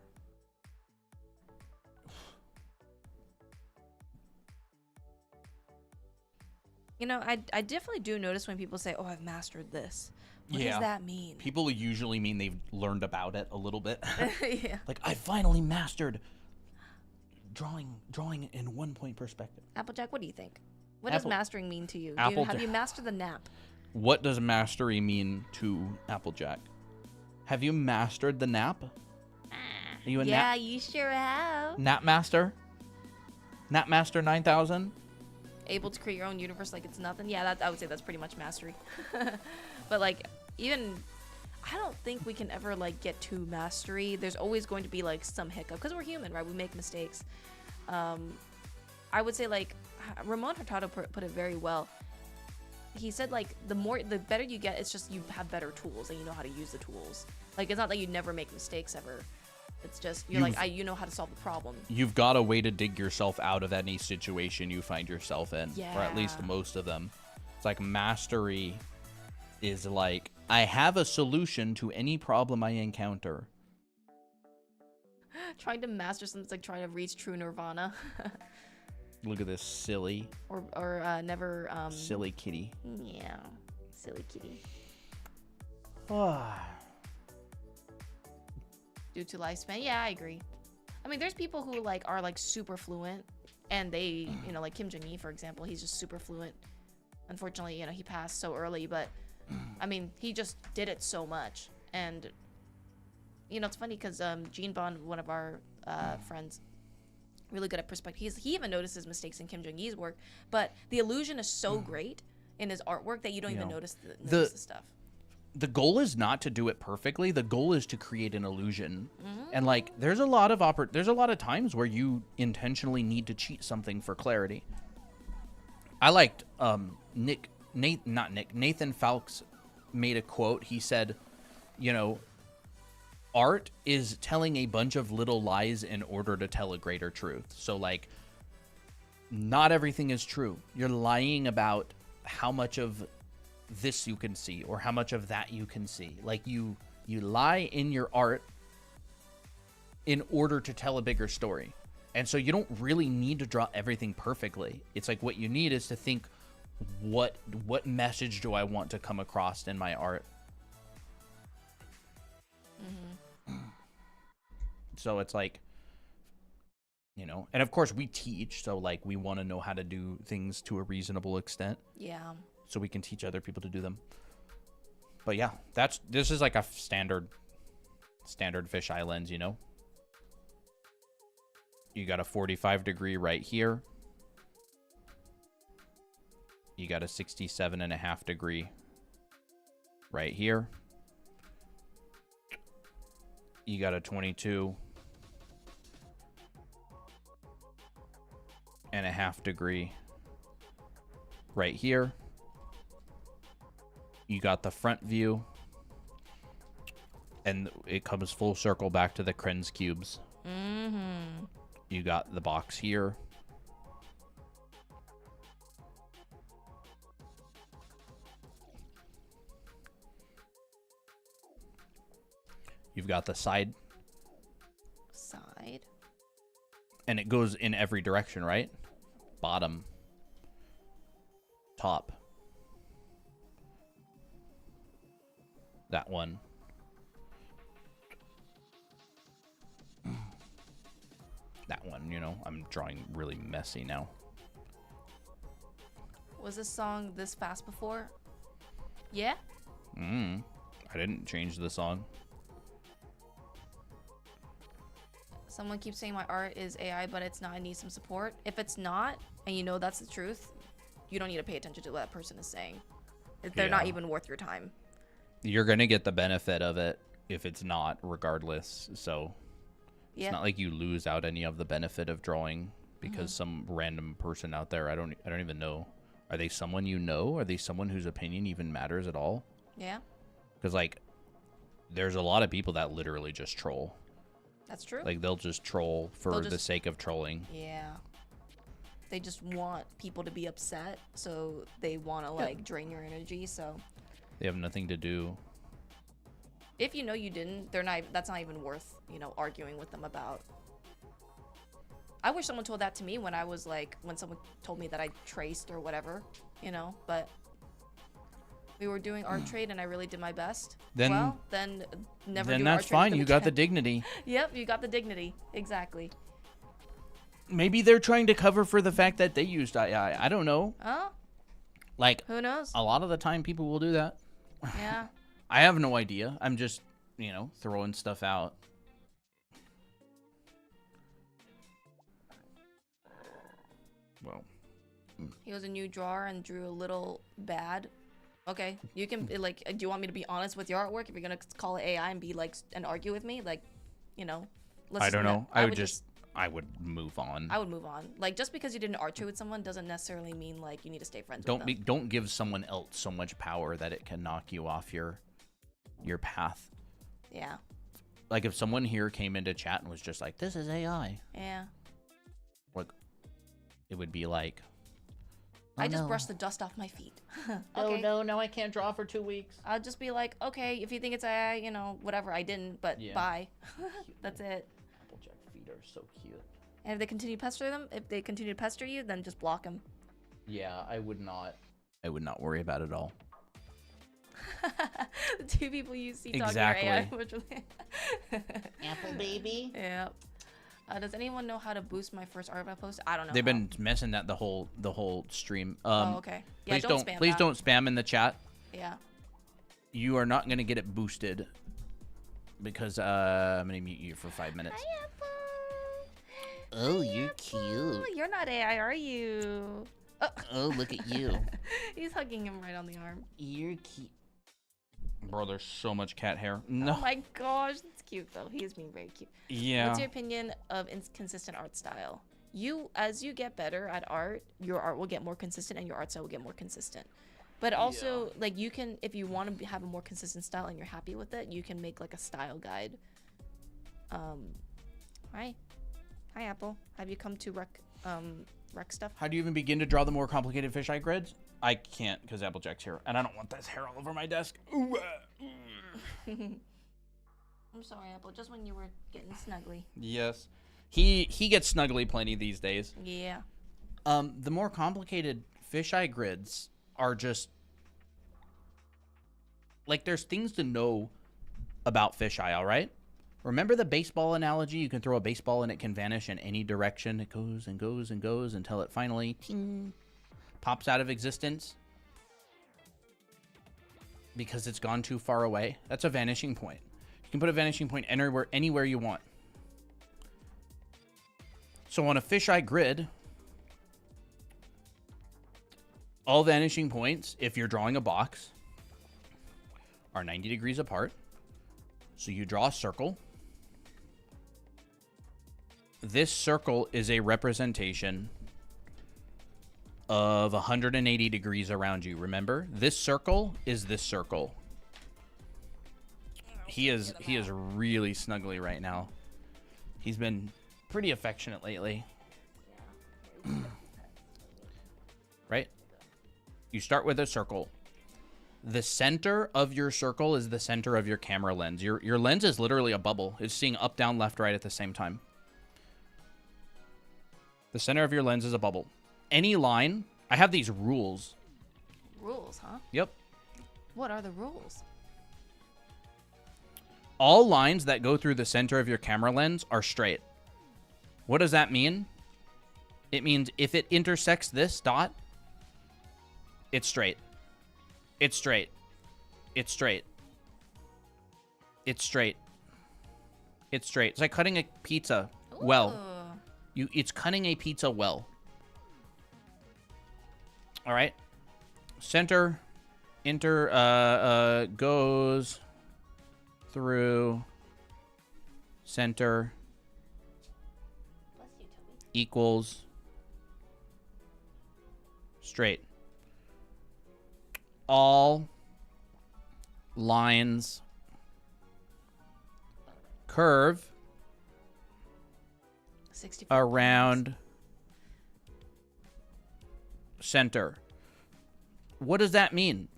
You know, I definitely do notice when people say, "Oh, I've mastered this." What Yeah. does that mean? People usually mean they've learned about it a little bit. Yeah. Like, I finally mastered drawing in 1-point perspective. Applejack, what do you think? What does Apple- mastering mean to you? Applejack. Have you mastered the nap? What does mastery mean to Applejack? Have you mastered the nap? Are you a Yeah, you sure have. nap master? Nap master 9000? Able to create your own universe like it's nothing. Yeah, I would say that's pretty much mastery. But like, even I don't think we can ever like get to mastery. There's always going to be like some hiccup because we're human, right? We make mistakes. I would say like Ramon Hurtado put it very well. He said like the better you get, it's just you have better tools and you know how to use the tools. Like, it's not that you never make mistakes ever. It's just you know how to solve the problem. You've got a way to dig yourself out of any situation you find yourself in, or at least Yeah. most of them. It's like mastery is like, I have a solution to any problem I encounter. Trying to master something's like trying to reach true nirvana. Look at this silly or never silly kitty. Yeah, silly kitty. Due to lifespan, yeah, I agree. I mean, there's people who like are like super fluent, and they, you know, like Kim Jong-un, for example, he's just super fluent. Unfortunately, you know, he passed so early, but I mean, he just did it so much. And you know, it's funny because Gene Bond, one of our friends, really good at perspective. He even notices mistakes in Kim Jong-un's work, but the illusion is so great in his artwork that you don't even notice the stuff. The goal is not to do it perfectly. The goal is to create an illusion. And like, there's a lot of times where you intentionally need to cheat something for clarity. I liked Nathan Falks made a quote. He said, you know, art is telling a bunch of little lies in order to tell a greater truth. So like, not everything is true. You're lying about how much of this you can see or how much of that you can see. Like, you lie in your art in order to tell a bigger story. And so you don't really need to draw everything perfectly. It's like, what you need is to think, what message do I want to come across in my art? So it's like, you know, and of course we teach, so like we want to know how to do things to a reasonable extent. Yeah. So we can teach other people to do them. But yeah, this is like a standard fisheye lens, you know? You got a 45-degree right here. You got a 67.5-degree right here. You got a 22.5-degree right here. You got the front view. And it comes full circle back to the Krenz cubes. Mm-hmm. You got the box here. You've got the side. Side. And it goes in every direction, right? Bottom. Top. That one. That one, you know, I'm drawing really messy now. Was this song this fast before? Yeah? I didn't change the song. Someone keeps saying my art is AI, but it's not. I need some support. If it's not, and you know that's the truth, you don't need to pay attention to what that person is saying. They're not Yeah. even worth your time. You're going to get the benefit of it if it's not, regardless. So Yeah. it's not like you lose out any of the benefit of drawing because some random person out there, I don't even know. Are they someone you know? Are they someone whose opinion even matters at all? Yeah, Because, like, there's a lot of people that literally just troll. that's true. Like, they'll just troll for They'll the just- sake of trolling. Yeah. They just want people to be upset, so they want to like drain your energy. So They have nothing to do. if you know you didn't, they're not. That's not even worth arguing with them about. I wish someone told that to me when I was like when someone told me that I traced or whatever, But we were doing art trade, and I really did my best. Then- well, then never. Then do that's art trade fine. with You them got the again. dignity. Yep, you got the dignity. Exactly. Maybe they're trying to cover for the fact that they used AI. I don't know. Oh, Like, who knows? a lot of the time people will do that. Yeah. I have no idea. I'm just, throwing stuff out. Well, He was a new drawer and drew a little bad. Okay, you can do you want me to be honest with your artwork? If you're gonna call it AI and be like and argue with me, let's I just don't know. I I would move on. I would move on. Like just because you did an art trade with someone doesn't necessarily mean like you need to stay friends with them. Don't give someone else so much power that it can knock you off your path. Yeah, Like if someone here came into chat and was just like, "This is AI," yeah. like it would be like, I just no. brushed the dust off my feet. Oh Okay. no, I can't draw for 2 weeks. I'll just be like, okay, if you think it's AI, whatever. I didn't, but Yeah. bye. That's it. Applejack feet are so cute. And if they continue to pester you, then just block them. Yeah, I would not worry about it all. The two people you see talking Exactly. are AI. Which Apple baby. yeah. Does anyone know how to boost my first art I post? I don't know. They've how. been messing that the whole stream. Oh, okay. Yeah, Please spam please that. don't spam in the chat. Yeah. You are not gonna get it boosted because I'm gonna mute you for 5 minutes. Oh, you're Oh, cute. you're not AI, are you? Oh. Oh, look at you. He's hugging him right on the arm. You're cute. Bro, there's so much cat hair. No. Oh my gosh, that's cute though. He is being very cute. Yeah. What's your opinion of inconsistent art style? As you get better at art, your art will get more consistent and your art style will get more consistent. But also, like you can, if you want to have a more consistent style and you're happy with it, you can make like a style guide. Hi, Apple. Have you come to rec stuff? How do you even begin to draw the more complicated fisheye grids? I can't because Applejack's here, and I don't want this hair all over my desk. Ooh, I'm sorry, Apple. Just when you were getting snuggly. Yes, he gets snuggly plenty these days. Yeah. The more complicated fisheye grids are just like there's things to know about fisheye. All right. Remember the baseball analogy? You can throw a baseball and it can vanish in any direction. It goes and goes and goes until it finally ting, pops out of existence because it's gone too far away. That's a vanishing point. You can put a vanishing point anywhere you want. So on a fisheye grid, all vanishing points, if you're drawing a box, are 90 degrees apart. So you draw a circle. This circle is a representation of 180 degrees around you. Remember, this circle is this circle. He is really snuggly right now. He's been pretty affectionate lately. Right? You start with a circle. The center of your circle is the center of your camera lens. Your lens is literally a bubble. It's seeing up, down, left, right at the same time. The center of your lens is a bubble. Any line, I have these rules. Rules, huh? Yep. What are the rules? All lines that go through the center of your camera lens are straight. What does that mean? It means if it intersects this dot, it's straight. It's straight. It's straight. It's straight. It's straight. It's like cutting a pizza well. It's cutting a pizza well. All right. Center goes through center equals straight. All lines curve 64 around center. What does that mean?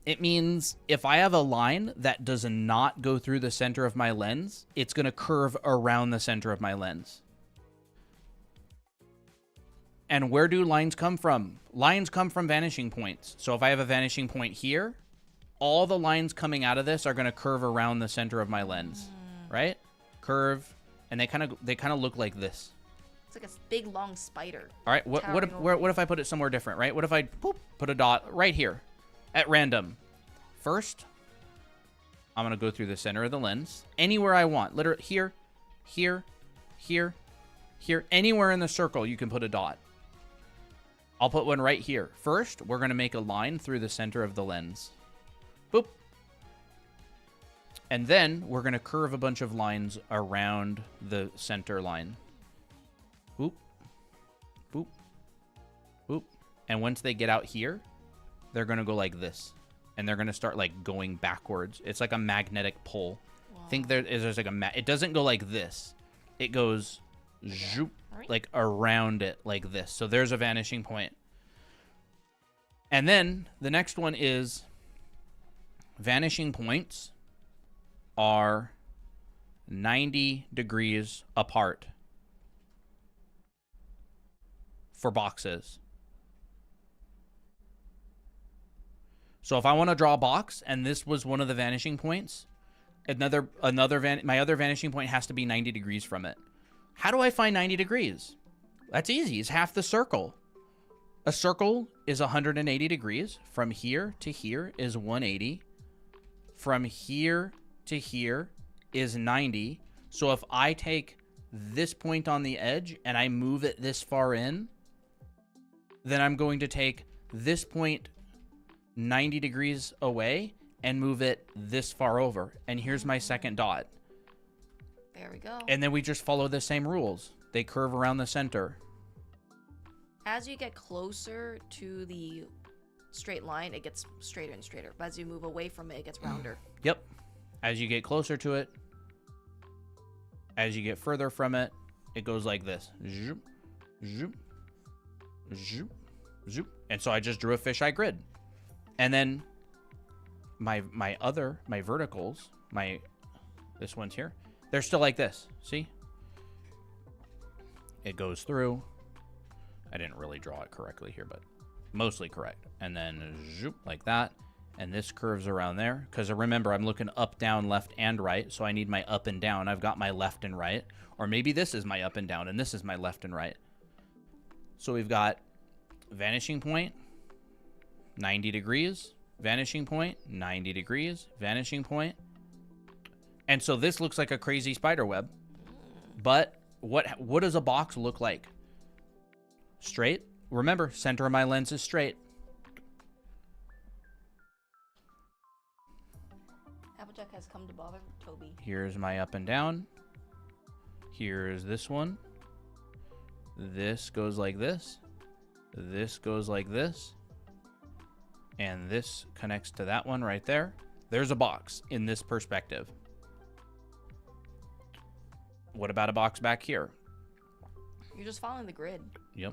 It means if I have a line that does not go through the center of my lens, it's going to curve around the center of my lens. And where do lines come from? Lines come from vanishing points. So if I have a vanishing point here, all the lines coming out of this are going to curve around the center of my lens, right? Curve, and they kind of look like this. It's like a big long spider. All right, what if I put it somewhere different, right? What if I put a dot right here at random? First, I'm going to go through the center of the lens anywhere I want. Literally here, here, here, here. Anywhere in the circle you can put a dot. I'll put one right here. First, we're going to make a line through the center of the lens. Boop. And then we're going to curve a bunch of lines around the center line. Boop. Boop. Boop. And once they get out here, they're going to go like this. And they're going to start like going backwards. It's like a magnetic pull. Wow. Think there's like it doesn't go like this. It goes zoop, like around it like this. So there's a vanishing point. And then the next one is vanishing points are 90 degrees apart for boxes. So if I want to draw a box and this was one of the vanishing points, my other vanishing point has to be 90 degrees from it. How do I find 90 degrees? That's easy. It's half the circle. A circle is 180 degrees. From here to here is 180. From here to here is 90. So if I take this point on the edge and I move it this far in, then I'm going to take this point 90 degrees away and move it this far over. And here's my second dot. There we go. And then we just follow the same rules. They curve around the center. As you get closer to the straight line, it gets straighter and straighter. But as you move away from it, it gets rounder. Yep. As you get closer to it, as you get further from it, it goes like this. Zoop, zoop, zoop, zoop. And so I just drew a fisheye grid. And then my verticals, this one's here, they're still like this. See? It goes through. I didn't really draw it correctly here, but mostly correct. And then zoop, like that. And this curves around there. Because remember, I'm looking up, down, left, and right. So I need my up and down. I've got my left and right. Or maybe this is my up and down, and this is my left and right. So we've got vanishing point, 90 degrees. Vanishing point, 90 degrees. Vanishing point. And so this looks like a crazy spider web. But what does a box look like? Straight. Remember, center of my lens is straight. Applejack has come to bother Toby. Here's my up and down. Here's this one. This goes like this. This goes like this. And this connects to that one right there. There's a box in this perspective. What about a box back here? You're just following the grid. Yep.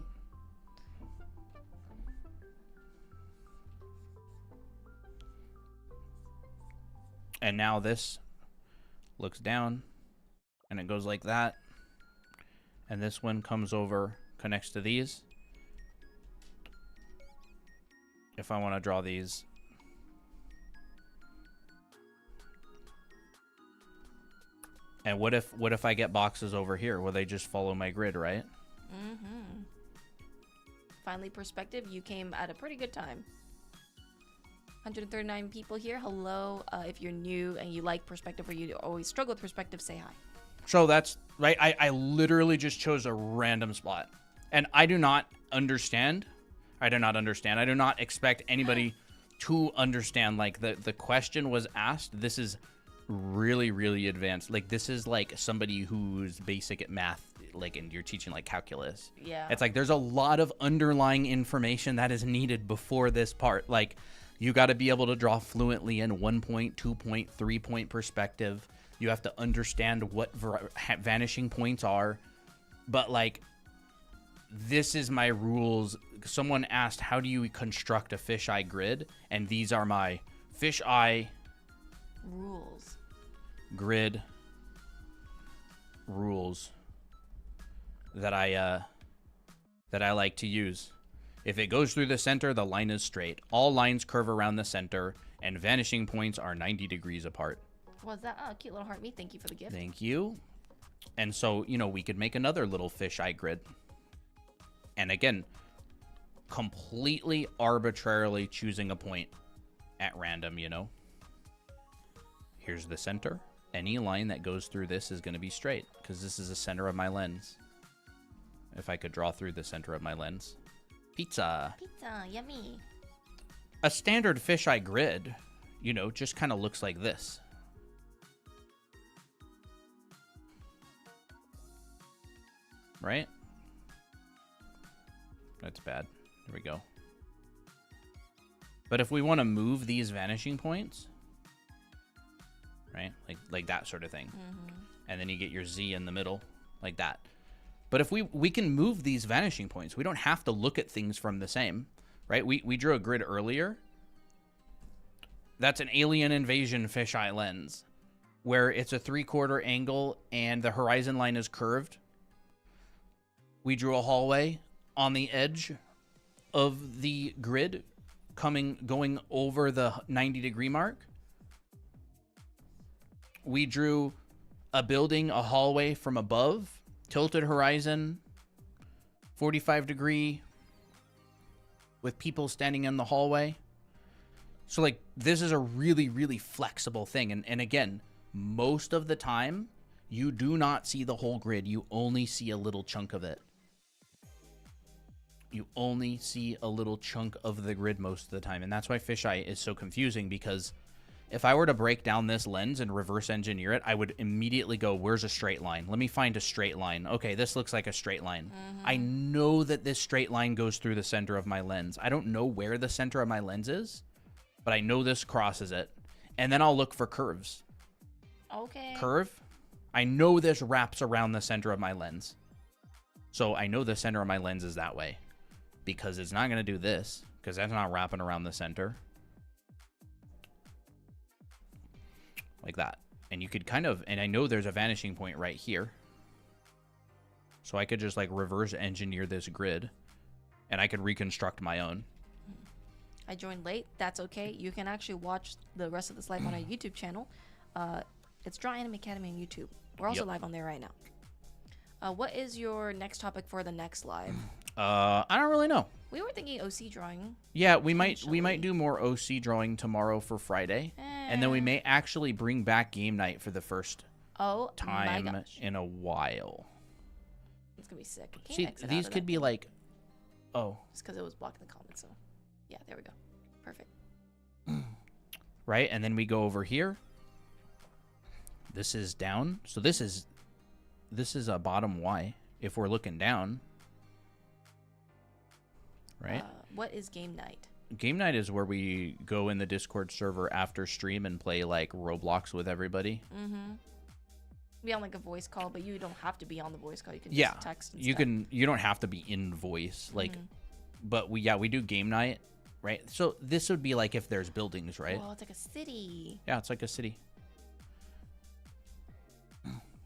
And now this looks down and it goes like that. And this one comes over, connects to these. If I want to draw these. And what if I get boxes over here? Will they just follow my grid, right? Mm-hmm. Finally, perspective, you came at a pretty good time. 139 people here. Hello. If you're new and you like perspective or you always struggle with perspective, say hi. So that's right. I literally just chose a random spot. And I do not understand. I do not expect anybody to understand. Like the question was asked. This is really, really advanced. Like this is like somebody who's basic at math, like, and you're teaching like calculus. Yeah. It's like there's a lot of underlying information that is needed before this part. Like you got to be able to draw fluently in 1 point, 2 point, 3 point perspective. You have to understand what vanishing points are. But like, this is my rules. Someone asked, how do you construct a fisheye grid? And these are my fisheye rules. Grid rules that I like to use. If it goes through the center, the line is straight. All lines curve around the center, and vanishing points are 90 degrees apart. What's that? Oh, cute little heart me. Thank you for the gift. Thank you. And so, you know, we could make another little fisheye grid. And again, completely arbitrarily choosing a point at random, you know. Here's the center. Any line that goes through this is going to be straight because this is the center of my lens. If I could draw through the center of my lens. Pizza. Pizza, yummy. A standard fisheye grid, you know, just kind of looks like this. Right? That's bad. There we go. But if we want to move these vanishing points, right? Like that sort of thing. Mm-hmm. And then you get your Z in the middle, like that. But if we can move these vanishing points, we don't have to look at things from the same, right? We drew a grid earlier. That's an alien invasion fisheye lens, where it's a 3/4 angle and the horizon line is curved. We drew a hallway on the edge of the grid, going over the 90-degree mark. We drew a building, a hallway from above, tilted horizon, 45-degree, with people standing in the hallway. So, like, this is a really, really flexible thing. And again, most of the time, you do not see the whole grid. You only see a little chunk of it. You only see a little chunk of the grid most of the time. And that's why fisheye is so confusing, because if I were to break down this lens and reverse engineer it, I would immediately go, where's a straight line? Let me find a straight line. Okay, this looks like a straight line. Mm-hmm. I know that this straight line goes through the center of my lens. I don't know where the center of my lens is, but I know this crosses it. And then I'll look for curves. Okay. Curve. I know this wraps around the center of my lens. So I know the center of my lens is that way, because it's not going to do this, because that's not wrapping around the center. Like that. And you could kind of, and I know there's a vanishing point right here. So I could just like reverse engineer this grid, and I could reconstruct my own. I joined late. That's okay. You can actually watch the rest of this live on our YouTube channel. It's Draw Anime Academy on YouTube. We're also live on there right now. What is your next topic for the next live? I don't really know. We were thinking OC drawing. Yeah, we might do more OC drawing tomorrow for Friday. And then we may actually bring back game night for the first my time gosh. in a while. It's gonna be sick. Can you See, exit out these of could that be thing? like, oh, Just because it was blocking the comments. So yeah, there we go. Perfect. right? And then we go over here. This is down. So this is a bottom Y if we're looking down. right? What is game night? Game night is where we go in the Discord server after stream and play like Roblox with everybody. Be on like a voice call, but you don't have to be on the voice call. You can Yeah, just text. And you stuff. can. You don't have to be in voice, like. But we do game night, right? So this would be like if there's buildings, right? Oh, it's like a city. Yeah, it's like a city.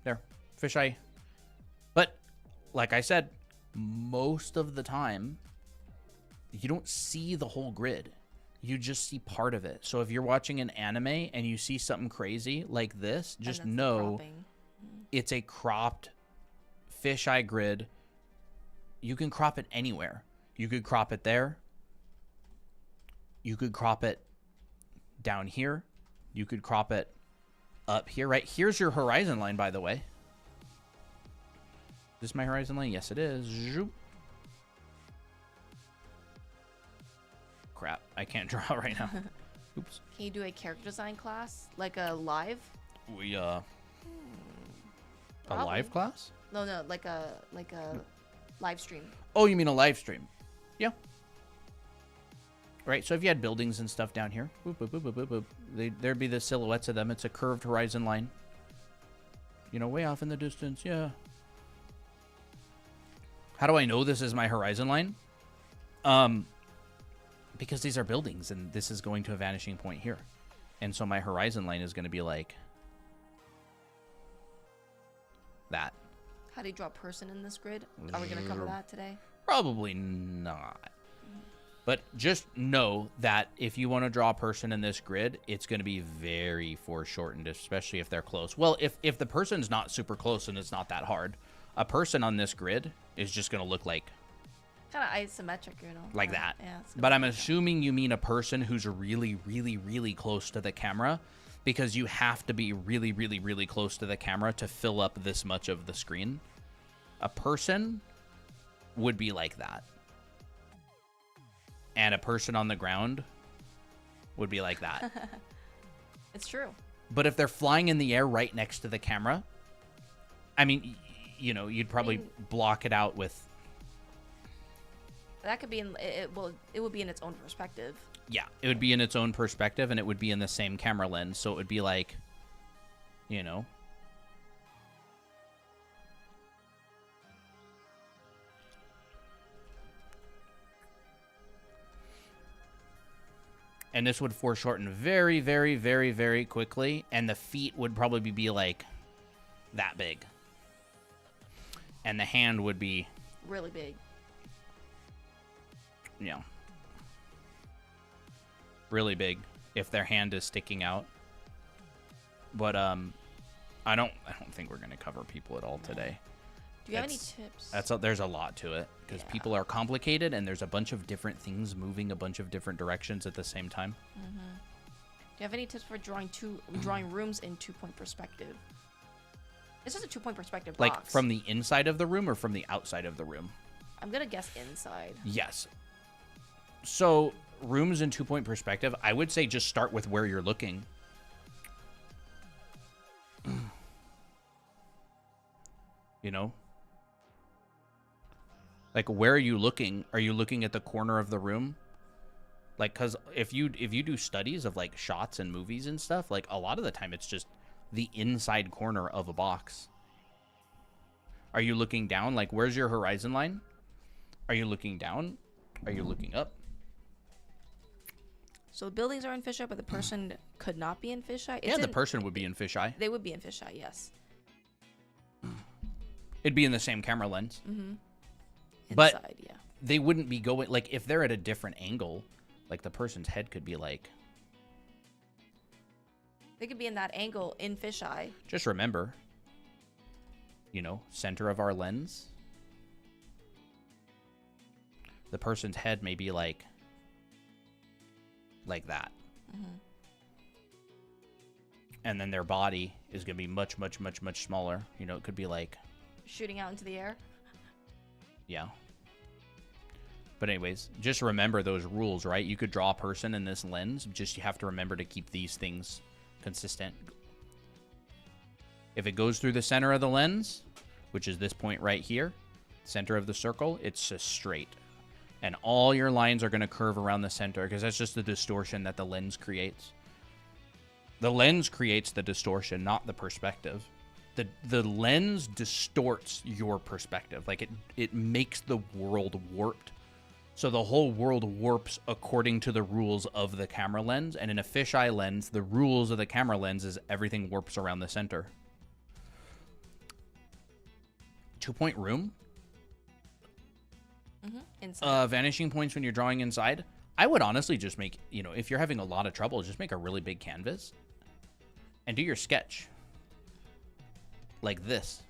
There, fisheye. But like I said, most of the time, you don't see the whole grid. You just see part of it. So if you're watching an anime and you see something crazy like this, just And that's the know cropping. it's a cropped fisheye grid. You can crop it anywhere. You could crop it there. You could crop it down here. You could crop it up here, right? Here's your horizon line, by the way. Is this my horizon line? Yes, it is. Zoop. Crap, I can't draw right now. Oops. Can you do a character design class, like a live? We a Probably. live class? No, like a live stream. Oh, you mean a live stream? Yeah. Right, so if you had buildings and stuff down here, boop, boop, boop, boop, boop, boop, there'd be the silhouettes of them. It's a curved horizon line. You know, way off in the distance, yeah. How do I know this is my horizon line? Because these are buildings, and this is going to a vanishing point here. And so my horizon line is going to be like that. How do you draw a person in this grid? Are we going to cover that today? Probably not. But just know that if you want to draw a person in this grid, it's going to be very foreshortened, especially if they're close. Well, if the person's not super close and it's not that hard, a person on this grid is just going to look like Kind of isometric, you know. like that. Yeah. It's But I'm assuming you mean a person who's really, really, really close to the camera, because you have to be really, really, really close to the camera to fill up this much of the screen. A person would be like that. And a person on the ground would be like that. It's true. But if they're flying in the air right next to the camera, I mean, you know, you'd probably block it out with... That could be in it would be in its own perspective. Yeah, it would be in its own perspective, and it would be in the same camera lens. So it would be like, you know... And this would foreshorten very, very, very, very quickly. And the feet would probably be like that big. And the hand would be... Really big. You know, really big if their hand is sticking out. But I don't think we're going to cover people at all today. Do you have any tips? There's a lot to it, because people are complicated, and there's a bunch of different things moving a bunch of different directions at the same time. Do you have any tips for drawing rooms in 2-point perspective? This is a 2-point perspective box. Like from the inside of the room or from the outside of the room? I'm gonna guess inside. Yes. So rooms in 2-point perspective, I would say just start with where you're looking. You know? Like, where are you looking? Are you looking at the corner of the room? Like, because if you do studies of, like, shots and movies and stuff, like, a lot of the time it's just the inside corner of a box. Are you looking down? Like, where's your horizon line? Are you looking down? Are you looking up? So the buildings are in fisheye, but the person could not be in fisheye? Yeah, the person would be in fisheye. They would be in fisheye, yes. It'd be in the same camera lens. Inside, But yeah. they wouldn't be going... Like, if they're at a different angle, like, the person's head could be, like... They could be in that angle in fisheye. Just remember, you know, center of our lens. The person's head may be, like that. And then their body is going to be much, much, much, much smaller. You know, it could be, like... Shooting out into the air. Yeah. But anyways, just remember those rules, right? You could draw a person in this lens, just you have to remember to keep these things consistent. If it goes through the center of the lens, which is this point right here, center of the circle, it's just straight. And all your lines are going to curve around the center because that's just the distortion that the lens creates. The lens creates the distortion, not the perspective. The lens distorts your perspective. Like it makes the world warped. So the whole world warps according to the rules of the camera lens. And in a fisheye lens, the rules of the camera lens is everything warps around the center. 2-point room. Inside. Vanishing points when you're drawing inside. I would honestly just make, if you're having a lot of trouble, just make a really big canvas and do your sketch like this,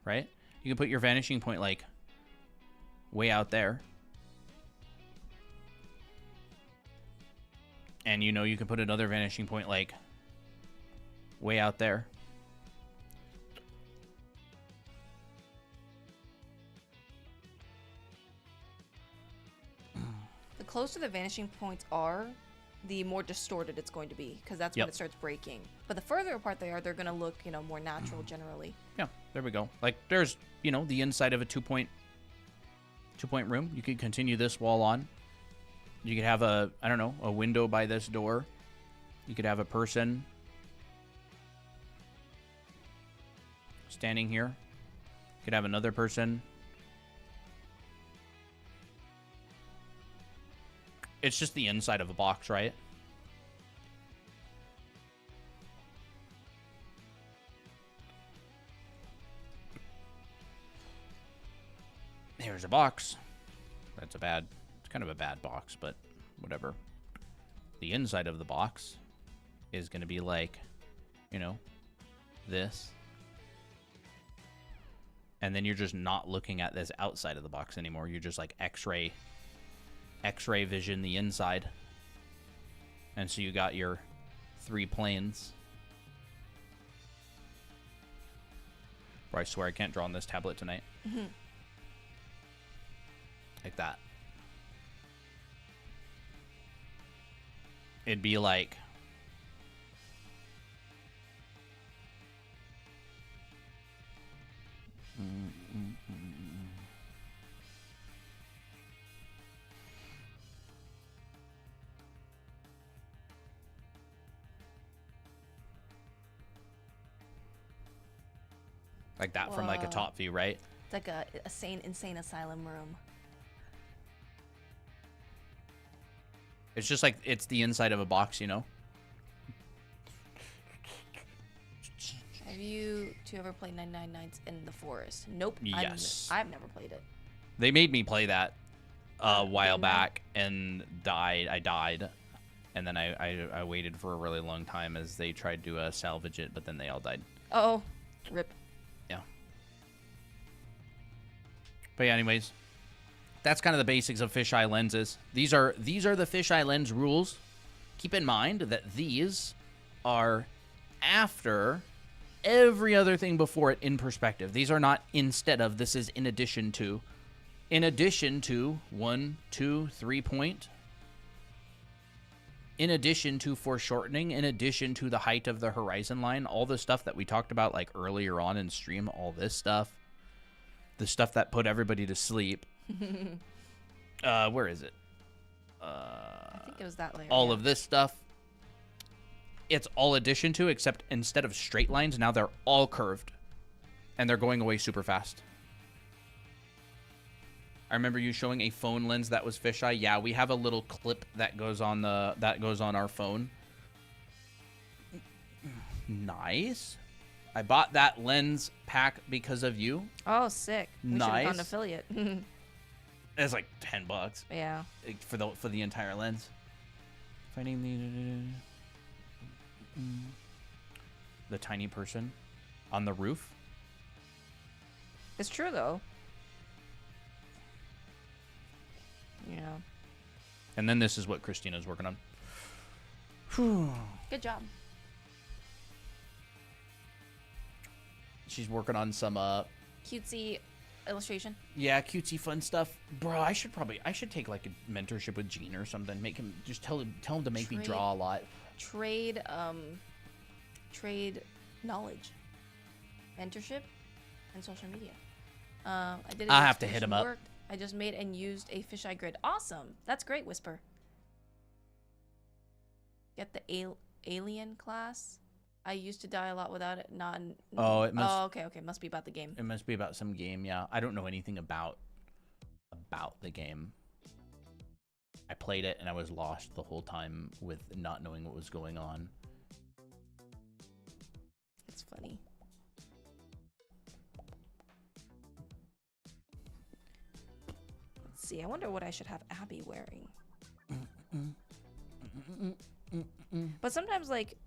right? You can put your vanishing point like way out there. And you can put another vanishing point like way out there. The closer the vanishing points are, the more distorted it's going to be, because that's Yep. when it starts breaking. But the further apart they are, they're going to look, more natural generally. Yeah, there we go. Like there's, the inside of a two-point room. You could continue this wall on. You could have a window by this door. You could have a person standing here. You could have another person. It's just the inside of a box, right? Here's a box. It's kind of a bad box, but whatever. The inside of the box is going to be like, this. And then you're just not looking at this outside of the box anymore. You're just like X-ray vision the inside. And so you got your 3 planes. Bro, I swear I can't draw on this tablet tonight. Like that. It'd be like like that from like a Whoa. top view, right? It's like a insane asylum room. It's just like it's the inside of a box, Have you two ever played 99 Nights in the Forest? Nope. Yes. I've never played it. They made me play that a while didn't I? back and I died. And then I waited for a really long time as they tried to salvage it, but then they all died. Oh, rip. Yeah. But yeah, anyways, that's kind of the basics of fisheye lenses. These are the fisheye lens rules. Keep in mind that these are after every other thing before it in perspective. These are not instead of. This is in addition to. In addition to 1, 2, 3 point. In addition to foreshortening. In addition to the height of the horizon line. All the stuff that we talked about like earlier on in stream. All this stuff. The stuff that put everybody to sleep. Where is it? I think it was that layer. All of this stuff. It's all addition to, except instead of straight lines, now they're all curved. And they're going away super fast. I remember you showing a phone lens that was fisheye. Yeah, we have a little clip that goes on our phone. Nice. I bought that lens pack because of you. Oh, sick. We should have Nice. found an affiliate. It's like $10 Yeah. for the entire lens. Finding the tiny person on the roof. It's true, though. Yeah. And then this is what Christina's working on. Good job. She's working on some Cutesy illustration. yeah, cutesy fun stuff. Bro, I should take like a mentorship with Gene or something. Make him just tell him to make me Trade. draw a lot. Trade knowledge, mentorship, and social media. I did. I'll have to hit him up. I just made and used a fisheye grid. Awesome. That's great, Whisper. Get the alien class. I used to die a lot without it. Not. Oh, it must. Oh, okay, okay. Must be about the game. It must be about some game. Yeah, I don't know anything about the game. I played it and I was lost the whole time with not knowing what was going on. It's funny. Let's see. I wonder what I should have Abby wearing. But sometimes, like,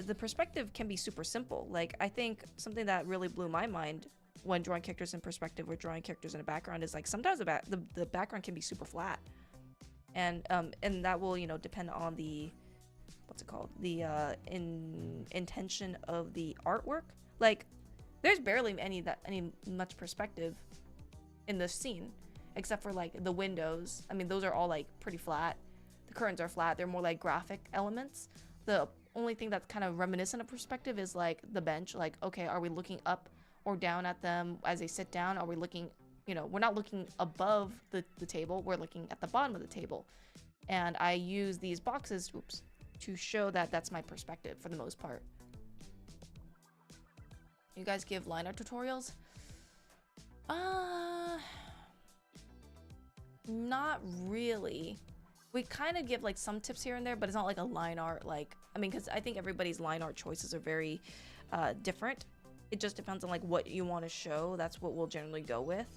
the perspective can be super simple. Like, I think something that really blew my mind when drawing characters in perspective or drawing characters in a background is, like, sometimes the background can be super flat. And that will, you know, depend on the, what's it called? The intention of the artwork. Like, there's barely any much perspective in this scene, except for, like, the windows. I mean, those are all, like, pretty flat. The curtains are flat. They're more like graphic elements. The only thing that's kind of reminiscent of perspective is, like, the bench. Like, okay, are we looking up or down at them as they sit down? Are we looking, you know, we're not looking above the table. We're looking at the bottom of the table. And I use these boxes, to show that that's my perspective for the most part. You guys give line art tutorials? Not really. We kind of give, like, some tips here and there, but it's not like a line art, like, I mean, because I think everybody's line art choices are very different. It just depends on, like, what you want to show. That's what we'll generally go with.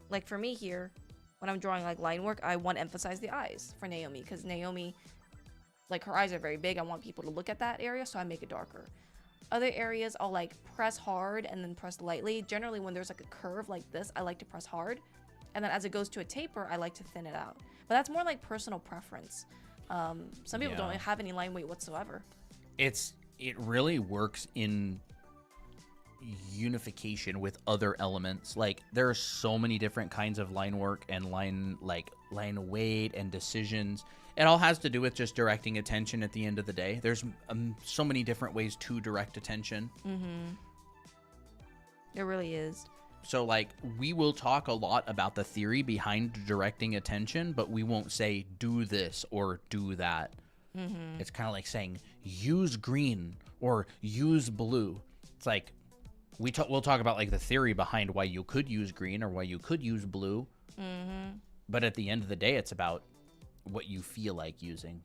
Like, for me here, when I'm drawing, like, line work, I want to emphasize the eyes for Naomi, because Naomi, like, her eyes are very big. I want people to look at that area, so I make it darker. Other areas, I'll, like, press hard and then press lightly. Generally, when there's, like, a curve like this, I like to press hard. And then as it goes to a taper, I like to thin it out. But that's more like personal preference. Some people don't have any line weight whatsoever. It really works in unification with other elements. Like, there are so many different kinds of line work and line weight and decisions. It all has to do with just directing attention at the end of the day. There's so many different ways to direct attention. There really is. So, like, we will talk a lot about the theory behind directing attention, but we won't say do this or do that. It's kind of like saying use green or use blue. It's like we'll talk about, like, the theory behind why you could use green or why you could use blue. But at the end of the day, it's about what you feel like using.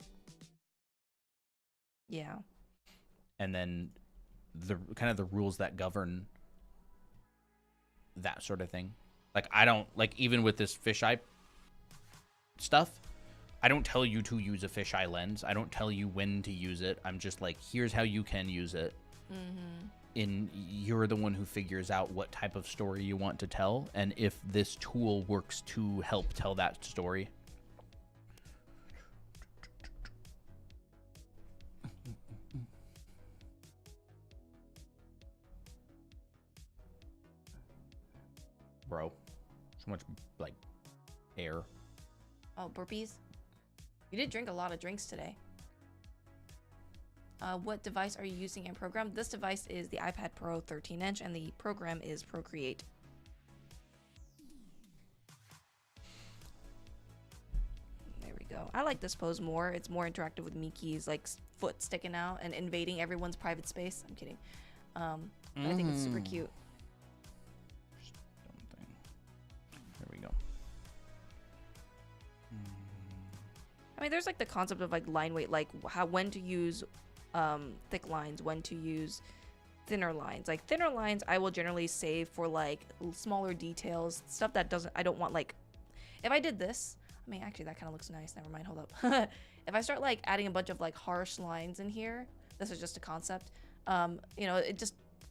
Yeah. And then the kind of the rules that govern that sort of thing. Like, I don't, like, even with this fisheye stuff, I don't tell you to use a fisheye lens. I don't tell you when to use it. I'm just like, here's how you can use it. You're the one who figures out what type of story you want to tell, and if this tool works to help tell that story. Bro, so much, like, air. Oh, burpees? You did drink a lot of drinks today. What device are you using in program? This device is the iPad Pro 13-inch, and the program is Procreate. There we go. I like this pose more. It's more interactive with Miki's, like, foot sticking out and invading everyone's private space. I'm kidding. I think it's super cute. There we go. I mean, there's, like, the concept of, like, line weight, like when to use thick lines, when to use thinner lines. Like, thinner lines I will generally save for, like, smaller details, stuff that I don't want, like, if I did this, I mean, actually that kind of looks nice, never mind, hold up. If I start, like, adding a bunch of, like, harsh lines in here, this is just a concept, you know,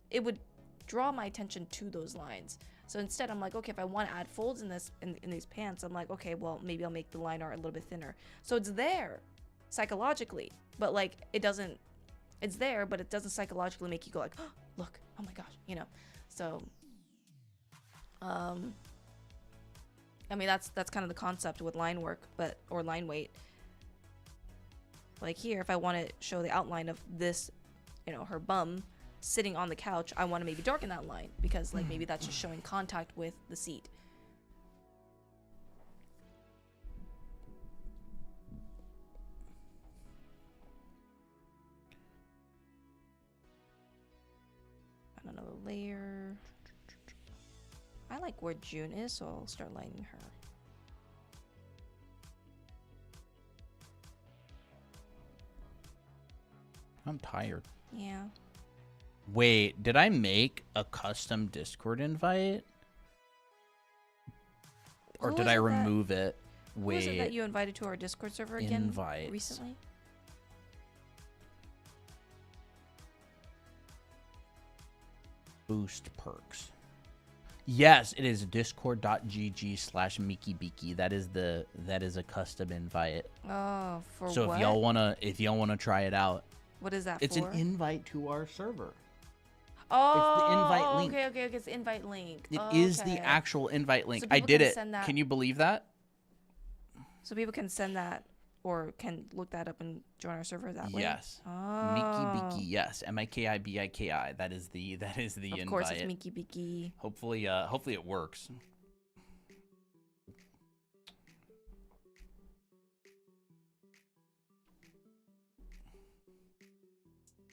it would draw my attention to those lines. So instead, I'm like, okay, if I want to add folds in these pants, I'm like, okay, well, maybe I'll make the line art a little bit thinner. So it's there psychologically, but, like, it's there, but it doesn't psychologically make you go like, oh, look, oh my gosh, you know. So, I mean, that's kind of the concept with line work, or line weight. Like here, if I want to show the outline of this, you know, her bum, sitting on the couch, I want to maybe darken that line because like maybe that's just showing contact with the seat. Add another layer. I like where June is, so I'll start lining her. I'm tired. Yeah. Wait, did I make a custom Discord invite? Or Who did was I it that- remove it? Who was it that Wait, you invited to our Discord server again Invites. recently? boost perks. Yes, it is discord.gg/MikiBiki. That is a custom invite. Oh, for So what? if y'all wanna try it out, What is that it's for? an invite to our server. Oh, invite link. okay. It's the invite link. It Oh, is the okay. actual invite link. So I people did can it. send that- Can you believe that? So people can send that or can look that up and join our server that way. Yes. Oh. Miki Biki, yes. MIKIBIKI. That is the invite. Of course, it's Miki Biki. Hopefully it works.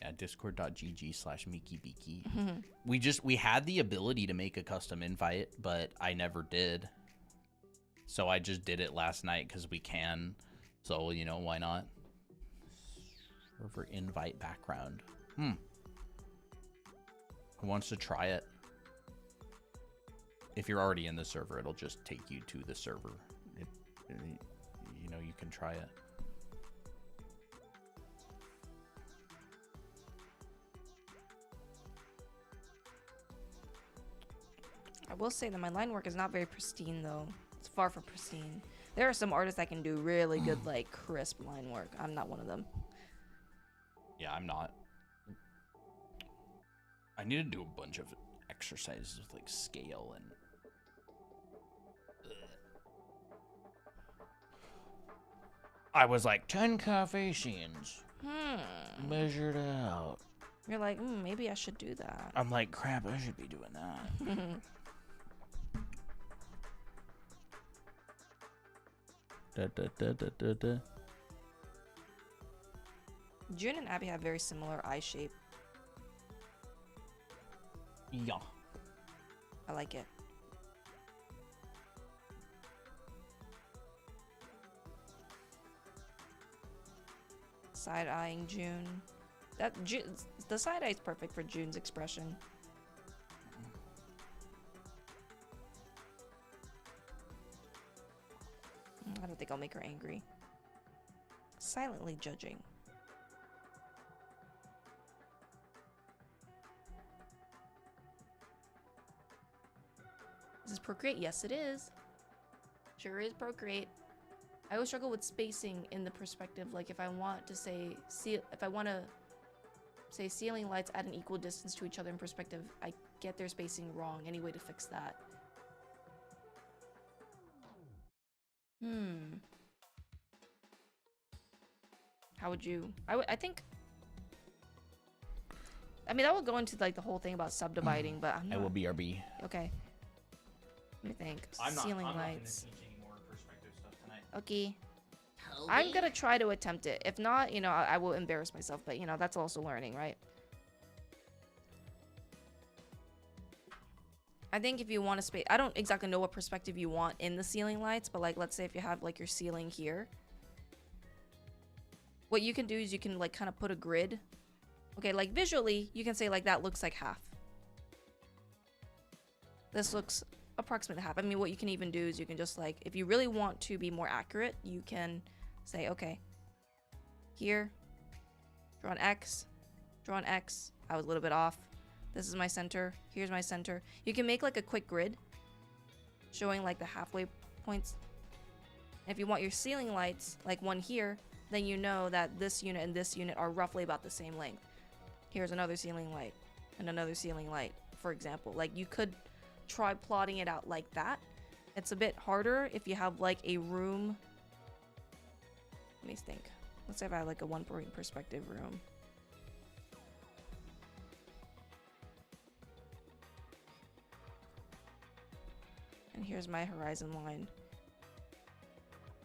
Yeah, discord.gg/MikiBiki. We had the ability to make a custom invite, but I never did. So I just did it last night because we can. So, why not? Server invite background. Who wants to try it? If you're already in the server, it'll just take you to the server. You can try it. I will say that my line work is not very pristine though. It's far from pristine. There are some artists that can do really good like crisp line work. I'm not one of them. Yeah, I'm not. I need to do a bunch of exercises with like scale and. I was like 10 Carpathians measured out. You're like, maybe I should do that. I'm like, crap, I should be doing that. Da. June and Abby have very similar eye shape. Yeah. I like it. Side eyeing June. The side eye is perfect for June's expression. I don't think I'll make her angry. Silently judging. Is this Procreate? Yes, it is. Sure is Procreate. I always struggle with spacing in the perspective. Like if I want to say ceiling lights at an equal distance to each other in perspective, I get their spacing wrong. Any way to fix that? How would you? I think. I mean, that would go into like the whole thing about subdividing, but I'm not. I will BRB. Okay. Let me think. Ceiling lights. Okay. I'm gonna try to attempt it. If not, I will embarrass myself. But that's also learning, right? I think if you want to space, I don't exactly know what perspective you want in the ceiling lights, but like, let's say if you have like your ceiling here, what you can do is you can like kind of put a grid. Okay, like visually, you can say like that looks like half. This looks approximately half. I mean, what you can even do is you can just like, if you really want to be more accurate, you can say, okay, here, draw an X, I was a little bit off. This is my center, here's my center. You can make like a quick grid showing like the halfway points. And if you want your ceiling lights, like one here, then you know that this unit and this unit are roughly about the same length. Here's another ceiling light and another ceiling light, for example. Like you could try plotting it out like that. It's a bit harder if you have like a room. Let me think. Let's say if I have like a one point perspective room. and here's my horizon line.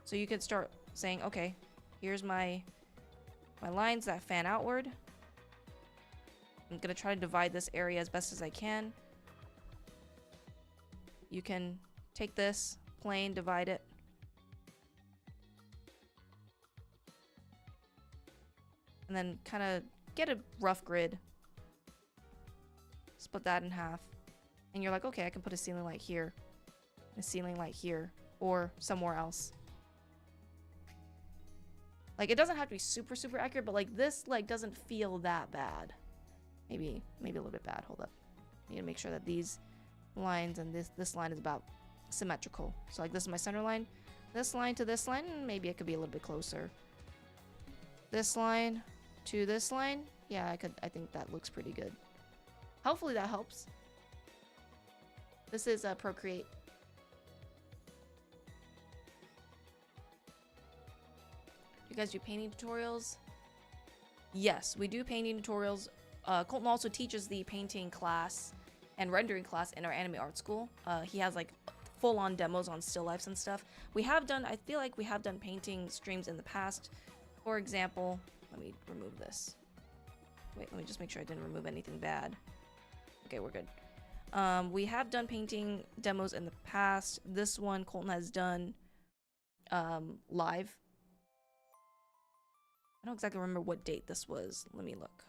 So you could start saying, okay, here's my lines that fan outward. I'm gonna try to divide this area as best as I can. You can take this plane, divide it. And then kind of get a rough grid. Split that in half. And you're like, okay, I can put a ceiling light here, a ceiling light here, or somewhere else. Like, it doesn't have to be super, super accurate, but like this like doesn't feel that bad. Maybe a little bit bad. Hold up. Need to make sure that these lines and this line is about symmetrical. So like this is my center line. This line to this line, maybe it could be a little bit closer. This line to this line, yeah, I think that looks pretty good. Hopefully that helps. This is Procreate. You guys do painting tutorials? Yes, we do painting tutorials. Colton also teaches the painting class and rendering class in our anime art school. He has like full-on demos on still lifes and stuff. I feel like we have done painting streams in the past. For example, let me remove this. Wait, let me just make sure I didn't remove anything bad. Okay, we're good. We have done painting demos in the past. This one Colton has done live. I don't exactly remember what date this was. Let me look.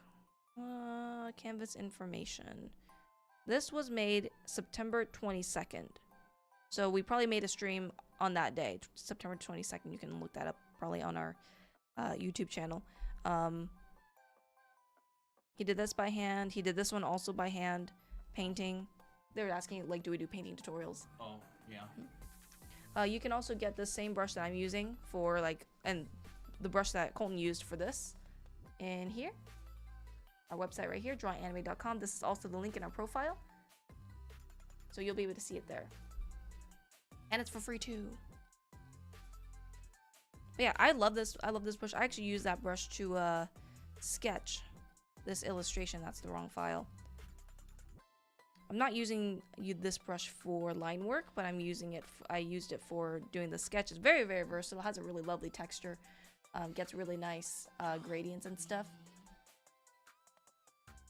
Canvas information. This was made September 22nd. So we probably made a stream on that day, September 22nd. You can look that up probably on our YouTube channel. He did this by hand. He did this one also by hand, painting. They were asking, like, do we do painting tutorials? Oh, yeah. You can also get the same brush that I'm using for, like, and the brush that Colton used for this in here. Our website right here, drawinganime.com. This is also the link in our profile. So you'll be able to see it there. And it's for free too. But yeah, I love this brush. I actually use that brush to sketch this illustration. That's the wrong file. I'm not using this brush for line work, but I'm using it. I used it for doing the sketch. It's very, very versatile. It has a really lovely texture. Gets really nice gradients and stuff.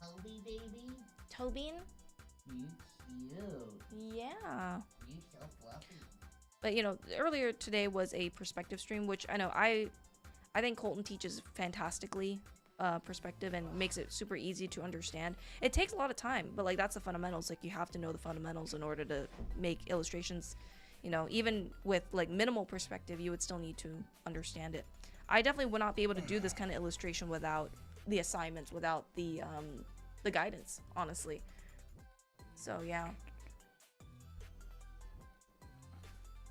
Toby, baby. Tobin? You cute. Yeah. You so fluffy. But you know, earlier today was a perspective stream, which I know I think Colton teaches fantastically perspective and makes it super easy to understand. It takes a lot of time, but like that's the fundamentals. Like you have to know the fundamentals in order to make illustrations. You know, even with like minimal perspective, you would still need to understand it. I definitely would not be able to do this kind of illustration without the assignments, without the guidance, honestly. So yeah.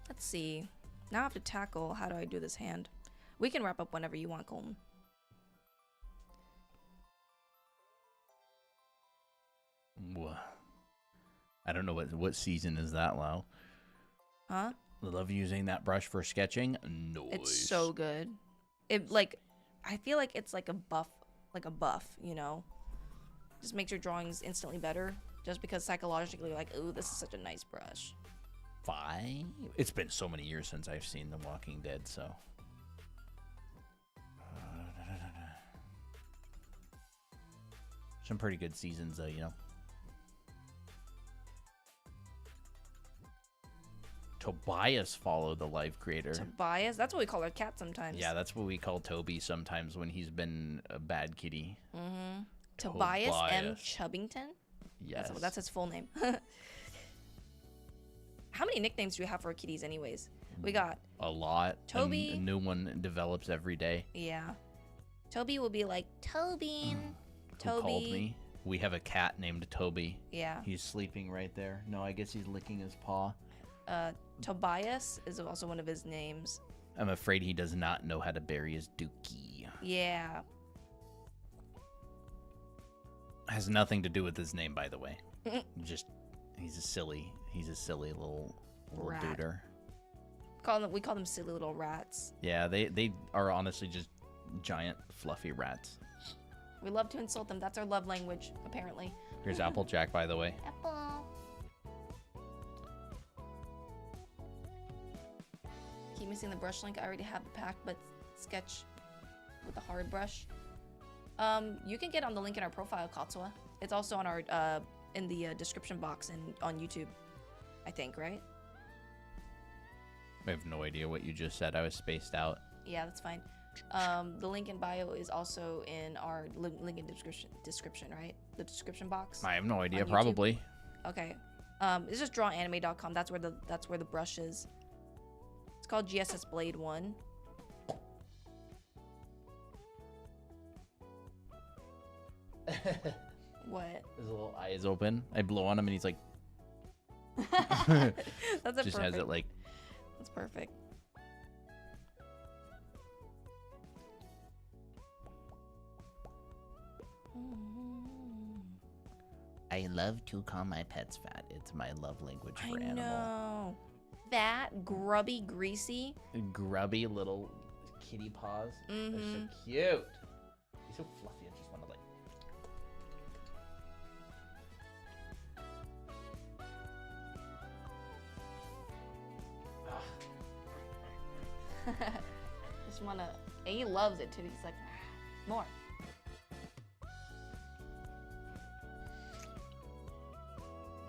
Let's see. Now I have to tackle how do I do this hand. We can wrap up whenever you want, Colton. I don't know what season is that, Lau. Huh? I love using that brush for sketching. Nice. It's so good. It like, I feel like it's like a buff, you know? Just makes your drawings instantly better. Just because psychologically you're like, ooh, this is such a nice brush. Fine. It's been so many years since I've seen The Walking Dead, so. Some pretty good seasons, though, you know. Tobias followed the live creator. Tobias? That's what we call our cat sometimes. Yeah, that's what we call Toby sometimes when he's been a bad kitty. Mm-hmm. Tobias M. Chubbington? Yes. That's his full name. How many nicknames do we have for our kitties anyways? We got a lot. Toby. A new one develops every day. Yeah. Toby will be like, Tobin. Who called me? We have a cat named Toby. Yeah. He's sleeping right there. No, I guess he's licking his paw. Tobias is also one of his names. I'm afraid he does not know how to bury his dookie. Yeah. Has nothing to do with his name, by the way. Just, he's a silly little Rat. duder. We call them silly little rats. Yeah, they are honestly just giant fluffy rats. We love to insult them. That's our love language, apparently. Here's Applejack, by the way. Apple. missing the brush link. I already have the pack, but sketch with the hard brush. You can get on the link in our profile, Katsuwa. It's also on our in the description box and on YouTube, I think, right? I have no idea what you just said. I was spaced out. Yeah, that's fine. The link in bio is also in our link in description, right? The description box. I have no idea. on YouTube? Probably. Okay. It's just drawanime.com. That's where the brush is. It's called GSS Blade 1. What? His little eyes open. I blow on him and he's like, That's a just perfect. has it like. That's perfect. I love to call my pets fat. It's my love language for I animal. know. Fat, grubby, greasy. Grubby little kitty paws. They're so Mhm. cute. He's so fluffy. I just want to like. Just wanna. And he loves it too. He's like, more.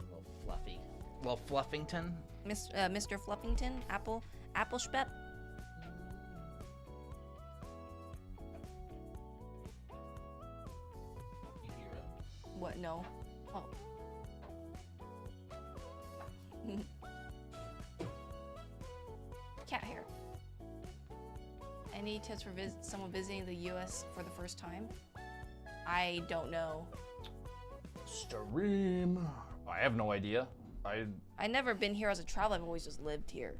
Little fluffy. Little Fluffington. Mr. Fluffington, Apple Spep. You hear him? What? No. Oh. Cat hair. Any tips for someone visiting the U.S. for the first time? I don't know. Stream. I have no idea. I never been here as a traveler. I've always just lived here.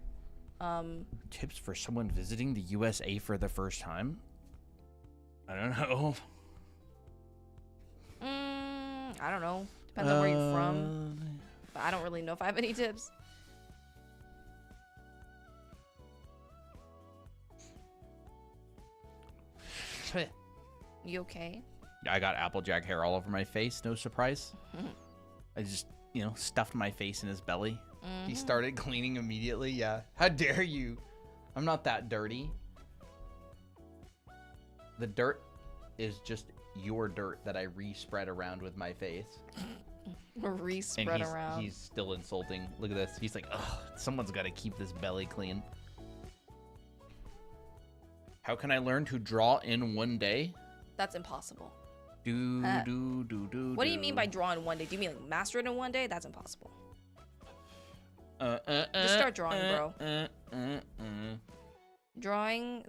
Tips for someone visiting the USA for the first time? I don't know. I don't know. Depends on where you're from. But I don't really know if I have any tips. You okay? I got Applejack hair all over my face. No surprise. I just, stuffed my face in his belly. He started cleaning immediately. Yeah. How dare you? I'm not that dirty. The dirt is just your dirt that I re-spread around with my face. Re-spread And around. he's still insulting. Look at this. He's like, ugh, someone's got to keep this belly clean. How can I learn to draw in one day? That's impossible. Do. What do you mean by draw in one day? Do you mean like master it in one day? That's impossible. Just start drawing, bro. Drawing,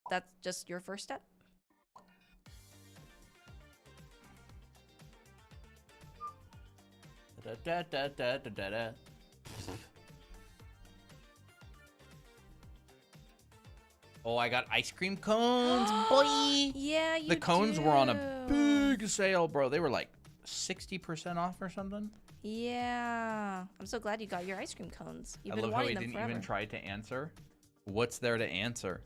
that's just your first step. Oh, I got ice cream cones, boy. Yeah, you The cones were on a do. big sale, bro. They were like 60% off or something. Yeah. I'm so glad you got your ice cream cones. You've I been love how wanting he them didn't forever. even try to answer. What's there to answer?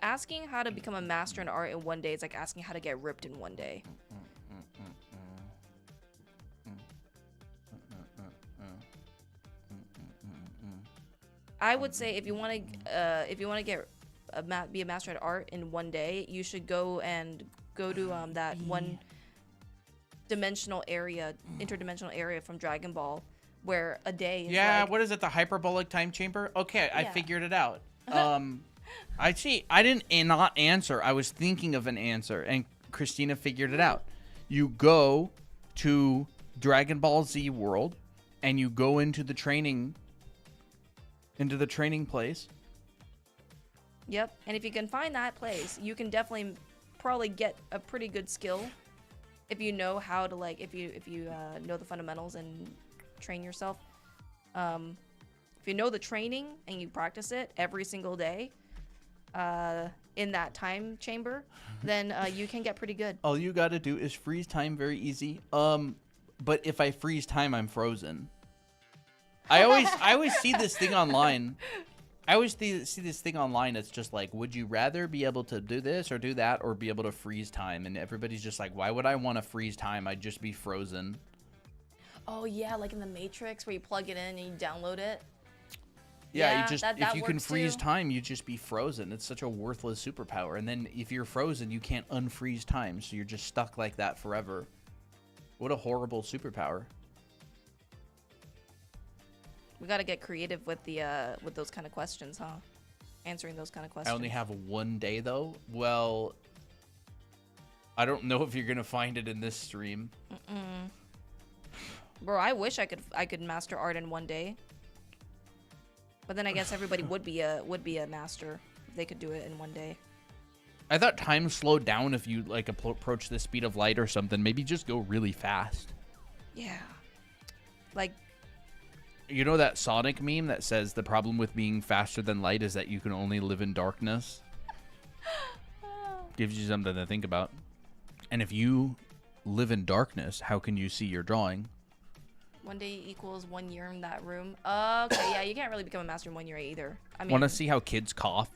Asking how to become a master in art in one day is like asking how to get ripped in one day. I would say if you want to get be a master at art in one day, you should go to that one dimensional area, interdimensional area from Dragon Ball, where a day is Yeah, like, what is it? The hyperbolic time chamber? Okay, I Yeah. figured it out. I see. I didn't not answer. I was thinking of an answer, and Christina figured it out. You go to Dragon Ball Z World, and you go into the training place. Yep. And if you can find that place, you can definitely probably get a pretty good skill if you know how to if you know the fundamentals and train yourself. If you know the training and you practice it every single day in that time chamber, then you can get pretty good. All you got to do is freeze time, very easy. But if I freeze time, I'm frozen. I always see this thing online I always see this thing online that's just like, would you rather be able to do this or do that or be able to freeze time? And everybody's just like, why would I want to freeze time? I'd just be frozen. Oh yeah, like in the Matrix where you plug it in and you download it. Yeah, Yeah, you just that if you can works freeze too. time, you'd just be frozen. It's such a worthless superpower. And then if you're frozen, you can't unfreeze time, so you're just stuck like that forever. What a horrible superpower. We gotta get creative with the with those kind of questions, huh? Answering those kind of I questions. only have one day though. Well, I don't know if you're gonna find it in this stream. Bro, I wish I could master art in one day. But then I guess everybody would be a master if they could do it in one day. I thought time slowed down if you like approach the speed of light or something. Maybe just go really fast. Yeah. Like, You know that Sonic meme that says the problem with being faster than light is that you can only live in darkness? Gives you something to think about. And if you live in darkness, how can you see your drawing? one day equals 1 year in that room. Okay, yeah, you can't really become a master in 1 year either. I mean, Want to see how kids cough?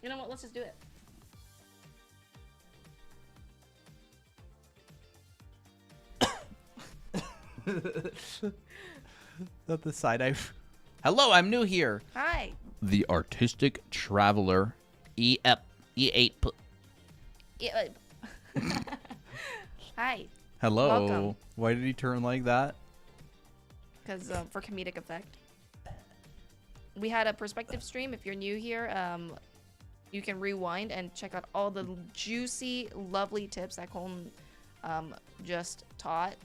you know what? Let's just do it. Not the side eye. Hello, I'm new here. Hi. The Artistic Traveler. E8. Yeah, Hi. Hello. Welcome. Why did he turn like that? Because for comedic effect. We had a perspective stream. If you're new here, you can rewind and check out all the juicy, lovely tips that Colton just taught.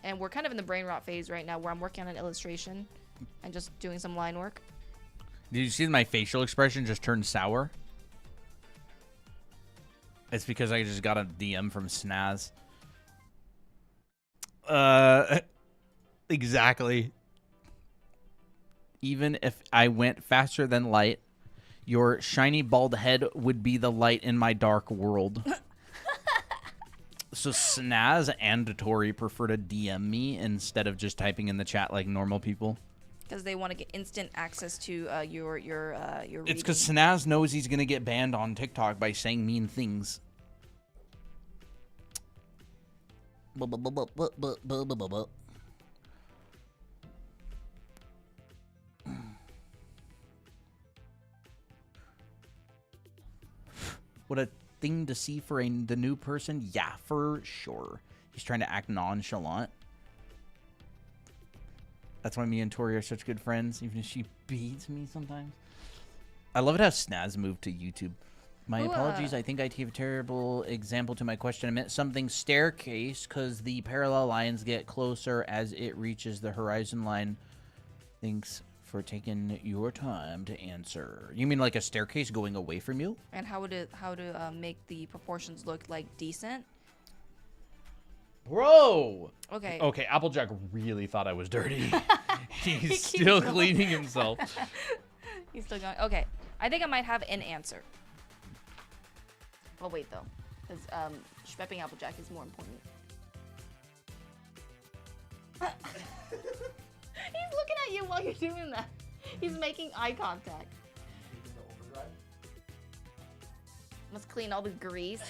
And we're kind of in the brain rot phase right now where I'm working on an illustration and just doing some line work. Did you see my facial expression just turned sour? It's because I just got a DM from Snaz. Exactly. Even if I went faster than light, your shiny bald head would be the light in my dark world. So Snaz and Tori prefer to DM me instead of just typing in the chat like normal people. Because they want to get instant access to your It's because Snaz knows he's gonna get banned on TikTok by saying mean things. What a thing to see for the new person. Yeah, for sure. He's trying to act nonchalant. That's why me and Tori are such good friends, even if she beats me sometimes. I love it how Snaz moved to YouTube. My apologies. I think I gave a terrible example to my question. I meant something staircase because the parallel lines get closer as it reaches the horizon line. Thanks for taking your time to answer. You mean like a staircase going away from you? And how to make the proportions look like decent. Bro! Okay. Okay, Applejack really thought I was dirty. He's still cleaning himself. He's still going. Okay. I think I might have an answer. Oh, wait, though. Because schmepping Applejack is more important. He's looking at you while you're doing that. He's making eye contact. Let's clean all the grease.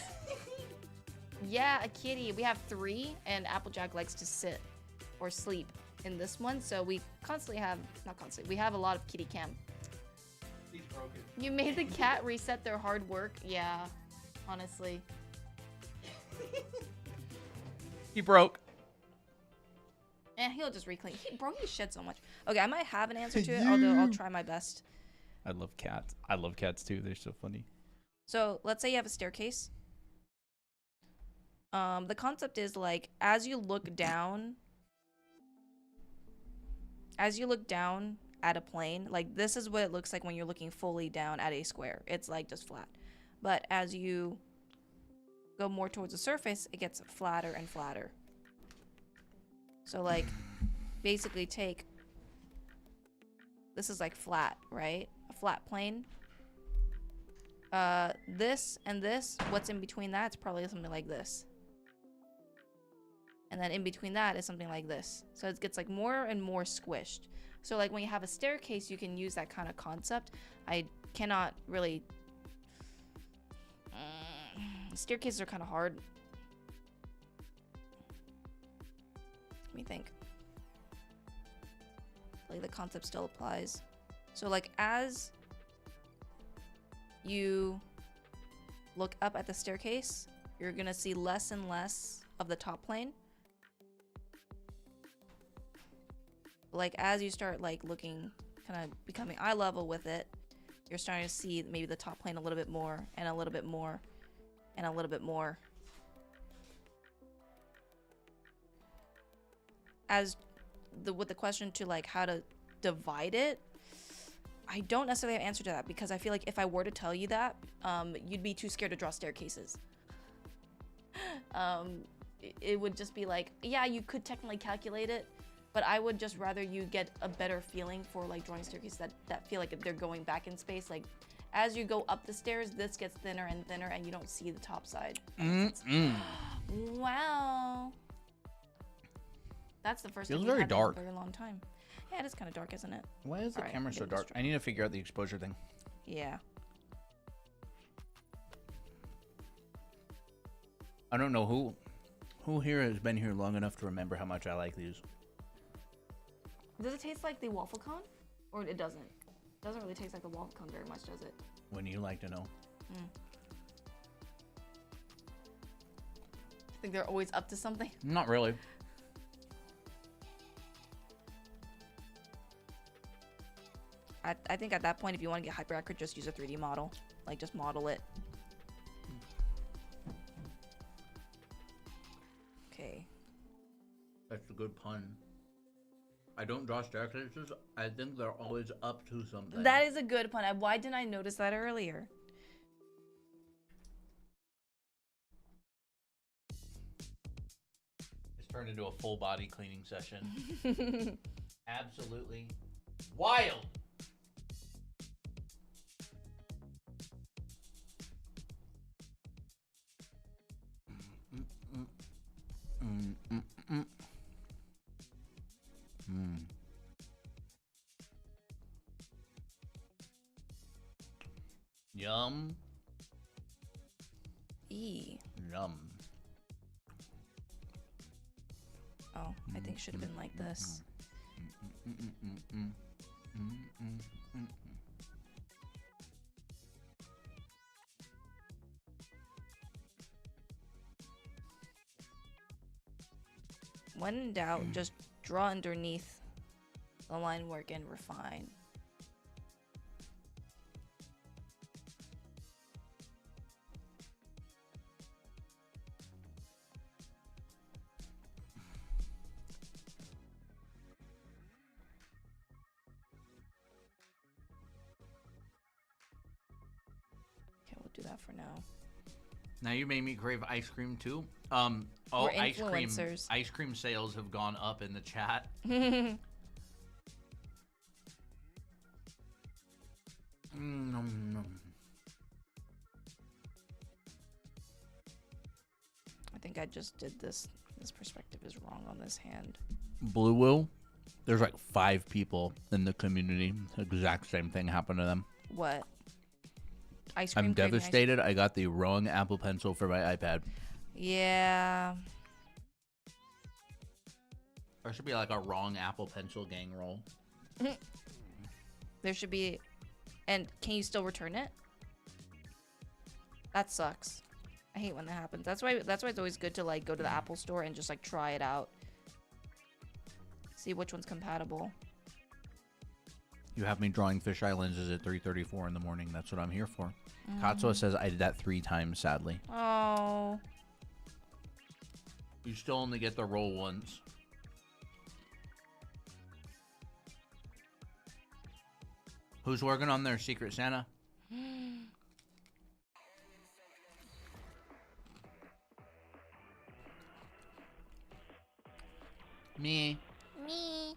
Yeah, a kitty. We have 3, and Applejack likes to sit or sleep in this one, so we constantly have, not constantly, we have a lot of kitty cam. He's broken. You made the cat reset their hard work? Yeah, honestly. He broke. He'll just reclaim. Bro, he shed so much. Okay, I might have an answer to it, although I'll try my best. I love cats. I love cats too. They're so funny. So let's say you have a staircase. The concept is like as you look down at a plane, like this is what it looks like when you're looking fully down at a square. It's like just flat. But as you go more towards the surface, it gets flatter and flatter. So like basically take this is like flat, right? A flat plane. This and this, what's in between that? It's probably something like this. And then in between that is something like this. So it gets like more and more squished. So like when you have a staircase, you can use that kind of concept. I cannot really... staircases are kind of hard. Let me think. Like the concept still applies. So like as you look up at the staircase, you're gonna see less and less of the top plane. Like as you start like looking, kind of becoming eye level with it, you're starting to see maybe the top plane a little bit more and a little bit more and a little bit more. As with the question to like how to divide it, I don't necessarily have an answer to that, because I feel like if I were to tell you that, you'd be too scared to draw staircases. It would just be like, yeah, you could technically calculate it, but I would just rather you get a better feeling for like drawing staircases that feel like they're going back in space. Like as you go up the stairs, this gets thinner and thinner and you don't see the top side. Wow. That's the first time Feels we've very had that in dark. a very long time. Yeah, it is kind of dark, isn't it? Why is the Alright, camera so maybe dark? let's try. I need to figure out the exposure thing. Yeah. I don't know who here has been here long enough to remember how much I like these. Does it taste like the waffle cone? Or it doesn't? It doesn't really taste like the waffle cone very much, does it? Wouldn't you like to know? I think they're always up to something. Not really. I think at that point, if you want to get hyper accurate, just use a 3D model. Like, just model it. Okay. That's a good pun. I don't draw staircases. I think they're always up to something. That is a good pun. Why didn't I notice that earlier? It's turned into a full body cleaning session. Absolutely wild. Yum. Yum. Oh, I think it should have been like this. When in doubt, just draw underneath the line work and refine. Okay, we'll do that for now. Now you made me crave ice cream too. All We're ice influencers. cream sales have gone up in the chat. I think I just did this. This perspective is wrong on this hand. Blue Will, there's like 5 people in the community. The exact same thing happened to them. What? Ice cream. I'm craving ice- devastated. I got the wrong Apple Pencil for my iPad. Yeah. There should be like a wrong Apple Pencil gang roll. There should be. And can you still return it? That sucks. I hate when that happens. That's why it's always good to like go to the Apple store and just like try it out. See which one's compatible. You have me drawing fisheye lenses at 3:34 in the morning. That's what I'm here for. Katsuo says I did that 3 times, sadly. Oh. You still only get the roll once. Who's working on their Secret Santa? Me. Me.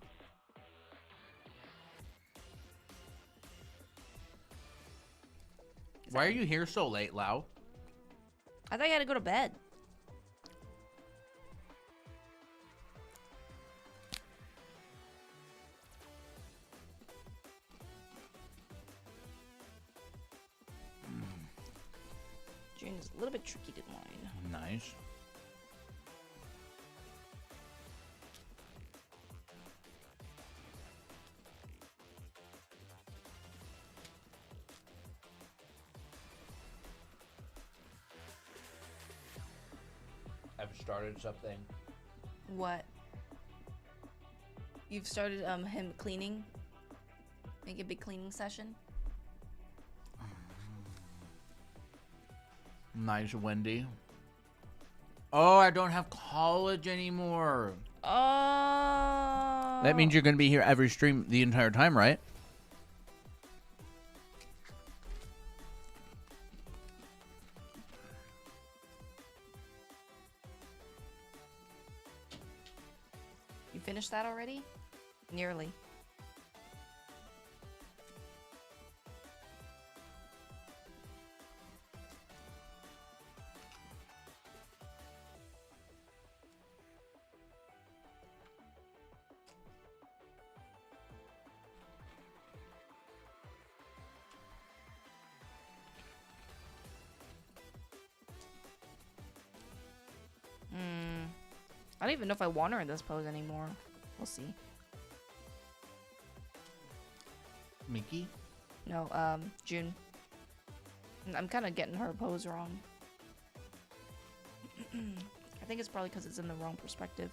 Why are you here so late, Lau? I thought you had to go to bed. June is a little bit tricky to line. Nice. I've started something. What? You've started him cleaning? Make a big cleaning session? Nice, Wendy. Oh, I don't have college anymore. Oh. That means you're going to be here every stream the entire time, right? You finished that already? Nearly. I don't even know if I want her in this pose anymore. We'll see. Mickey? No, June. I'm kind of getting her pose wrong. I think it's probably because it's in the wrong perspective.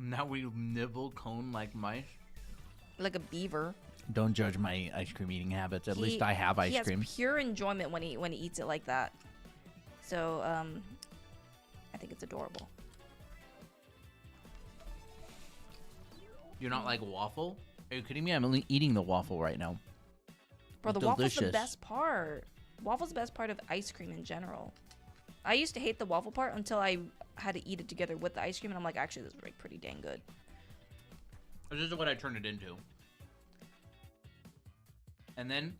Now we nibble cone like mice. Like a beaver. Don't judge my ice cream eating habits. At least I have ice cream. He has pure enjoyment when he eats it like that. So I think it's adorable. You're not like waffle? Are you kidding me? I'm only eating the waffle right now. Bro, the Delicious. waffle's the best part. Waffle's the best part of ice cream in general. I used to hate the waffle part until I had to eat it together with the ice cream, and I'm like, actually, this is like pretty dang good. This is what I turned it into. And then,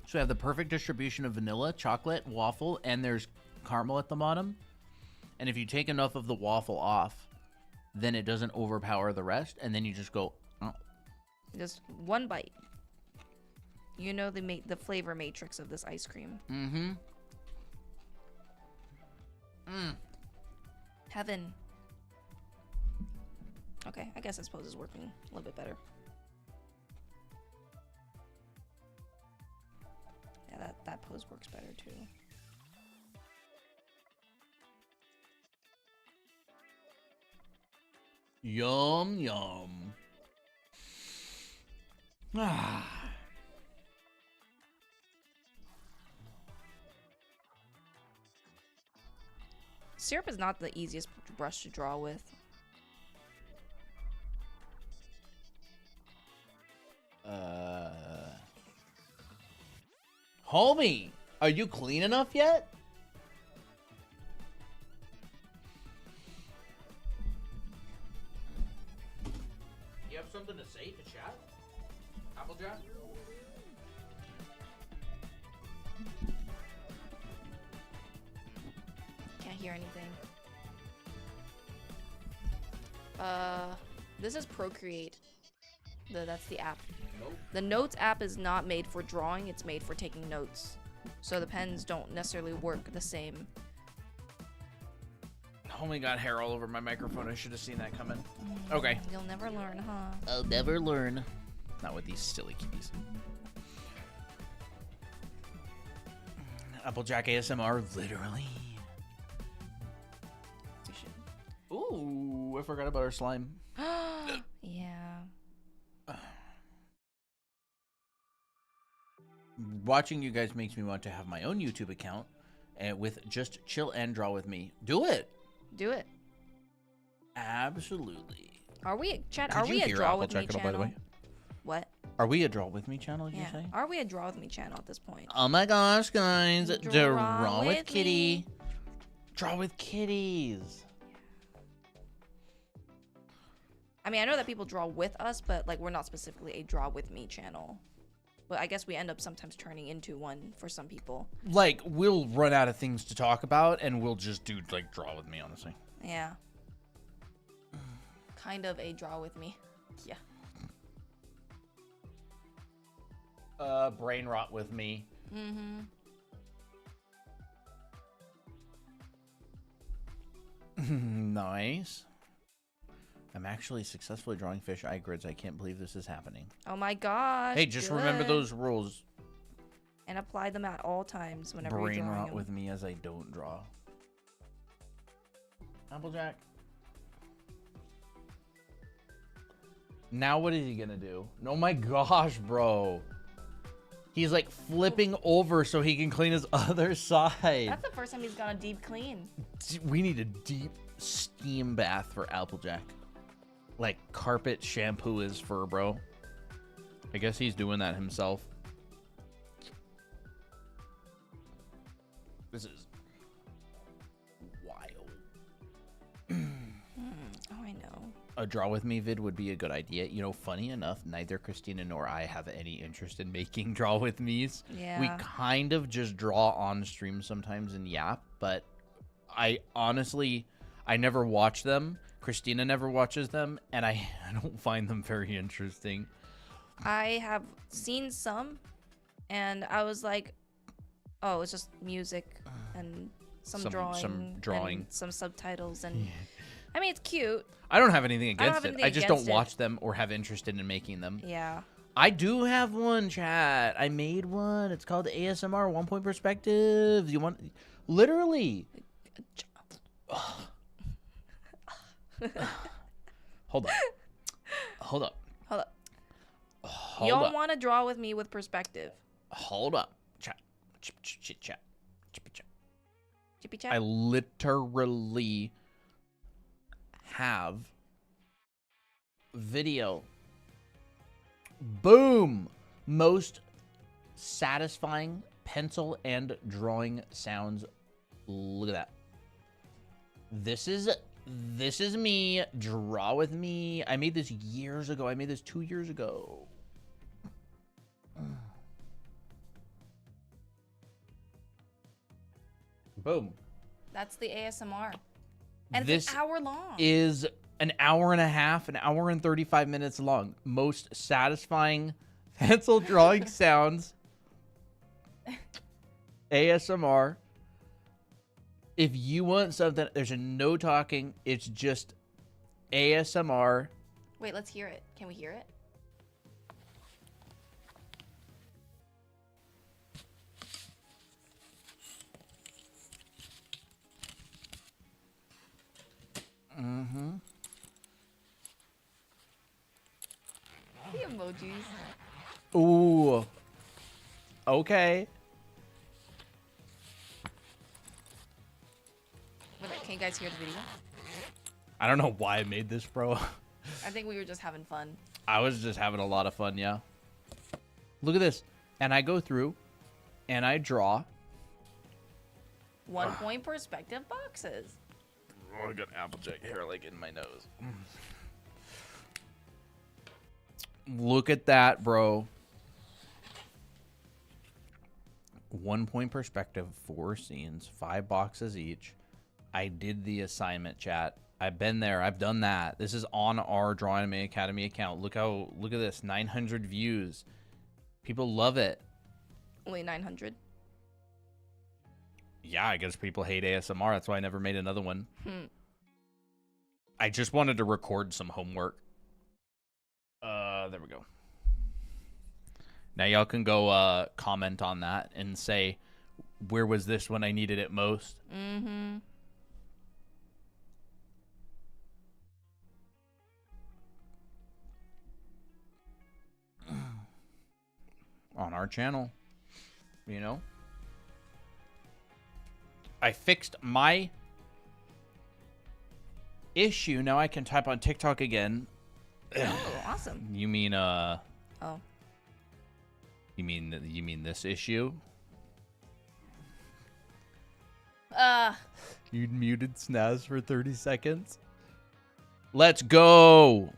so I have the perfect distribution of vanilla, chocolate, waffle, and there's caramel at the bottom. And if you take enough of the waffle off, then it doesn't overpower the rest, and then you just go, oh. Just one bite. You know the flavor matrix of this ice cream. Mm-hmm. Heaven. Okay, I guess this pose is working a little bit better. Yeah, that pose works better too. Yum, yum. Ah. Syrup is not the easiest brush to draw with. Homie, are you clean enough yet? You have something to say to chat? Applejack? Can't hear anything. This is Procreate. That's the app. Nope. The Notes app is not made for drawing, it's made for taking notes. So the pens don't necessarily work the same. Homie got hair all over my microphone. I should have seen that coming. Okay. You'll never learn, huh? I'll never learn. Not with these silly keys. Applejack ASMR, literally. You should. Ooh, I forgot about our slime. Yeah. Watching you guys makes me want to have my own YouTube account with just chill and draw with me. Do it. Do it. Absolutely. Are we, chat? Could Are you we a hear draw with me Applejack at all, channel? by the way? What? Are we a Draw With Me channel, you Yeah. say? Are we a Draw With Me channel at this point? Oh my gosh, guys. Draw Draw with with Kitty. me. Draw with kitties. I mean, I know that people draw with us, but like we're not specifically a Draw With Me channel. But I guess we end up sometimes turning into one for some people. Like, we'll run out of things to talk about, and we'll just do, like, Draw With Me, honestly. Yeah. Kind of a Draw With Me. Yeah. Brain Rot with me. Mm-hmm. Nice. I'm actually successfully drawing fish eye grids. I can't believe this is happening. Oh my gosh. Hey, just remember good. those rules. And apply them at all times whenever Brain you're drawing rot them. with me as I don't draw. Applejack. Now what is he gonna do? Oh my gosh, bro. He's like flipping over so he can clean his other side. That's the first time he's gone a deep clean. We need a deep steam bath for Applejack. Like carpet shampoo his fur, bro. I guess he's doing that himself. This is wild. Oh, I know. A Draw With Me vid would be a good idea. You know, funny enough, neither Christina nor I have any interest in making Draw With Me's. Yeah. We kind of just draw on stream sometimes and yap, but I honestly, I never watch them. Christina never watches them, and I don't find them very interesting. I have seen some, and I was like, oh, it's just music and some drawing, and some subtitles, and I mean, it's cute. I don't have anything I don't against have it. anything I just don't against it. watch them or have interest in making them. Yeah. I do have one, chat. I made one. It's called ASMR 1 Point Perspective. You want literally? Hold up. Hold up. Hold up. Hold You don't up. want to draw with me with perspective. Hold up. Chat. Chit chat. Chippy chat. I literally have video. Boom. Most satisfying pencil and drawing sounds. Look at that. This is me. Draw with me. I made this years ago. I made this 2 years ago. Boom. That's the ASMR. And This it's an hour long. Is an hour and a half, an hour and 35 minutes long. Most satisfying pencil drawing sounds. ASMR. If you want something, there's no talking. It's just ASMR. Wait, let's hear it. Can we hear it? Mm-hmm. The emojis. Ooh. Okay. Wait, can you guys hear the video? I don't know why I made this, bro. I think we were just having fun. I was just having a lot of fun, yeah. Look at this. And I go through and I draw. 1 point perspective boxes. Oh, I got Applejack hair like in my nose. Look at that, bro. 1 point perspective, 4 scenes, 5 boxes each. I did the assignment, chat. I've been there. I've done that. This is on our Draw Anime Academy account. Look at this, 900 views. People love it. Only 900. Yeah, I guess people hate ASMR. That's why I never made another one. I just wanted to record some homework. There we go. Now y'all can go comment on that and say, where was this when I needed it most? Mm-hmm. On our channel, you know? I fixed my issue. Now I can type on TikTok again. Oh, awesome. You mean, Oh. You mean this issue? You muted Snaz for 30 seconds. Let's go.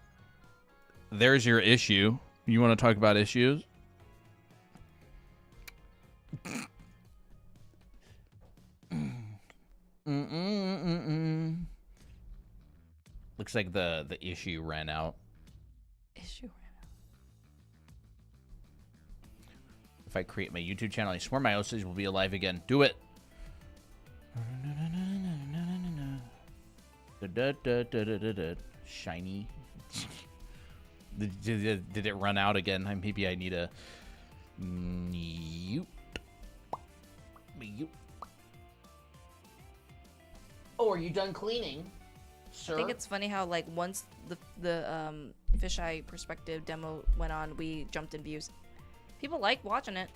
There's your issue. You want to talk about issues? Looks like the issue ran out. If I create my YouTube channel, I swear my OCs will be alive again. Do it. Shiny. Did it run out again? Maybe I need a... Oh, are you done cleaning, sir? I think it's funny how like once the fisheye perspective demo went on, we jumped in views. People like watching it.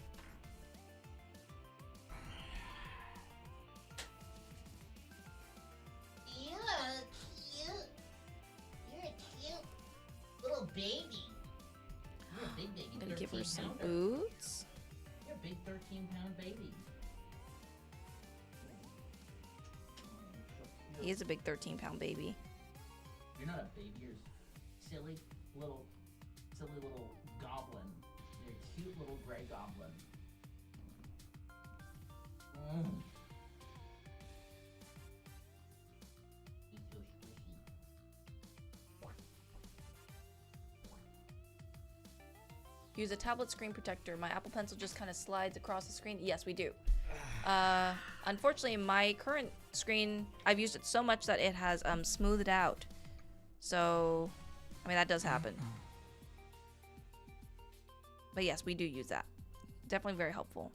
You're a cute little baby. You're a big baby. I'm gonna give her some 13-pounder. boots. You're a big 13-pound baby. He is a big 13-pound baby. You're not a baby. You're a silly little goblin. You're a cute little gray goblin. He's so squishy. Use a tablet screen protector. My Apple Pencil just kind of slides across the screen. Yes, we do. Unfortunately, my current screen, I've used it so much that it has smoothed out. So, I mean, that does happen. But yes, we do use that. Definitely very helpful.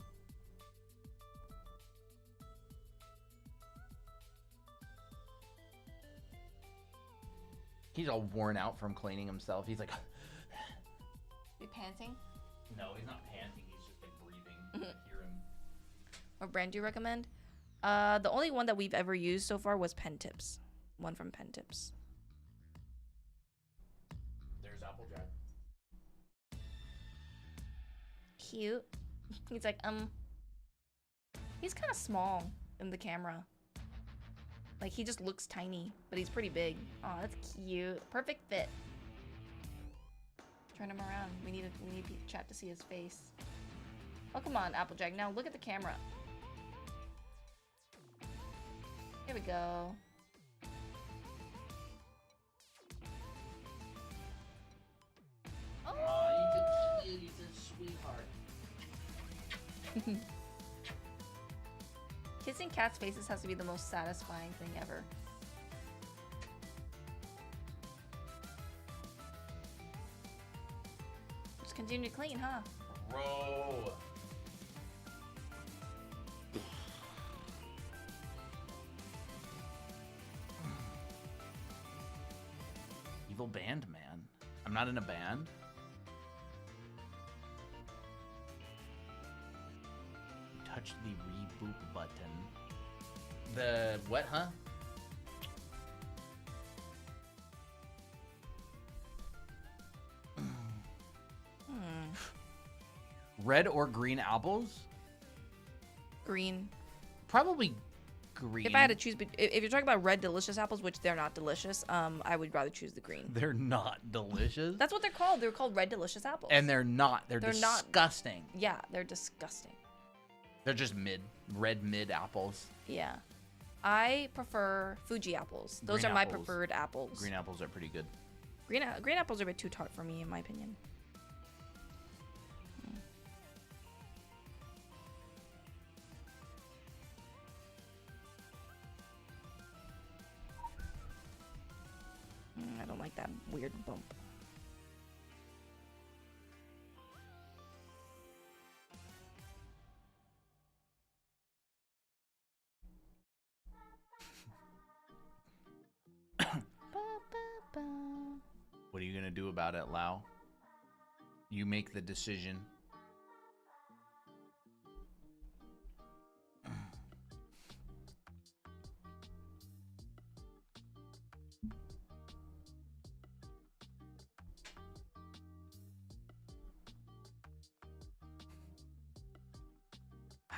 He's all worn out from cleaning himself. He's like... You panting? No, he's not panting. He's just like breathing. I hear him. What brand do you recommend? The only one that we've ever used so far was Pen Tips. One from Pen Tips. There's Applejack. Cute. He's like, he's kind of small in the camera. Like, he just looks tiny, but he's pretty big. Oh, that's cute. Perfect fit. Turn him around. We need chat to see his face. Oh, come on, Applejack. Now look at the camera. Here we go. Oh, he's a sweetheart. Kissing cats' faces has to be the most satisfying thing ever. Just continue to clean, huh? Bro. Evil band, man. I'm not in a band. Touch the reboot button. The what, huh? Red or green apples? Green. Probably green. If I had to choose, if you're talking about red delicious apples, which they're not delicious, I would rather choose the green. They're not delicious. That's what they're called. They're called red delicious apples. And they're not. They're not- disgusting. Yeah, they're disgusting. They're just red mid apples. Yeah. I prefer Fuji apples. Those Green are my apples. preferred apples. Green apples are pretty good. Green apples are a bit too tart for me, in my opinion. I don't like that weird bump. What are you gonna do about it, Lau? You make the decision.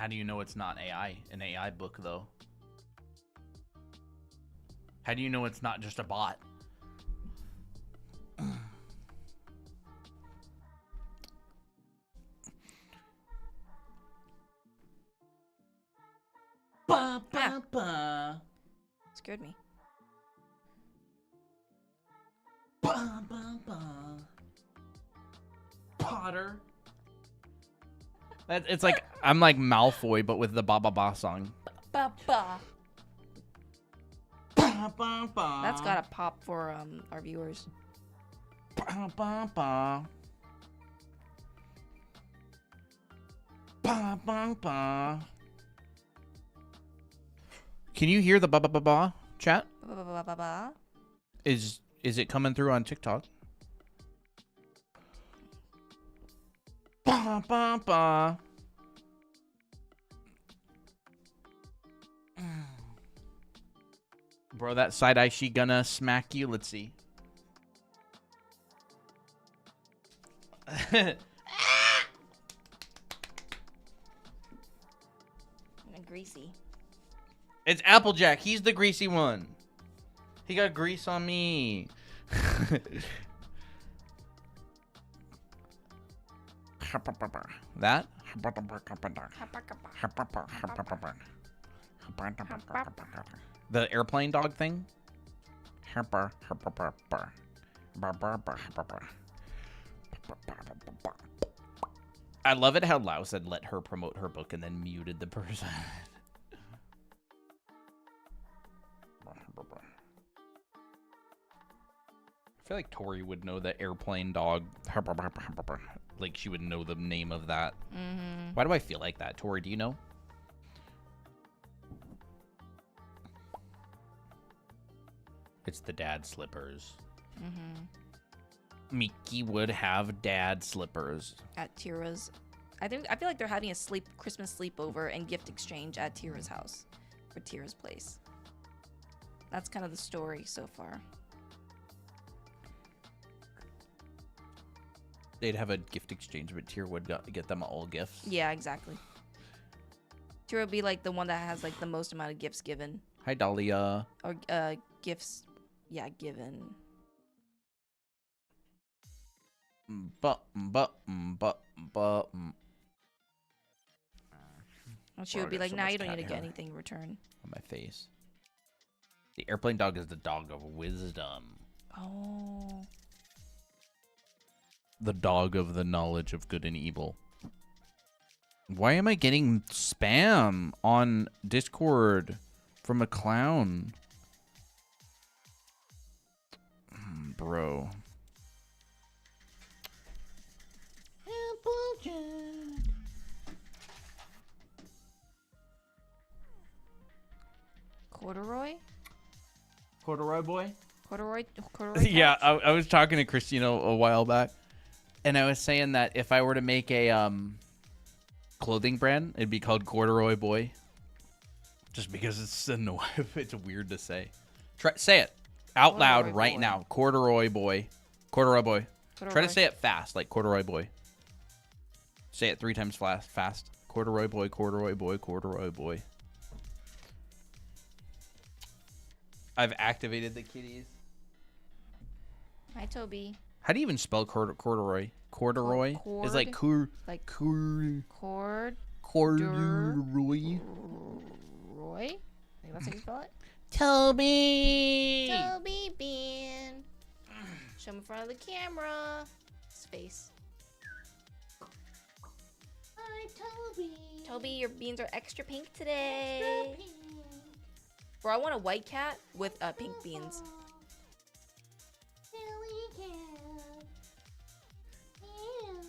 How do you know it's not an AI book, though? How do you know it's not just a bot? Ba, ba, ba. Scared me. Ba, ba, ba. Potter. It's like I'm like Malfoy, but with the ba ba ba song. Ba ba. Ba, ba, ba. That's gotta pop for our viewers. Ba, ba, ba. Ba, ba, ba. Can you hear the ba ba ba ba chat? Ba ba ba ba ba. Is it coming through on TikTok? Ba ba ba. Bro, that side eye she gonna smack you. Let's see. And greasy. It's Applejack. He's the greasy one. He got grease on me. That? The airplane dog thing? I love it how Lau said let her promote her book and then muted the person. I feel like Tori would know the airplane dog. Like she would know the name of that. Mm-hmm. Why do I feel like that? Tori, do you know? It's the dad slippers. Mm-hmm. Mickey would have dad slippers. At Tira's. I feel like they're having a Christmas sleepover and gift exchange at Tira's house. For Tira's place. That's kind of the story so far. They'd have a gift exchange, but Tira would get them all gifts. Yeah, exactly. Tira would be like the one that has like the most amount of gifts given. Hi, Dahlia. Or gifts, yeah, given. And And she would be like, nah, you don't need to get anything in return. On my face. The airplane dog is the dog of wisdom. Oh. The dog of the knowledge of good and evil. Why am I getting spam on Discord from a clown? Bro. Corduroy? Corduroy boy? Corduroy Yeah, patch? I was talking to Christina a while back, and I was saying that if I were to make a clothing brand, it'd be called Corduroy Boy. Just because it's annoying. It's weird to say. Say it out loud Corduroy right boy. now. Corduroy Boy. Corduroy Boy. Try Corduroy. to say it fast, like Corduroy Boy. Say it 3 times fast. Corduroy Boy, Corduroy Boy, Corduroy Boy. I've activated the kitties. Hi, Toby. How do you even spell corduroy? Corduroy? It's like Cord. corduroy. Roy? I think that's how you spell it. Toby! Toby Bean. Show him in front of the camera. His face. Hi, Toby. Toby, your beans are extra pink today. Bro, I want a white cat with pink beans. Silly cat. Yeah.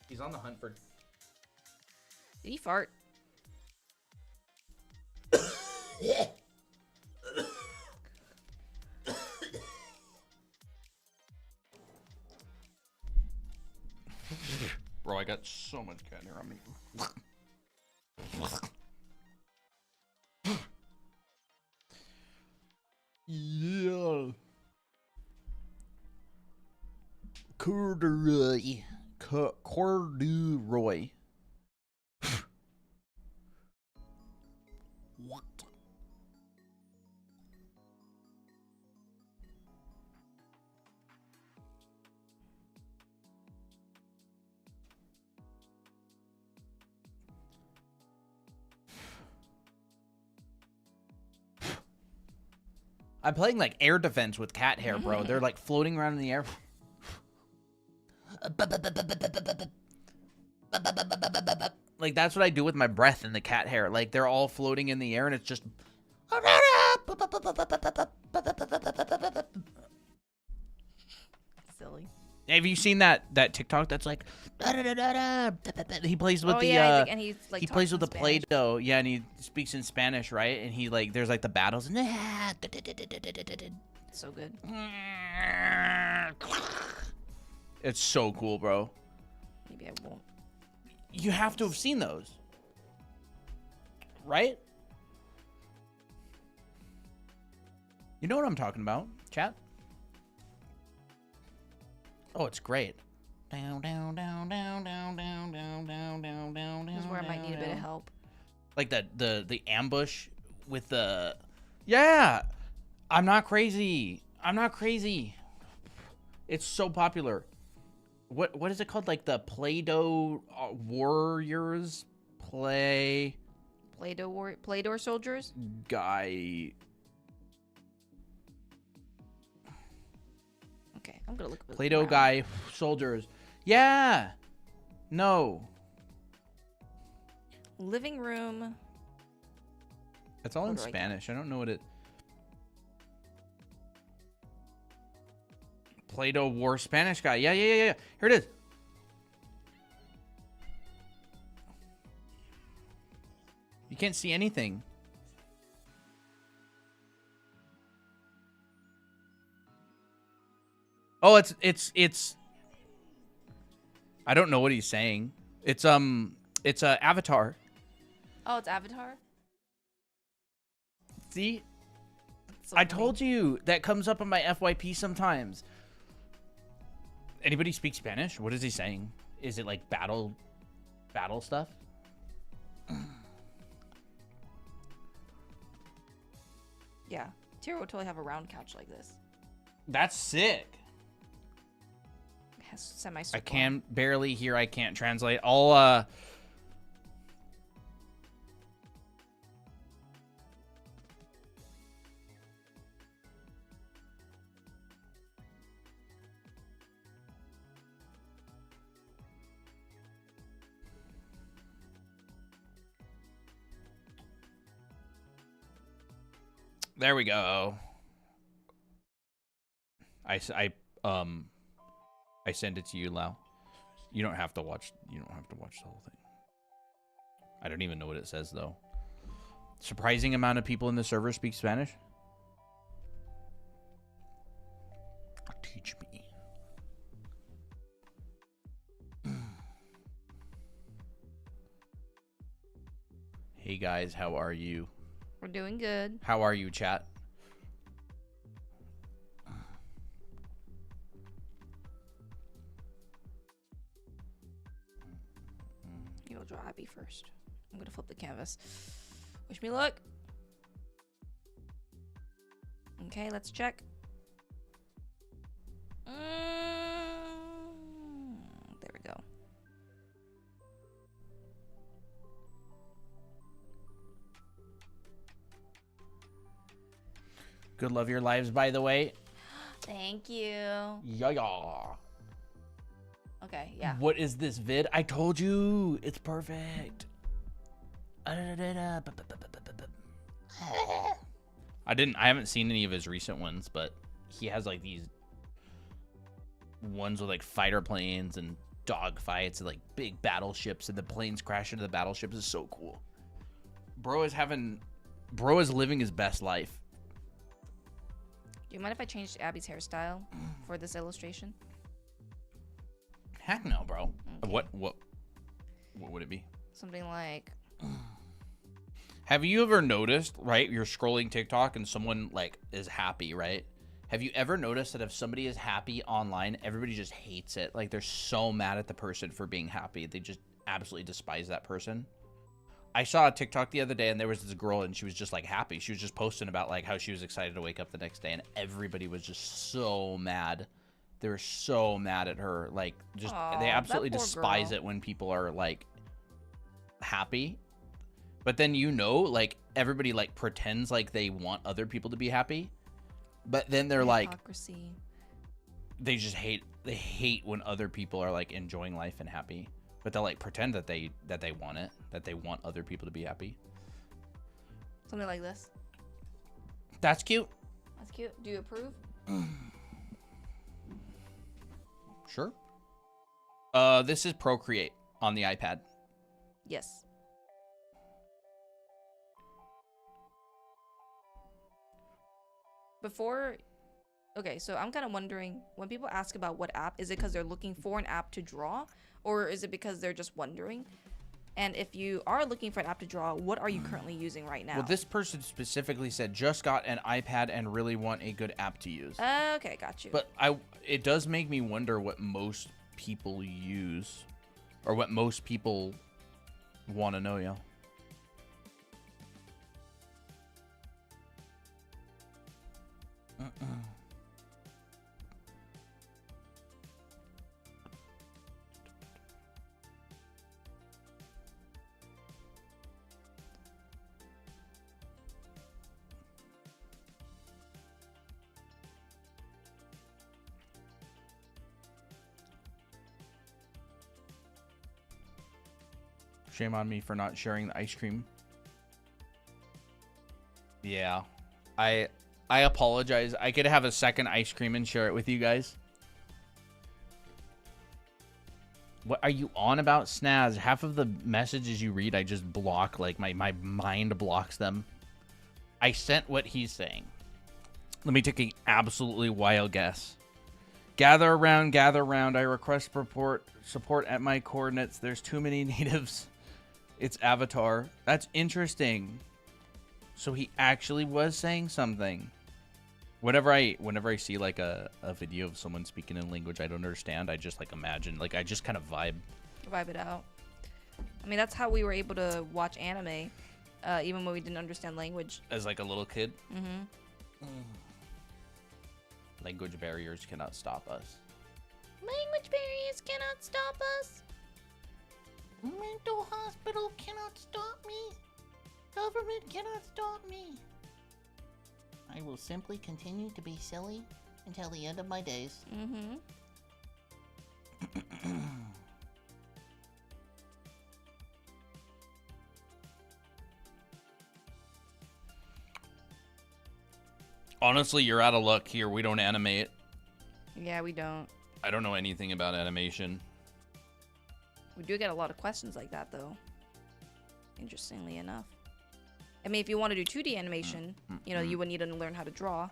He's on the hunt for... Did he fart? Bro, I got so much cat hair on me. Yeah. Corduroy. Corduroy. What? I'm playing like air defense with cat hair, bro. They're like floating around in the air. Like that's what I do with my breath and the cat hair. Like they're all floating in the air and it's just Silly. Have you seen that TikTok that's like he plays with and he's like he plays with the talks in Spanish. Play-Doh, yeah, and he speaks in Spanish, right? And he like there's like the battles and So good. it's so cool, bro. Maybe I won't. You have to have seen those, right? You know what I'm talking about, chat? Oh, it's great. Down, down, down, down, down, down, down, down, down, down. This is where I might need a bit of help. Like the ambush with the, yeah. I'm not crazy. I'm not crazy. It's so popular. What is it called? Like the Play-Doh Warriors Play-Doh soldiers. guy. Okay, I'm gonna look at Play-Doh guy soldiers. Yeah. No. Living room. It's all in What do I get? Spanish. I don't know what it. Play-Doh War Spanish guy. Yeah. Here it is. You can't see anything. Oh, it's. I don't know what he's saying. It's Avatar. Oh, it's Avatar. See, So I funny. told you that comes up on my FYP sometimes. Anybody speak Spanish? What is he saying? Is it like battle stuff? Yeah, Tira would totally have a round couch like this. That's sick. It has semi. I can barely hear. I can't translate. I'll There we go. I send it to you, Lau. You don't have to watch the whole thing. I don't even know what it says though. Surprising amount of people in the server speak Spanish. Teach me. Hey guys, how are you? We're doing good. How are you, chat? You'll draw Abby first. I'm gonna flip the canvas. Wish me luck. Okay, let's check. There we go. Good love your lives, by the way. Thank you. Yeah. Okay, yeah. What is this vid? I told you. It's perfect. I haven't seen any of his recent ones, but he has like these ones with like fighter planes and dog fights and like big battleships, and the planes crash into the battleships. Is so cool. Bro is living his best life. Do you mind if I changed Abby's hairstyle for this illustration? Heck no, bro. Okay. What would it be? Something like, Have you ever noticed, right? You're scrolling TikTok and someone like is happy, right? Have you ever noticed that if somebody is happy online, everybody just hates it? Like, they're so mad at the person for being happy. They just absolutely despise that person. I saw a TikTok the other day, and there was this girl, and she was just, like, happy. She was just posting about, like, how she was excited to wake up the next day, and everybody was just so mad. They were so mad at her. Like, just, Aw, they that absolutely poor despise girl. it when people are, like, happy. But then, you know, like, everybody, like, pretends like they want other people to be happy. But then they're like, Hypocrisy. they hate when other people are like enjoying life and happy, but they'll like pretend that they want it, that they want other people to be happy. Something like this. That's cute. That's cute. Do you approve? Sure. This is Procreate on the iPad. Yes. Okay, so I'm kind of wondering, when people ask about what app, is it because they're looking for an app to draw, or is it because they're just wondering? And if you are looking for an app to draw, what are you currently using right now? Well, this person specifically said just got an iPad and really want a good app to use. Okay, got you. But it does make me wonder what most people use, or what most people want to know, yeah. Shame on me for not sharing the ice cream. Yeah. I apologize. I could have a second ice cream and share it with you guys. What are you on about, Snaz? Half of the messages you read, I just block. Like, my mind blocks them. I sent what he's saying. Let me take an absolutely wild guess. Gather around, gather around. I request support at my coordinates. There's too many natives. It's Avatar. That's interesting. So he actually was saying something. Whenever I see like a video of someone speaking in a language I don't understand, I just like imagine, like I just kind of vibe it out. I mean, that's how we were able to watch anime, even when we didn't understand language. as like a little kid. Mm-hmm. Language barriers cannot stop us. Language barriers cannot stop us. Mental hospital cannot stop me. Government cannot stop me. I will simply continue to be silly until the end of my days. Mm-hmm. Honestly, you're out of luck here. We don't animate. Yeah, we don't. I don't know anything about animation. We do get a lot of questions like that, though. Interestingly enough. I mean, if you want to do 2D animation, you know, you would need to learn how to draw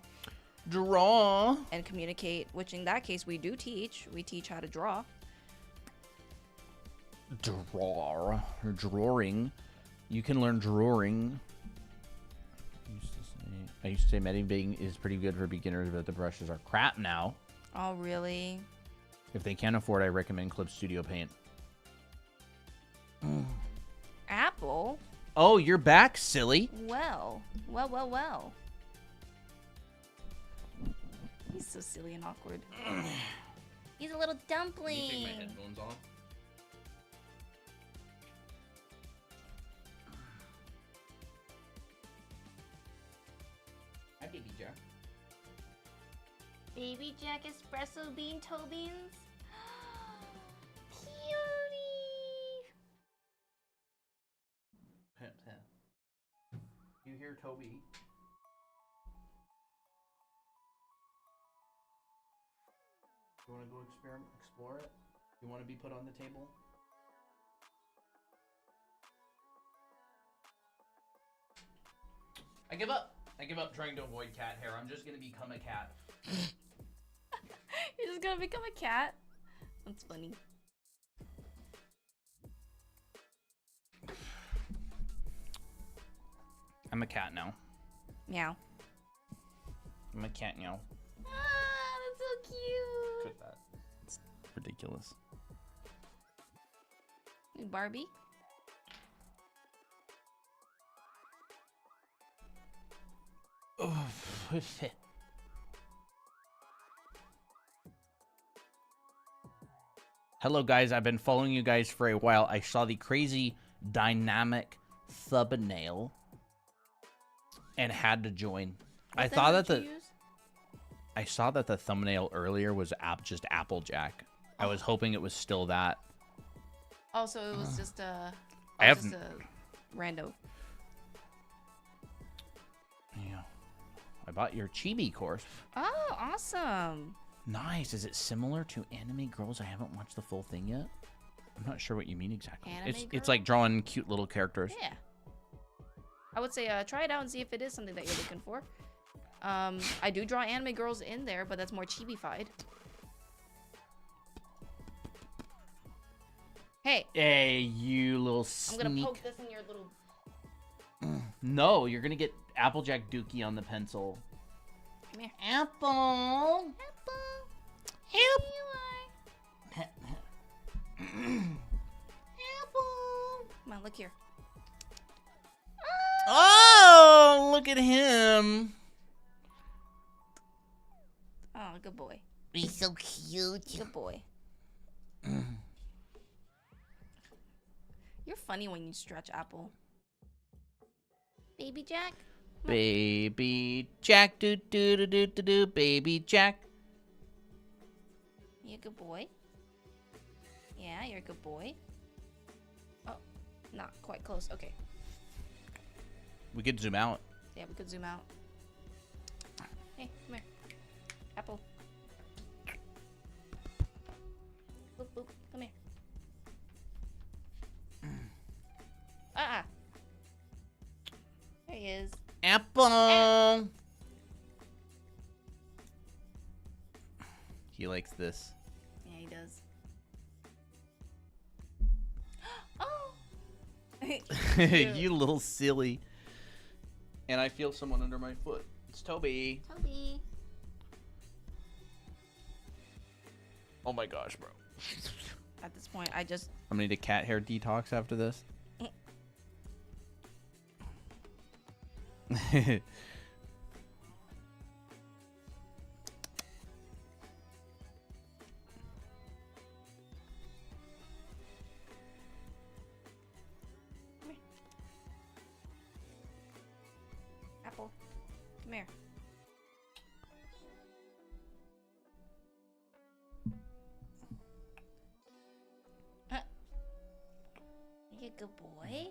Draw. and communicate, which in that case we do teach. We teach how to draw. Drawing. You can learn drawing. I used to say meditating is pretty good for beginners, but the brushes are crap now. Oh, really? If they can't afford, I recommend Clip Studio Paint. Apple? Oh, you're back, silly. Well. He's so silly and awkward. He's a little dumpling. headphones off? Hi, Baby Jack. Baby Jack espresso bean toe beans. Cutie. You hear Toby? You want to go explore it? You want to be put on the table? I give up. I give up trying to avoid cat hair. I'm just going to become a cat. You're just gonna become a cat? That's funny. I'm a cat now. Meow. I'm a cat now. cute. It's ridiculous. Barbie. Hello guys, I've been following you guys for a while. I saw the crazy dynamic thumbnail and had to join. I thought that I saw that the thumbnail earlier was just Applejack. I was hoping it was still that. Oh, so it was just I just a rando. Yeah. I bought your chibi course. Oh, awesome. Nice. Is it similar to Anime Girls? I haven't watched the full thing yet. I'm not sure what you mean exactly. Anime It's Girl? like drawing cute little characters. Yeah. I would say try it out and see if it is something that you're looking for. I do draw anime girls in there, but that's more chibi-fied. Hey, Hey, you little I'm sneak. gonna poke this in your little... No, you're gonna get Applejack Dookie on the pencil. Come here. Apple. Apple. Apple. Come on, look here. Oh, look at him. Oh, good boy. He's so cute. Good boy. You're funny when you stretch, Apple. Baby Jack? Baby Jack, do do do do do do, baby Jack. You a good boy? Yeah, you're a good boy. Oh, not quite close. Okay. We could zoom out. Yeah, we could zoom out. Hey, come here. Apple. Boop, boop. Come here. There he is. Apple. He likes this. Yeah, he does. Oh! You little silly. And I feel someone under my foot. It's Toby. Toby. Oh my gosh, bro. At this point, I just... I'm gonna need a cat hair detox after this. Apple. Come here. You a good boy?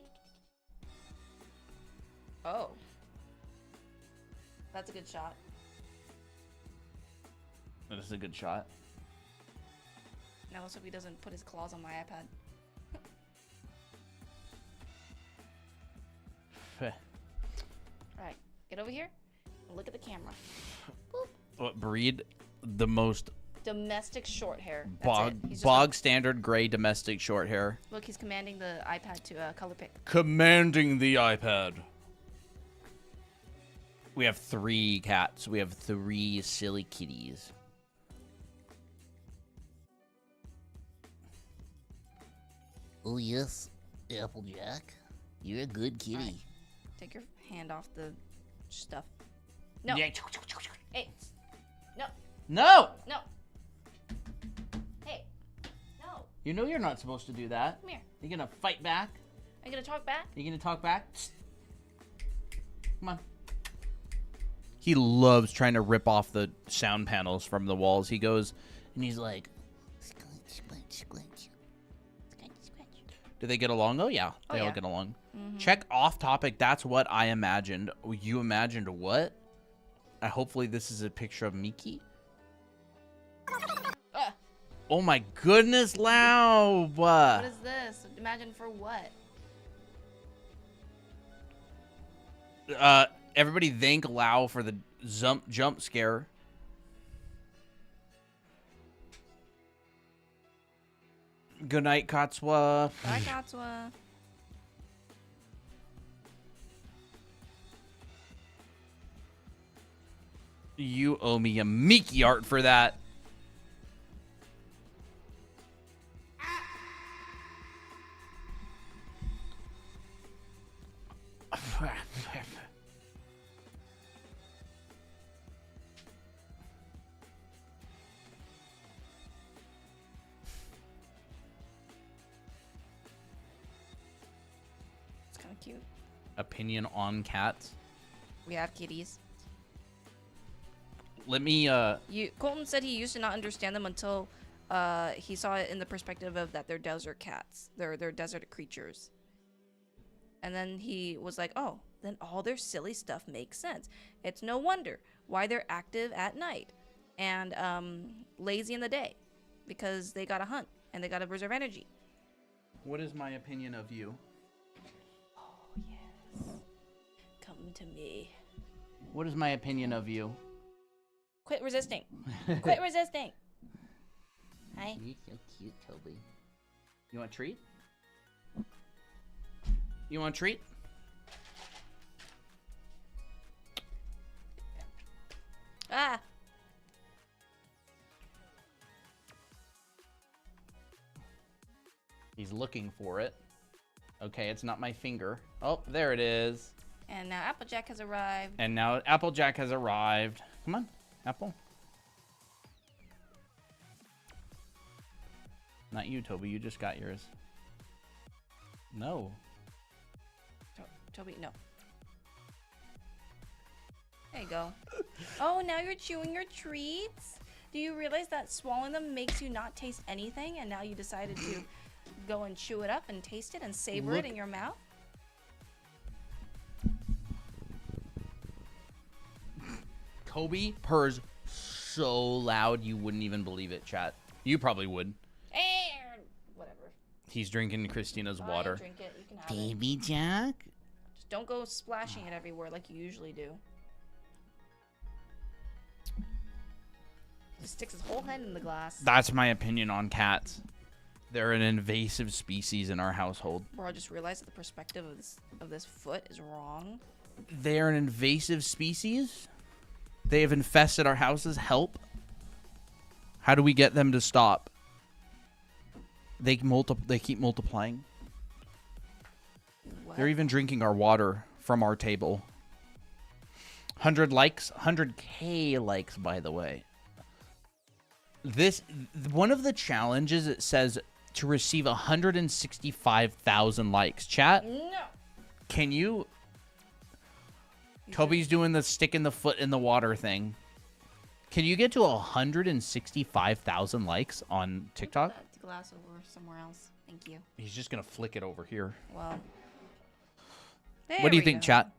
Oh. That's a good shot. That is a good shot. Now let's hope he doesn't put his claws on my iPad. Alright, get over here and look at the camera. Boop. What breed? The most Domestic short hair. That's it. He's just bog standard gray domestic short hair. Look, he's commanding the iPad to color pick. Commanding the iPad. We have 3 cats. We have 3 silly kitties. Oh yes, Applejack. You're a good kitty. Alright. Take your hand off the stuff. No. Yeah. Hey. No. No! No. Hey. No. You know you're not supposed to do that. Come here. You gonna fight back? Are you gonna talk back? You gonna talk back? Come on. He loves trying to rip off the sound panels from the walls. He goes and he's like, Squinch, squinch, squinch. Squinch, squinch. do they get along? Oh yeah, Oh, they all yeah. get along. Mm-hmm. Check off topic. That's what I imagined. You imagined what? Hopefully this is a picture of Miki. Oh my goodness, Lau! What is this? Imagine for what? Everybody thank Lau for the jump scare. Good night, Katsua. Bye, Katsua. You owe me a Miki art for that. It's kind of cute. Opinion on cats. We have kitties. Let me Colton said he used to not understand them until he saw it in the perspective of that they're desert cats. They're desert creatures. And then he was like, oh, then all their silly stuff makes sense. It's no wonder why they're active at night and lazy in the day, because they gotta hunt and they gotta preserve energy. What is my opinion of you? Oh yes, come to me. What is my opinion of you? Quit resisting. Quit resisting. Hi. You're so cute, Toby. You want a treat? You want a treat? Ah. He's looking for it. Okay, it's not my finger. Oh, there it is. And now Applejack has arrived. And now Applejack has arrived. Come on, Apple. Not you, Toby. You just got yours. No. Toby, no. There you go. Oh, now you're chewing your treats? Do you realize that swallowing them makes you not taste anything, and now you decided to go and chew it up and taste it and savor Look. it in your mouth? Kobe purrs so loud you wouldn't even believe it, chat. You probably would. And whatever. He's drinking Christina's Fine, water. Drink it. You can have it. Baby Jack? Just don't go splashing it everywhere like you usually do. Just sticks his whole head in the glass. That's my opinion on cats. They're an invasive species in our household. Bro, I just realized that the perspective of this foot is wrong. They're an invasive species. They have infested our houses. Help. How do we get them to stop? They keep multiplying. What? They're even drinking our water from our table. 100 likes, 100K likes, by the way. One of the challenges, it says to receive 165,000 likes. Chat, No. can you? Toby's doing the stick in the foot in the water thing. Can you get to 165,000 likes on TikTok? Put that glass over somewhere else. Thank you. He's just gonna flick it over here. Well. What do you there we think, go. chat?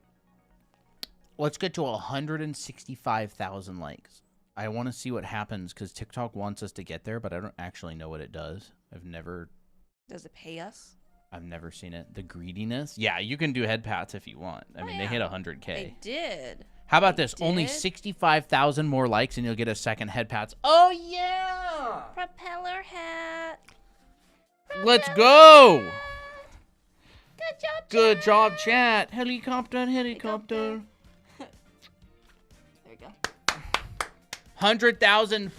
Let's get to 165,000 likes. I want to see what happens because TikTok wants us to get there, but I don't actually know what it does. I've never Does it pay us? seen it. The greediness. Yeah, you can do head pats if you want. I mean, they hit 100K. They did. How about they this? Only did. 65,000 more likes and you'll get a second head pats. Oh, yeah! Propeller hat. Let's go! Good job. Good job, chat. Helicopter, helicopter. There you go. 100,000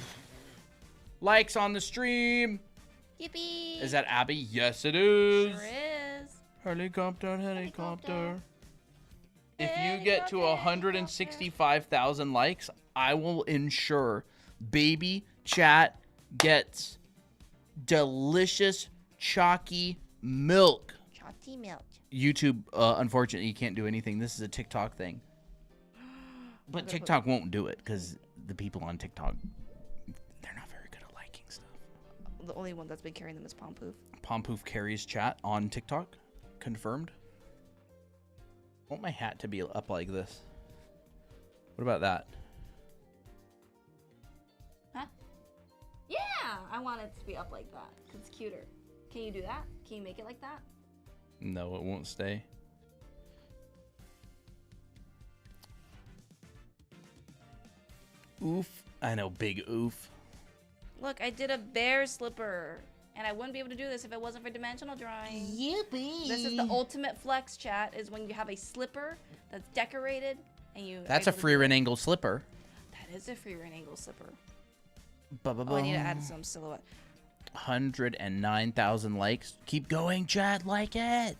likes on the stream. Yippee. Is that Abby? Yes, it is. Sure is. Helicopter, helicopter. If you Helicopter, get to 165,000 likes, I will ensure Baby Chat gets delicious chalky milk. Chalky milk. YouTube, unfortunately, you can't do anything. This is a TikTok thing. But TikTok won't do it because the people on TikTok, they're not very good at liking stuff. The only one that's been carrying them is Pompoof. Pompoof carries chat on TikTok. Confirmed. I want my hat to be up like this. What about that? Huh? Yeah, I want it to be up like that. 'Cause it's cuter. Can you do that? Can you make it like that? No, it won't stay. Oof. I know, big oof. Look, I did a bear slipper. And I wouldn't be able to do this if it wasn't for dimensional drawing. Yippee! This is the ultimate flex, chat, is when you have a slipper that's decorated and you... That's a free run angle slipper. That is a free run angle slipper. Ba-ba-bum. Oh, I need to add some silhouette. 109,000 likes. Keep going, chat. Like it.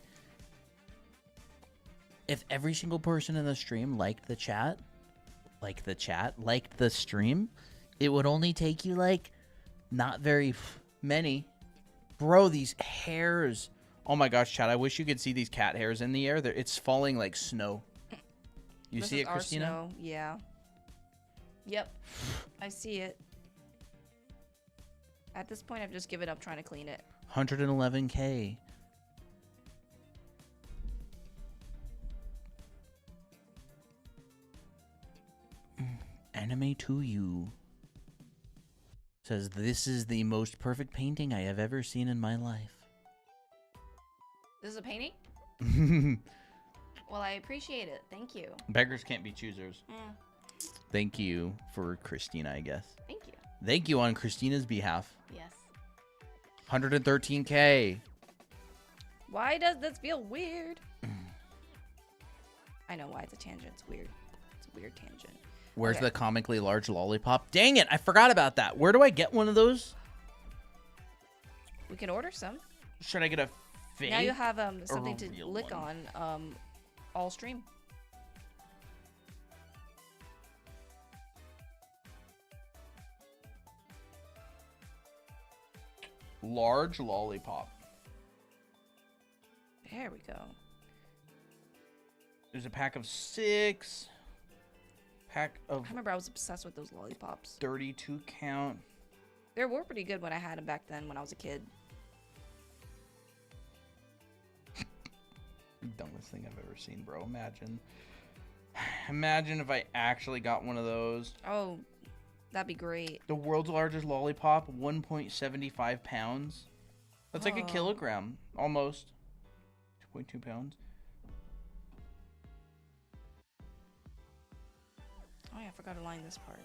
if every single person in the stream liked the stream, it would only take you like not very many. Bro, these hairs. Oh my gosh, chat. I wish you could see these cat hairs in the air. It's falling like snow. You This see is it, our Christina? snow. Yeah. Yep. I see it. At this point, I've just given up trying to clean it. 111K. Anime to you. Says, this is the most perfect painting I have ever seen in my life. This is a painting? Well, I appreciate it. Thank you. Beggars can't be choosers. Mm, Thank you for Christina, I guess. thank you. Thank you on Christina's behalf. Yes. 113K. Why does this feel weird? I know why it's a tangent. It's weird. It's a weird tangent. Where's Okay. the comically large lollipop? Dang it, I forgot about that. Where do I get one of those? We can order some. Should I get a fake? Now you have something to real lick one? on all stream. Large lollipop. There we go. There's a pack of 6. Pack of I remember I was obsessed with those lollipops. 32 count. They were pretty good when I had them back then when I was a kid. Dumbest thing I've ever seen, bro. Imagine if I actually got one of those. Oh, that'd be great. The world's largest lollipop, 1.75 pounds. That's like a Oh. kilogram, almost. 2.2 pounds. Oh yeah, I forgot to line this part.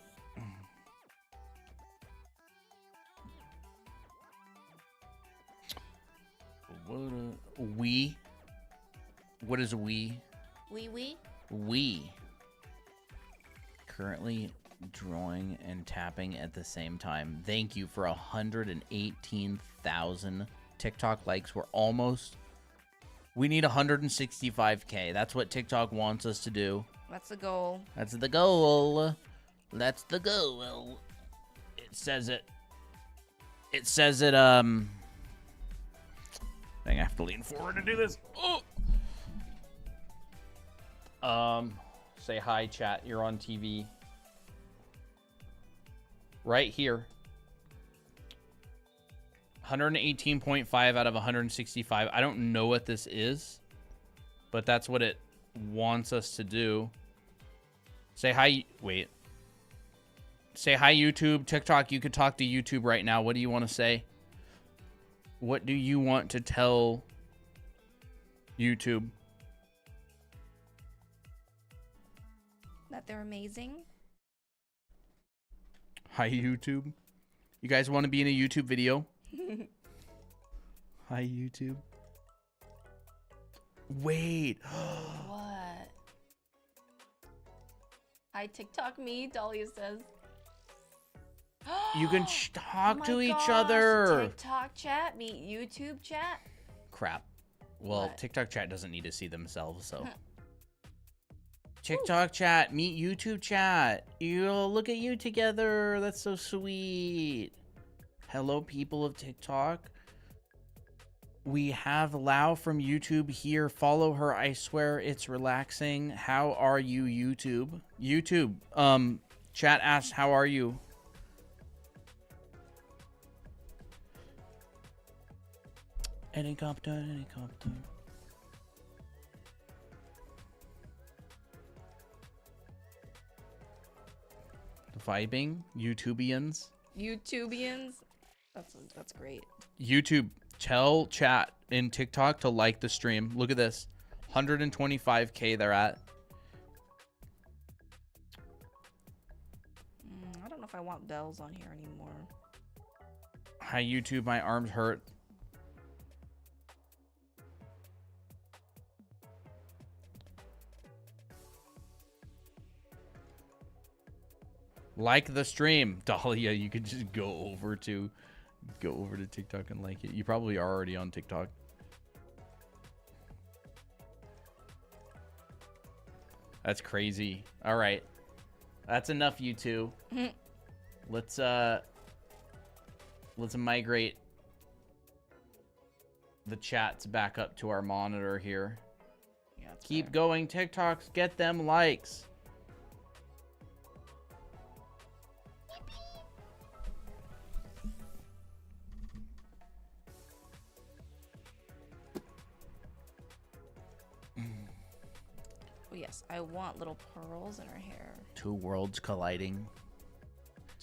We. What is we? Wee. We. Currently drawing and tapping at the same time. Thank you for 118,000 TikTok likes. We need 165K. That's what TikTok wants us to do. That's the goal. That's the goal. That's the goal. It says it. Dang, I have to lean forward to do this. Oh. Say hi, chat. You're on TV. Right here. 118.5 out of 165. I don't know what this is, but that's what it wants us to do. Say hi. Wait. Say hi, YouTube. TikTok, you could talk to YouTube right now. What do you want to say? What do you want to tell YouTube? That they're amazing. Hi, YouTube. You guys want to be in a YouTube video? Hi, YouTube. Wait. What? Hi, TikTok me, Dahlia says. You can talk Oh to my each gosh, other. TikTok chat meet YouTube chat. Crap. Well, What? TikTok chat doesn't need to see themselves, so. TikTok chat, meet YouTube chat. You'll look at you together. That's so sweet. Hello, people of TikTok. We have Lau from YouTube here. Follow her. I swear it's relaxing. How are you, YouTube? YouTube. Chat asks, how are you? Helicopter. Vibing, YouTubians. YouTubians. That's great. YouTube, tell chat in TikTok to like the stream. Look at this. 125K they're at. I don't know if I want bells on here anymore. Hi, YouTube. My arms hurt. Like the stream. Dahlia, you could just go over to TikTok and like it. You probably are already on TikTok. That's crazy. All right. That's enough, you two. Let's migrate the chats back up to our monitor here. Yeah, that's Keep fair. going, TikToks. Get them likes. Oh, yes, I want little pearls in her hair. Two worlds colliding.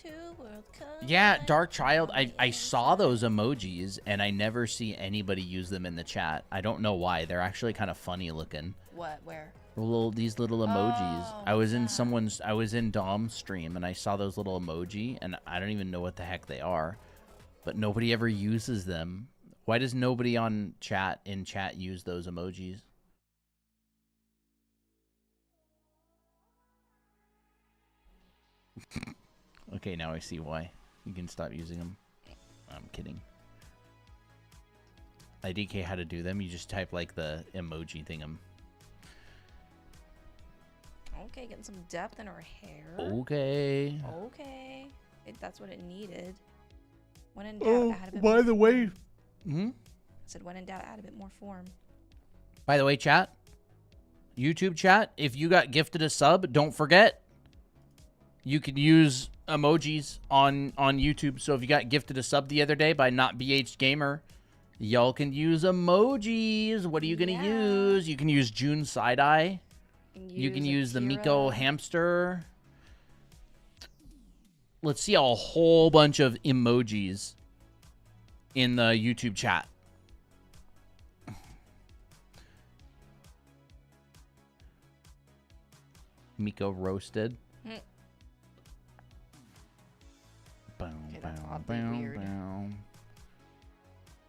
Two world Yeah, Dark Child, I saw those emojis, and I never see anybody use them in the chat. I don't know why. They're actually kind of funny looking. What? Where? These little emojis. Oh, I was what's in that? I was in Dom's stream, and I saw those little emoji, and I don't even know what the heck they are. But nobody ever uses them. Why does nobody in chat use those emojis? Okay, now I see why. You can stop using them. I'm kidding. IDK how to do them. You just type like the emoji thingum. Okay, getting some depth in her hair. Okay. Okay. That's what it needed. When in doubt, add a bit more by the way. form. I said, when in doubt, add a bit more form. By the way, chat. YouTube chat, if you got gifted a sub, don't forget. You can use emojis on YouTube. So if you got gifted a sub the other day by Not BH Gamer, y'all can use emojis. What are you gonna use? You can use June Side Eye. You can use the Miko hamster. Let's see a whole bunch of emojis in the YouTube chat. Miko roasted. Bow, Okay, that's bow, oddly bow, weird. bow.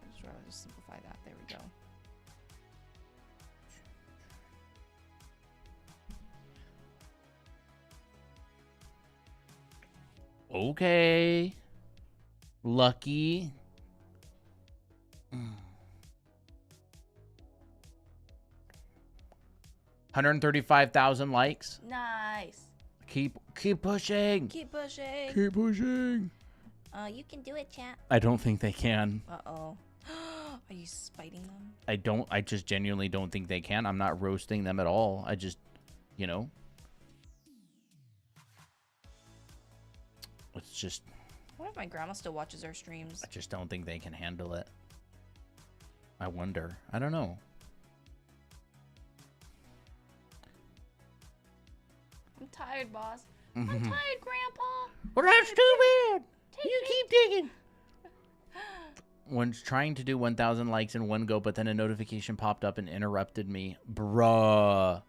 I'd rather just simplify that. There we go. Okay. Lucky. 135,000 likes. Nice. Keep pushing. Keep pushing. Keep pushing. You can do it, chat. I don't think they can. Uh-oh. Are you spiting them? I just genuinely don't think they can. I'm not roasting them at all. I just, you know. It's just, I wonder if my grandma still watches our streams. I just don't think they can handle it. I wonder. I don't know. I'm tired, boss. I'm tired, Grandpa. Well, that's too bad. Take You it. keep digging. When trying to do 1,000 likes in one go, but then a notification popped up and interrupted me. Bruh.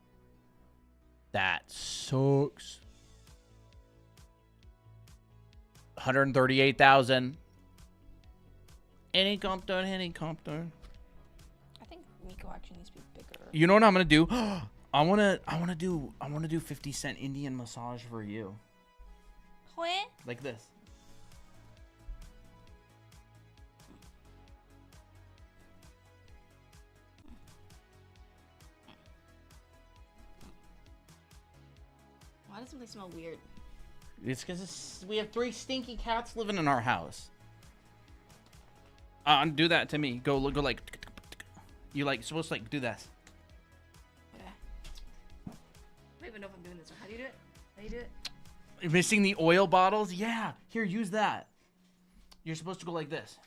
That sucks. 138,000. Helicopter. I think Miko actually needs to be bigger. You know what I'm gonna do? I wanna do 50 Cent Indian massage for you. What? Like this. Why does something smell weird? It's because we have 3 stinky cats living in our house. Do that to me. Go like. You like supposed to like do this. Okay. I don't even know if I'm doing this. How do you do it? How do you do it? You're missing the oil bottles? Yeah. Here, use that. You're supposed to go like this.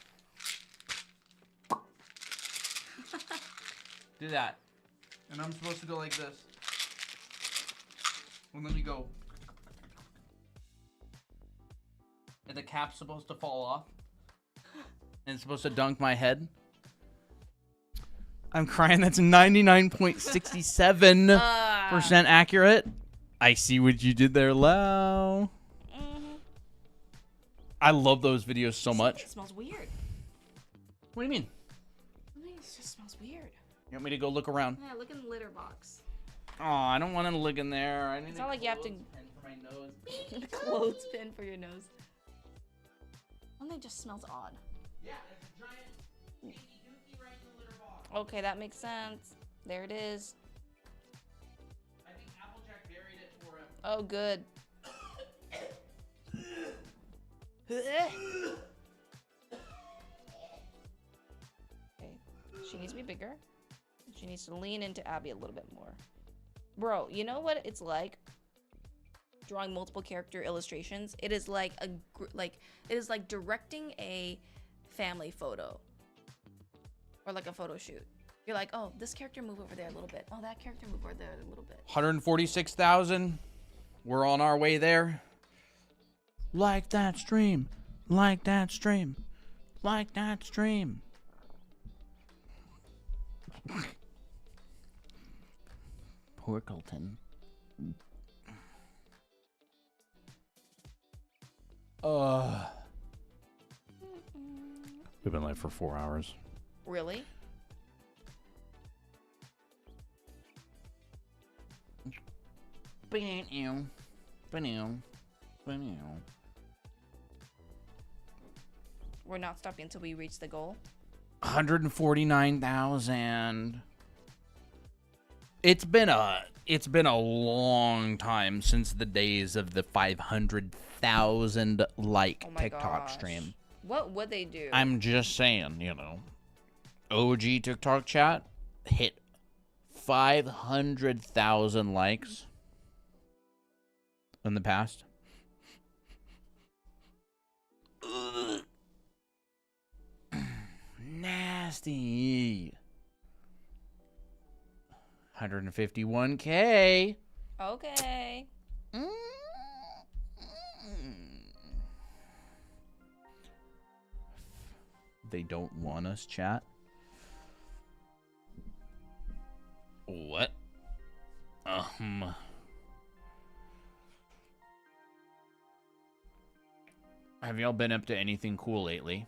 Do that. And I'm supposed to go like this. And then you go. And the cap's supposed to fall off. And it's supposed to dunk my head. I'm crying. That's 99.67% accurate. I see what you did there, Lau. I love those videos so much. It smells weird. What do you mean? Something just smells weird. You want me to go look around? Yeah, look in the litter box. Oh, I don't want to look in there. I need It's not like you have to- pen for my nose. Clothespin for your nose. Something just smells odd. Yeah, there's a giant stinky dookie right in the litter box. Okay, that makes sense. There it is. I think Applejack Oh, good. Okay. She needs to be bigger. She needs to lean into Abby a little bit more. Bro, you know what it's like? Drawing multiple character illustrations. It is like it is like directing a family photo. Or like a photo shoot. You're like, oh, this character move over there a little bit. Oh, that character move over there a little bit. 146,000. We're on our way there. Like that stream. Like that stream. Like that stream. Porkleton. We've been live for 4 hours. Really? We're not stopping until we reach the goal. 149,000. It's been a long time since the days of the 500,000 like Oh my TikTok gosh. stream. What would they do? I'm just saying, you know, OG TikTok chat hit 500,000 likes in the past. Ugh. Nasty. 151K. Okay. They don't want us, chat. What? Have y'all been up to anything cool lately?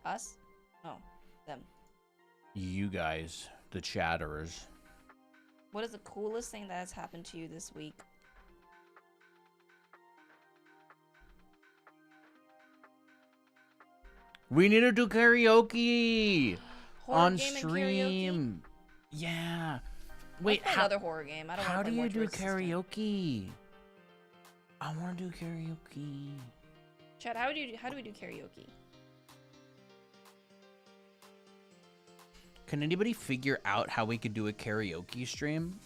Us? No. Them. You guys, the chatters. What is the coolest thing that has happened to you this week? We need to do karaoke Horror on game and stream. Yeah. Wait, Let's play another horror game. I don't how want to do play you do Witch Resistance. karaoke? I want to do karaoke. Chad, how do we do karaoke? Can anybody figure out how we could do a karaoke stream?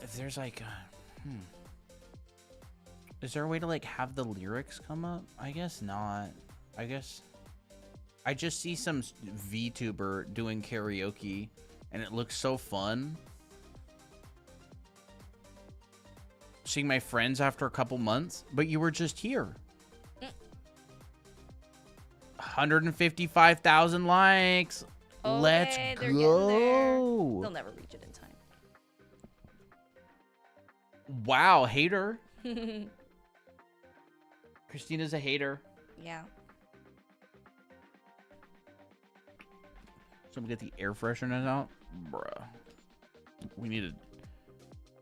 If there's like, is there a way to like have the lyrics come up? I guess not. I guess I just see some VTuber doing karaoke, and it looks so fun. Seeing my friends after a couple months, but you were just here. 155,000 likes. Let's Okay, they're getting there. go. They'll never reach it in time. Wow, hater. Christina's a hater. Yeah. Someone get the air fresheners out. Bruh. We need an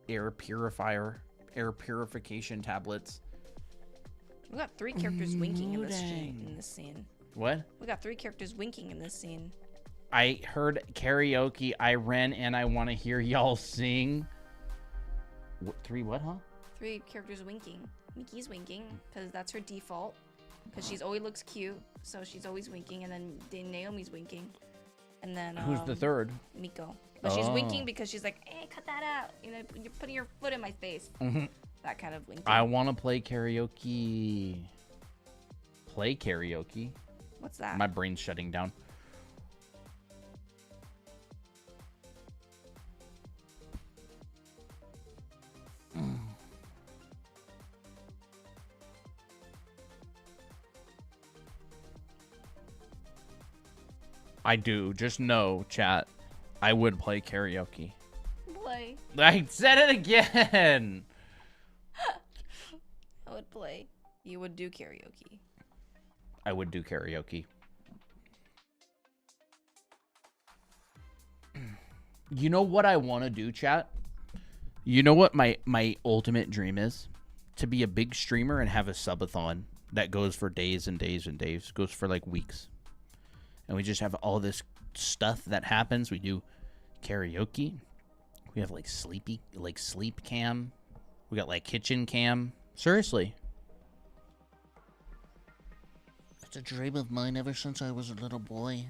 air purifier. Air purification tablets. We got 3 characters winking in this Dang. scene. What? We got 3 characters winking in this scene. I heard karaoke. I ran and I want to hear y'all sing. What, 3 what, huh? 3 characters winking. Miki's winking because that's her default. Because she's always looks cute, so she's always winking. And then Naomi's winking. And then Who's the third? Miko. But she's Oh. winking because she's like, "Hey, cut that out! You know, you're putting your foot in my face." That kind of winking. I want to play karaoke. Play karaoke? What's that? My brain's shutting down. I do. Just know, chat. I would play karaoke. Play. I said it again. I would play. You would do karaoke. I would do karaoke. You know what I want to do, chat? You know what my ultimate dream is? To be a big streamer and have a subathon that goes for days and days and days. Goes for like weeks. And we just have all this stuff that happens. We do karaoke. We We have like sleep cam. We got like kitchen cam. Seriously. It's a dream of mine ever since I was a little boy.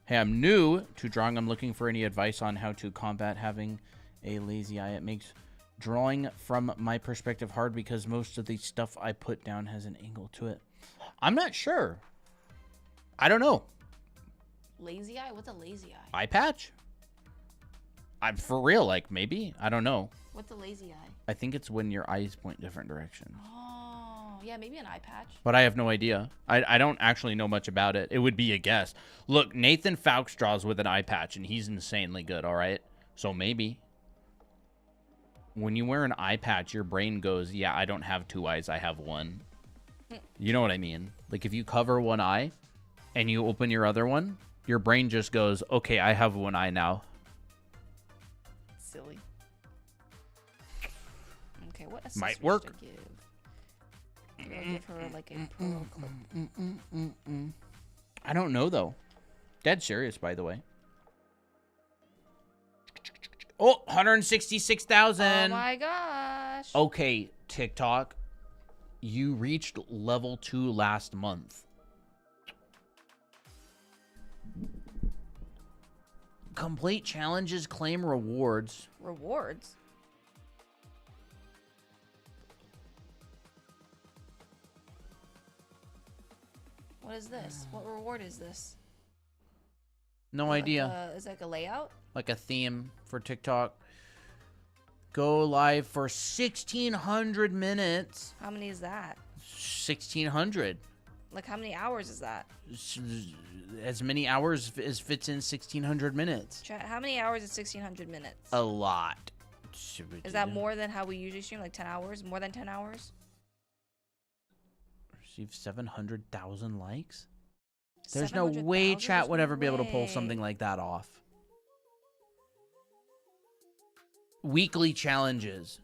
Hey, I'm new to drawing. I'm looking for any advice on how to combat having a lazy eye. It makes drawing from my perspective hard because most of the stuff I put down has an angle to it. I'm not sure. I don't know. Lazy eye? What's a lazy eye? Eye patch? I'm for real, like maybe. I don't know. What's a lazy eye? I think it's when your eyes point different directions. Oh, yeah, maybe an eye patch. But I have no idea. I don't actually know much about it. It would be a guess. Look, Nathan Fowkes draws with an eye patch, and he's insanely good, all right? So maybe. When you wear an eye patch, your brain goes, yeah, I don't have two eyes, I have one. You know what I mean? Like, if you cover one eye and you open your other one, your brain just goes, okay, I have one eye now. Silly. Okay, what accessories Might work. to give? Maybe I'll give her like a pearl clip. I don't know, though. Dead serious, by the way. Oh, 166,000. Oh my gosh. Okay, TikTok. You reached level 2 last month. Complete challenges, claim rewards. Rewards? What is this? What reward is this? No idea. Is that like a layout? Like a theme for TikTok. Go live for 1,600 minutes. How many is that? 1,600. Like how many hours is that? As many hours as fits in 1,600 minutes. Chat, how many hours is 1,600 minutes? A lot. Is that more than how we usually stream? Like 10 hours? More than 10 hours? Received 700,000 likes? There's no 700,000? way chat would There's ever no be able to pull way. something like that off. Weekly challenges.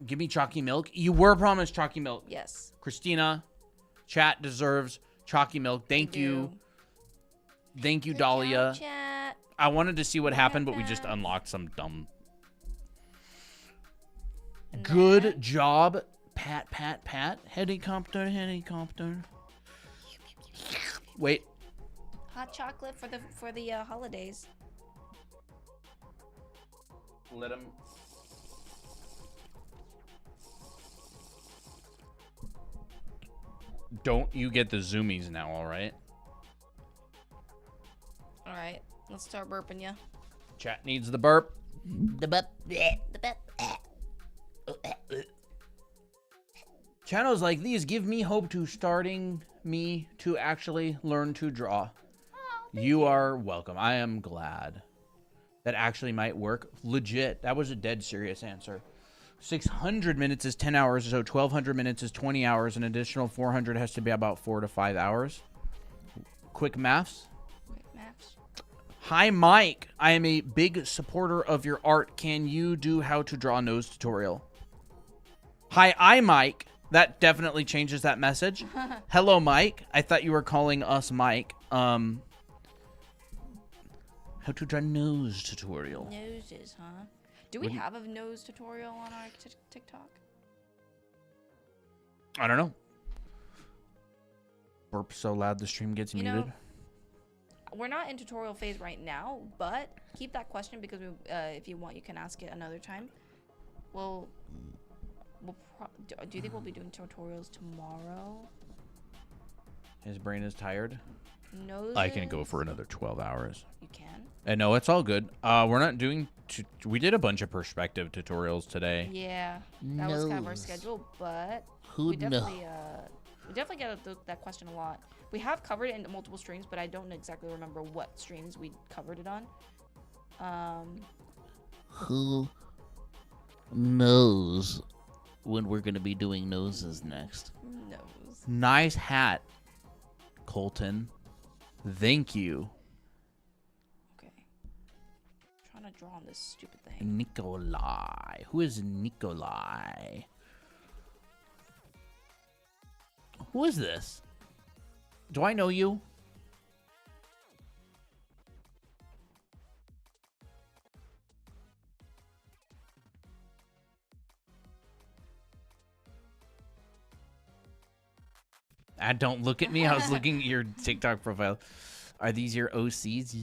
Give me chalky milk. You were promised chalky milk. Yes. Christina, chat deserves chalky milk. Thank you. Thank you, Dahlia. Good job, chat. I wanted to see what happened, but we that. just unlocked some dumb. And Good then- job. Pat, pat, pat. Helicopter, helicopter. Wait. Hot chocolate for the holidays. Let him. Don't you get the zoomies now, all right? All right, let's start burping ya. Chat needs the burp. The butt. The bet. Channels like these give me hope to starting me to actually learn to draw. You are welcome. I am glad. That actually might work. Legit. That was a dead serious answer. 600 minutes is 10 hours, so 1,200 minutes is 20 hours. An additional 400 has to be about 4 to 5 hours. Quick maths. Quick maps. Hi, Mike. I am a big supporter of your art. Can you do how to draw a nose tutorial? Hi, I'm Mike. That definitely changes that message. Hello, Mike. I thought you were calling us Mike. How to draw nose tutorial. Noses, huh? Do we have a nose tutorial on our TikTok? I don't know. Burp so loud the stream gets You muted. know, we're not in tutorial phase right now, but keep that question because we, if you want, you can ask it another time. Do you think we'll be doing tutorials tomorrow? His brain is tired. Noses? I can go for another 12 hours. You can? And no, it's all good. We're not doing... we did a bunch of perspective tutorials today. Yeah, that was kind of our Nose. schedule, but Who we knows? definitely get that question a lot. We have covered it in multiple streams, but I don't exactly remember what streams we covered it on. Who knows when we're gonna be doing noses next? Nose. Nice hat, Colton. Thank you. Okay. Trying to draw on this stupid thing. Nikolai. Who is Nikolai? Who is this? Do I know you? Don't look at me. I was looking at your TikTok profile. Are these your OCs?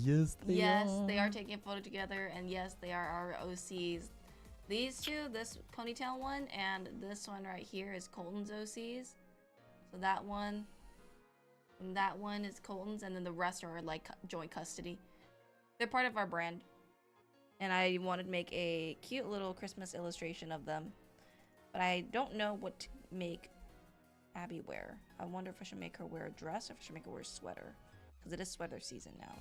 Yes, They are taking a photo together, and yes, they are our OCs. These two, this ponytail one and this one right here is Colton's OCs. So that one and that one is Colton's, and then the rest are like joint custody. They're part of our brand. And I wanted to make a cute little Christmas illustration of them. But I don't know what to make Abby wear. I wonder if I should make her wear a dress or if I should make her wear a sweater. Because it is sweater season now.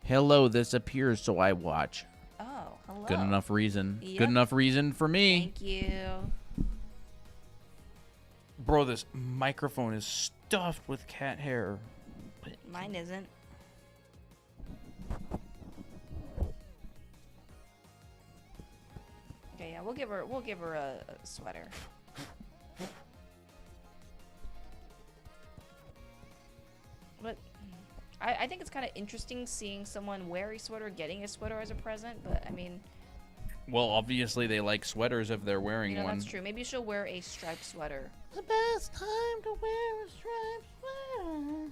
Hello, this appears, so I watch. Oh, hello. Good enough reason. Yep. Good enough reason for me. Thank you. Bro, this microphone is stuffed with cat hair. Mine isn't. Okay, yeah, we'll give her a sweater. But I think it's kind of interesting seeing someone wear a sweater, getting a sweater as a present. But I mean, Well, obviously they like sweaters if they're wearing you know, one. that's true. Maybe she'll wear a striped sweater. The best time to wear a striped sweater.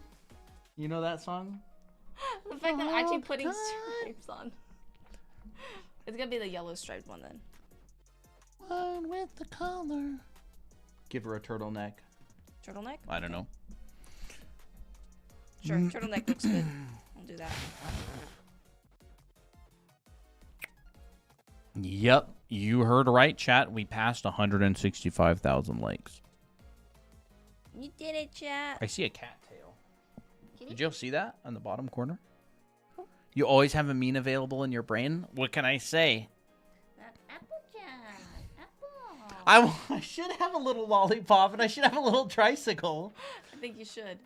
You know that song? The fact that I'm actually Oh, putting God. stripes on. It's gonna be the yellow striped one then. One with the color. Give her a turtleneck. Turtleneck? I don't know. Sure, turtleneck looks good. I'll do that. Yep, you heard right, chat. We passed 165,000 likes. You did it, chat. I see a cat tail. Can Did you see that on the bottom corner? You always have a meme available in your brain. What can I say? Apple. I should have a little lollipop and I should have a little tricycle. I think you should.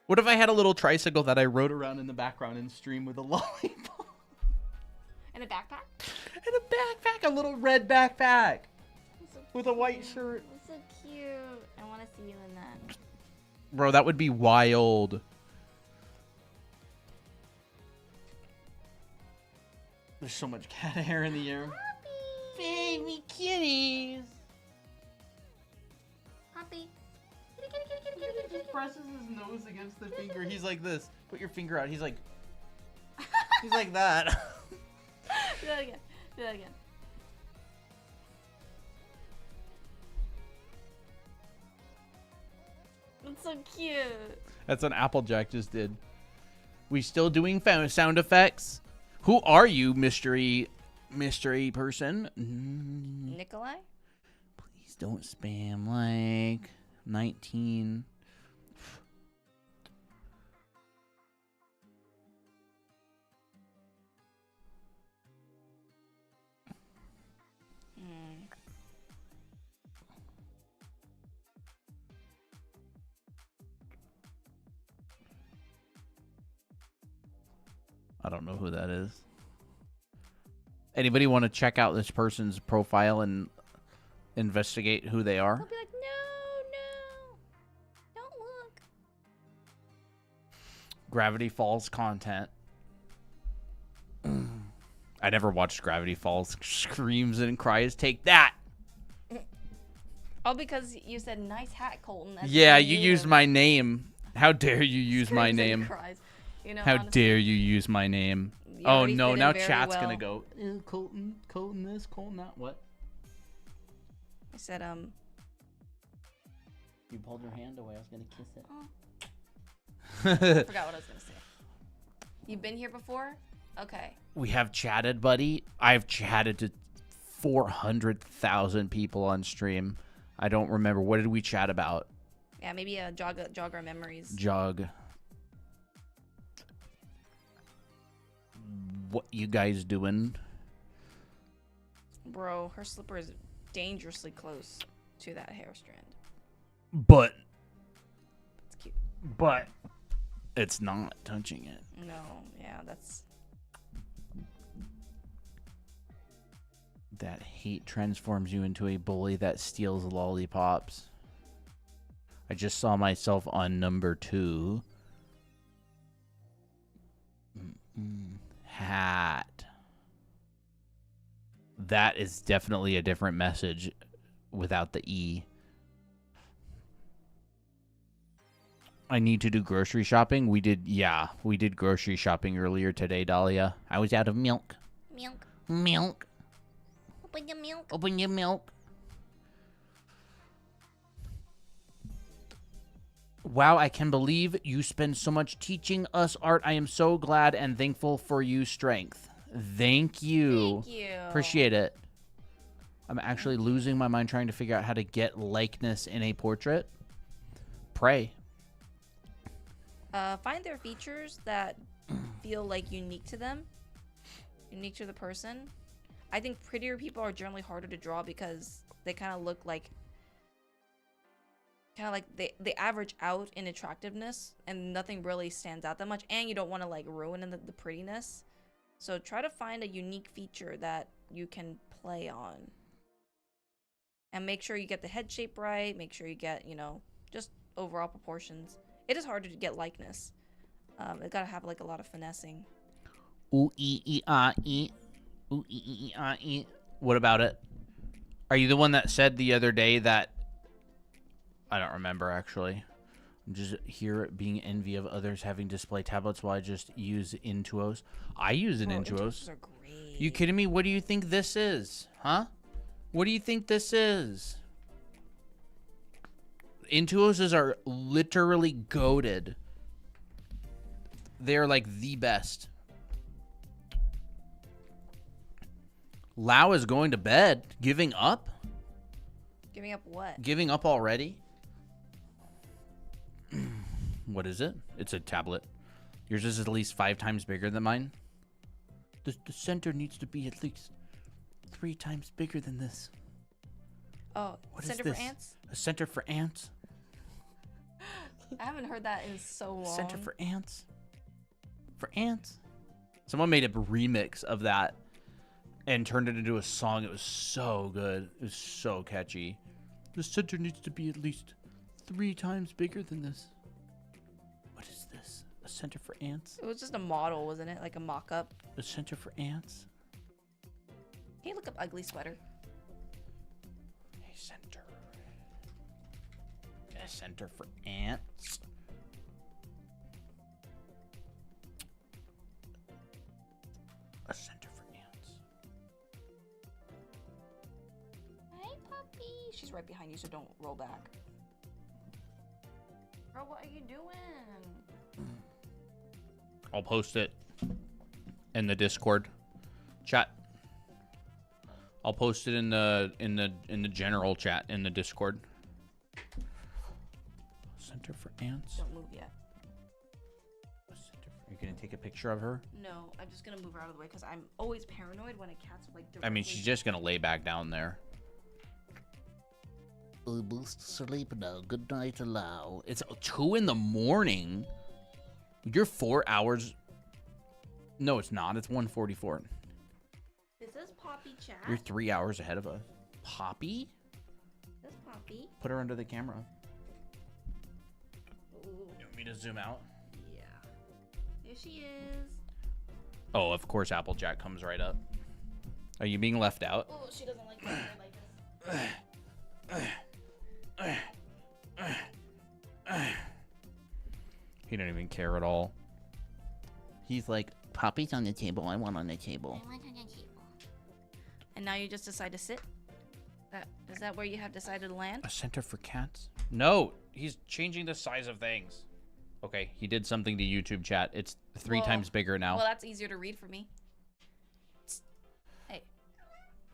What if I had a little tricycle that I rode around in the background and stream with a lollipop? And a backpack? And a backpack, a little red backpack That's so with a white cute. shirt. That's so cute. I want to see you in that. Bro, that would be wild. There's so much cat hair in the air. Baby kitties. Puppy. He just presses his nose against the finger. He's like this. Put your finger out. He's like that. Do that again. Do that again. That's so cute. That's what Applejack just did. We still doing sound effects? Who are you, mystery person? Nikolai? Please don't spam like 19. I don't know who that is. Anybody want to check out this person's profile and investigate who they are? He'll be like, no, don't look. Gravity Falls content. I never watched Gravity Falls. Screams and cries. Take that. All because you said nice hat, Colton. That's Yeah, what you I used knew. my name. How dare you use my Screams and name? cries. You know, How honestly, dare you use my name? you Oh already no, fit in now very chat's well. gonna go. Colton this, Colton that. What? I said, You pulled your hand away. I was gonna kiss it. I forgot what I was gonna say. You've been here before? Okay. We have chatted, buddy. I've chatted to 400,000 people on stream. I don't remember. What did we chat about? Yeah, maybe jog our memories. Jog. What you guys doing? Bro, her slipper is dangerously close to that hair strand. But It's cute. it's not touching it. No, yeah, that's... That hate transforms you into a bully that steals lollipops. I just saw myself on number 2. Hat. That is definitely a different message without the E. I need to do grocery shopping. We did grocery shopping earlier today, Dahlia. I was out of milk. Milk. Milk. Open your milk. Open your milk. Wow, I can believe you spend so much teaching us art. I am so glad and thankful for you, Strength. Thank you. Thank you. Appreciate it. I'm actually losing my mind trying to figure out how to get likeness in a portrait. Pray. Find their features that feel like unique to them, unique to the person. I think prettier people are generally harder to draw because they kind of look like, they average out in attractiveness and nothing really stands out that much. And you don't want to like ruin the prettiness. So try to find a unique feature that you can play on. And make sure you get the head shape right. Make sure you get, just overall proportions. It is harder to get likeness. It gotta have like a lot of finessing. Ooh, ee. Ooh, ee. What about it? Are you the one that said the other day that... I don't remember, actually. I'm just here being envy of others having display tablets while I just use Intuos. I use an Intuos. Intuos are great. You kidding me? What do you think this is? Huh? What do you think this is? Intuos are literally goated. They're like the best. Lau is going to bed. Giving up? Giving up what? Giving up already? What is it? It's a tablet. Yours is at least 5 times bigger than mine. The center needs to be at least 3 times bigger than this. Oh, What is Center this? for Ants? A center for ants? I haven't heard that in so long. Center for ants? For ants? Someone made a remix of that and turned it into a song. It was so good. It was so catchy. The center needs to be at least 3 times bigger than this. What is this? A center for ants? It was just a model, wasn't it? Like a mock-up. A center for ants? Can you look up ugly sweater? A center. A center for ants? A center for ants. Hi, puppy. She's right behind you, so don't roll back. Bro, what are you doing? I'll post it in the Discord chat. I'll post it in the general chat in the Discord. Center for ants. Don't move yet. Are you gonna take a picture of her? No, I'm just gonna move her out of the way because I'm always paranoid when a cat's like directly... I mean, she's just gonna lay back down there. I must sleep now. Good night, Lau. It's 2 in the morning. You're 4 hours. No, it's not. It's 1:44. Is this Poppy chat? You're 3 hours ahead of us. Poppy? This Poppy? Put her under the camera. Ooh, You want me to zoom out? yeah. There she is. Oh, of course Applejack comes right up. Are you being left out? Oh, she doesn't like her like this. He don't even care at all. He's like, Poppy's on the table. I want on the table. And now you just decide to sit? Is that where you have decided to land? A center for cats? No, he's changing the size of things. Okay, he did something to YouTube chat. It's 3 Well- times bigger now. Well, that's easier to read for me. Hey,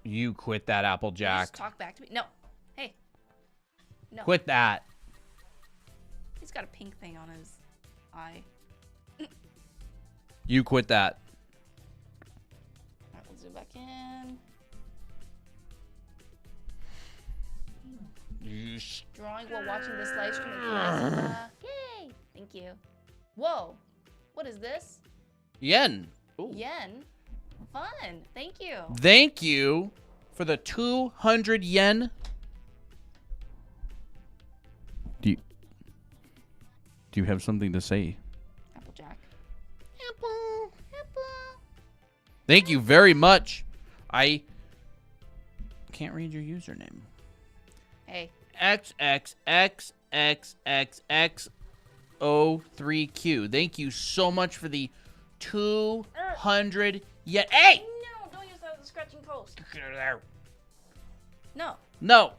You quit that, you Applejack. just talk back to me. No. Hey. No. Quit that. He's got a pink thing on his eye. You quit that. Alright, we'll zoom back in. You Drawing while watching this live stream. Yay! Thank you. Whoa. What is this? Yen. Ooh. Yen. Fun. Thank you. Thank you for the 200 yen. Do you have something to say? Applejack. Apple. Apple. Thank you very much. I can't read your username. Hey. XXXXXXO3Q. Thank you so much for the 200. Yeah. Hey! No, don't use that as a scratching post. Get out of there. No. No.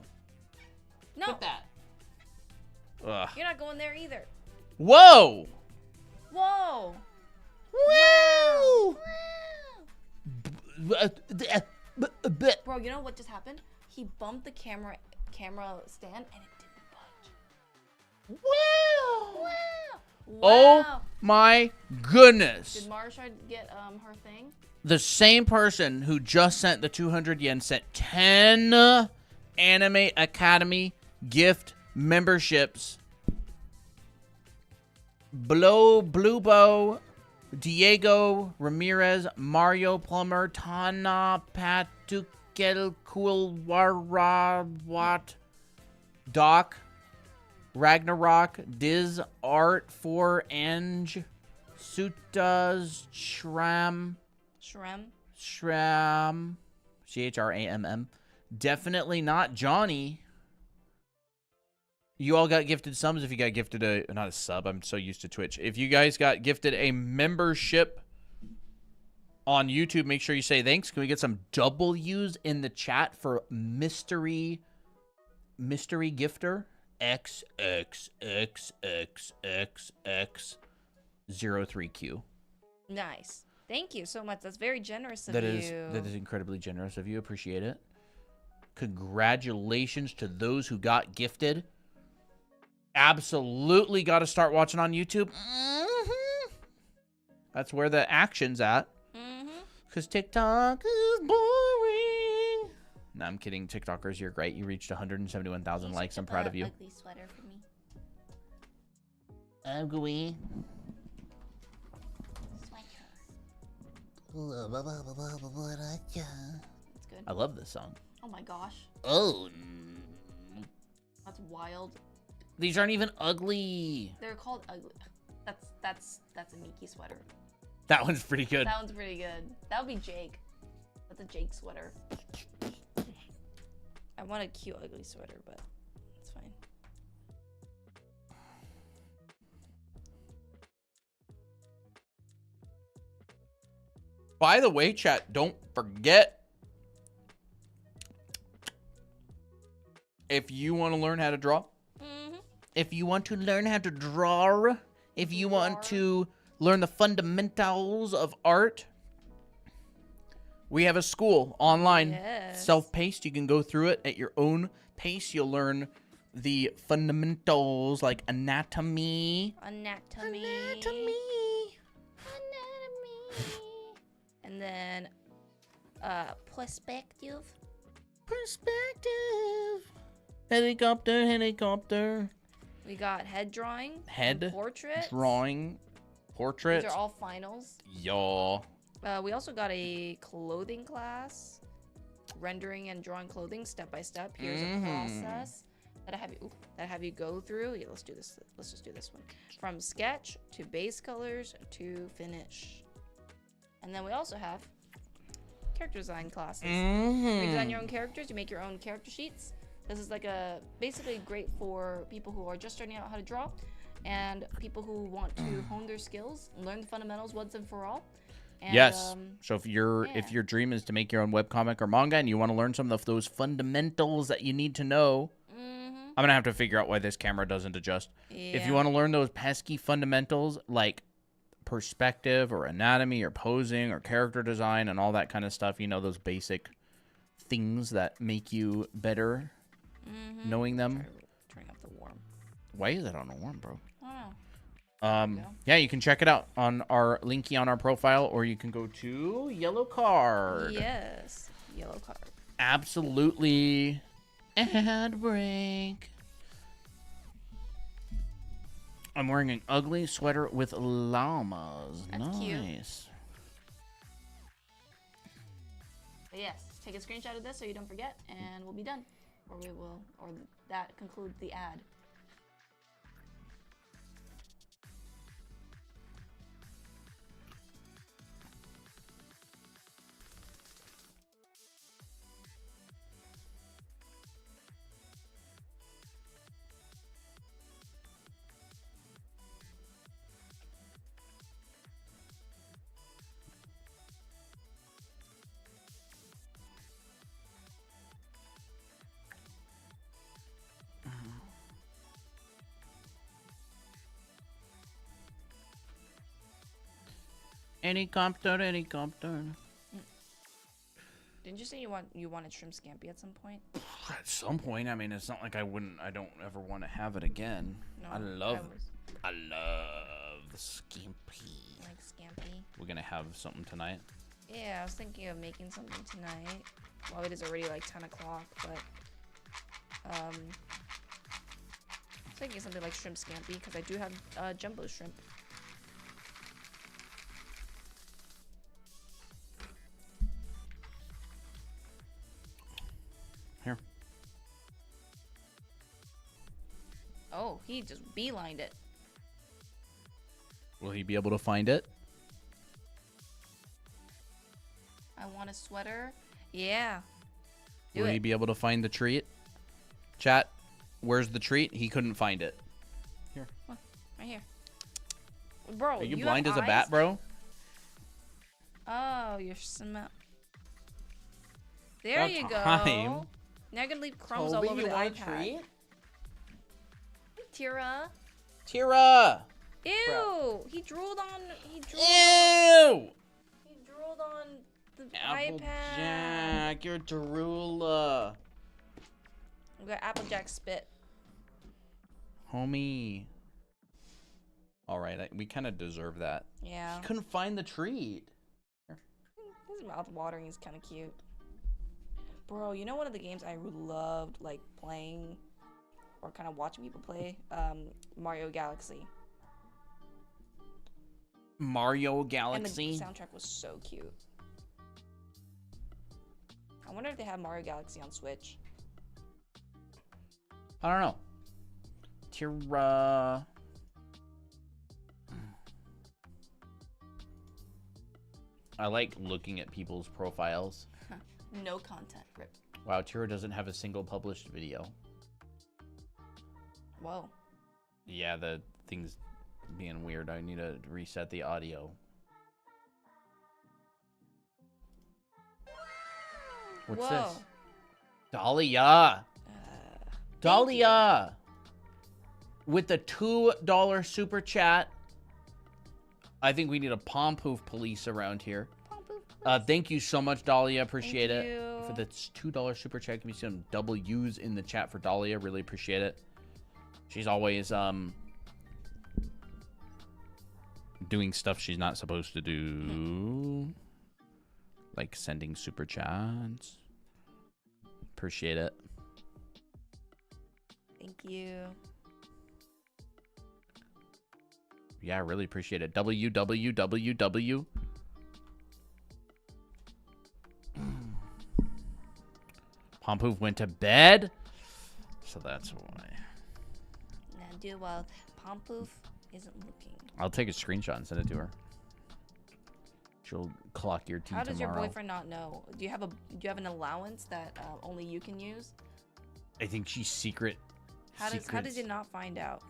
No. Quit that. Ugh. You're not going there either. Whoa! Whoa. Woo! Bro, you know what just happened? He bumped the camera stand and it didn't budge. Wow! Wow. Oh my goodness. Did Marsha get her thing? The same person who just sent the 200 yen sent 10 Anime Academy gift memberships. Bluebo, Diego Ramirez, Mario Plumber, Tana Patukel Kulwarawat, Doc, Ragnarok, Diz Art for Ange, Sutas Shram, Shrem. CHRAMM. Definitely not Johnny. You all got gifted subs if you got gifted not a sub, I'm so used to Twitch. If you guys got gifted a membership on YouTube, make sure you say thanks. Can we get some W's in the chat for mystery gifter? XXXXXX03Q. Nice. Thank you so much. That's very generous of That you. is incredibly generous of you. Appreciate it. Congratulations to those who got gifted. Absolutely got to start watching on YouTube. That's where the action's at. Because TikTok is boring. No, I'm kidding. TikTokers, you're great. You reached 171,000 likes. I'm proud of you. Ugly sweater for me. Ugly. That's good. I love this song. Oh my gosh. Oh. That's wild. These aren't even ugly. They're called ugly. That's a Miki sweater. That one's pretty good. That one's pretty good. That would be Jake. That's a Jake sweater. I want a cute ugly sweater, but it's fine. By the way, chat, don't forget, if you want to learn how to draw, if you want to learn how to draw, if you want to learn the fundamentals of art, we have a school online, Yes. self-paced. You can go through it at your own pace. You'll learn the fundamentals like anatomy. Anatomy. And then perspective. Helicopter. We got head drawing. Head Portrait. drawing. Portrait. These are all finals. Y'all. We also got a clothing class. Rendering and drawing clothing step by step. Here's a process that I have you go through. Yeah, let's do this. Let's just do this one. From sketch to base colors to finish. And then we also have character design classes. You design your own characters. You make your own character sheets. This is like basically great for people who are just starting out how to draw, and people who want to hone their skills, learn the fundamentals once and for all. And, Yes. So if your yeah. dream is to make your own webcomic or manga and you want to learn some of those fundamentals that you need to know, I'm gonna have to figure out why this camera doesn't adjust. If you want to learn those pesky fundamentals like perspective or anatomy or posing or character design and all that kind of stuff, you know, those basic things that make you better knowing them. turning up the warm. Why is it on a warm, bro? I don't know. Yeah, you can check it out on our linky on our profile, or you can go to Yellow Card. Yes. Yellow card. Absolutely. Ad break. I'm wearing an ugly sweater with llamas. That's nice. cute. But yes, take a screenshot of this so you don't forget, and we'll be done. Or that concludes the ad. Helicopter, helicopter. Didn't you say you wanted shrimp scampi at some point? At some point, I mean, it's not like I don't ever want to have it again. No, I love was the skimpy. like scampi. We're gonna have something tonight. Yeah, I was thinking of making something tonight. Well, it is already like 10 o'clock, but I was thinking something like shrimp scampi because I do have jumbo shrimp. Here. Oh, he just beelined it. Will he be able to find it? I want a sweater. Yeah. Do Will it. he be able to find the treat? Chat, where's the treat? He couldn't find it. Right here. Bro, Are you have blind as a eyes? bat, bro? Oh, you're smell. There About you time. go. Now you're gonna leave crumbs all over the iPad. Hey, Tira. Tira! Ew! He drooled on. Ew! He drooled on the iPad. Applejack, you're Darula. We got Applejack spit. Homie. All right, we kind of deserve that. Yeah. He couldn't find the treat. His mouth watering is kind of cute. Bro, you know one of the games I loved like playing or kind of watching people play? Mario Galaxy. Mario And Galaxy. the soundtrack was so cute. I wonder if they have Mario Galaxy on Switch. I don't know. Tira. I like looking at people's profiles. No content. Rip. Wow, Tira doesn't have a single published video. Whoa. Yeah, the thing's being weird. I need to reset the audio. What's Whoa. this? Dahlia! Dahlia! With the $2 super chat. I think we need a palm poof police around here. Thank you so much, Dahlia. Appreciate Thank it. you. For the $2 super chat, give me some W's in the chat for Dahlia. Really appreciate it. She's always doing stuff she's not supposed to do. Like sending super chats. Appreciate it. Thank you. Yeah, I really appreciate it. WWWW. Pompoof went to bed, so that's why. Now do while Pompoof isn't looking. I'll take a screenshot and send it to her. She'll clock your tea How does your tomorrow. boyfriend not know? Do you have an allowance that only you can use? I think she's secret. How does he not find out?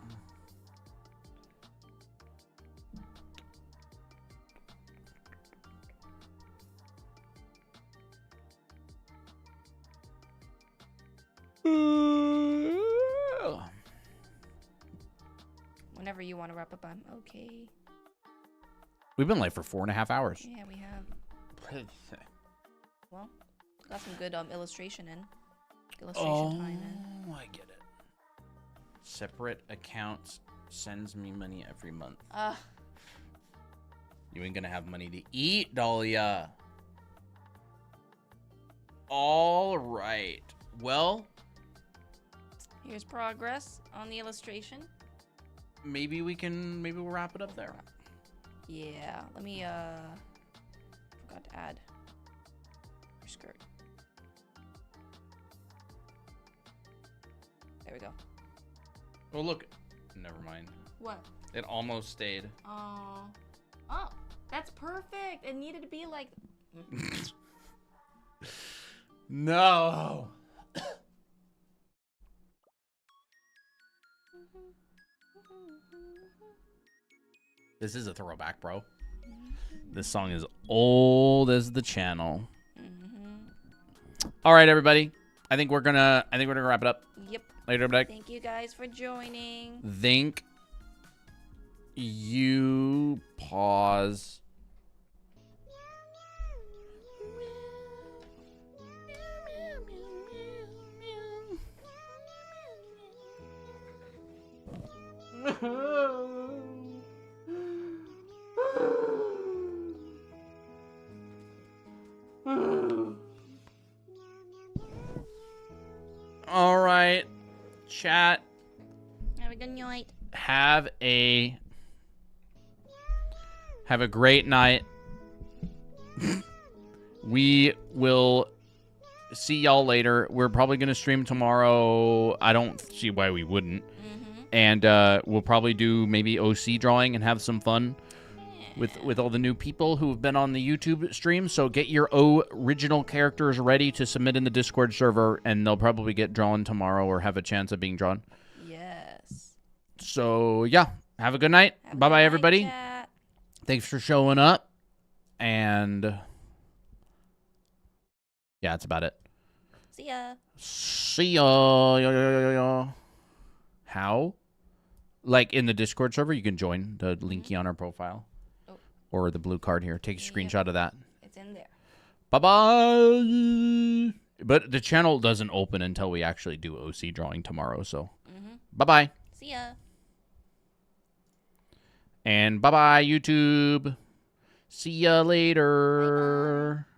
Whenever you want to wrap up, I'm okay. We've been live for 4.5 hours. Yeah, we have. Well, got some good illustration in. Illustration time in. I get it. Separate accounts sends me money every month. You ain't gonna have money to eat, Dahlia. All right. Well, Here's progress on the illustration. maybe we'll wrap it up there. Yeah, let me forgot to add your skirt. There we go. Oh, look. Never mind. What? It almost stayed. Oh, that's perfect. It needed to be like. No. This is a throwback, bro. This song is old as the channel. All right, everybody. I think we're gonna wrap it up. Yep. Later, everybody. Thank you guys for joining. Thank you. Pause. All right, chat. Have a good night. Have a great night. We will see y'all later. We're probably gonna stream tomorrow. I don't see why we wouldn't. And we'll probably do maybe OC drawing and have some fun with all the new people who have been on the YouTube stream. So get your original characters ready to submit in the Discord server, and they'll probably get drawn tomorrow or have a chance of being drawn. Yes. So yeah, have a good night. Bye bye, everybody. Chat. Thanks for showing up. And yeah, that's about it. See ya. See ya. How? Like in the Discord server, you can join the linky on our profile. Oh. Or the blue card here. Take a screenshot of that. It's in there. Bye-bye. But the channel doesn't open until we actually do OC drawing tomorrow, so. Bye-bye. See ya. And bye-bye, YouTube. See ya later. Bye-bye.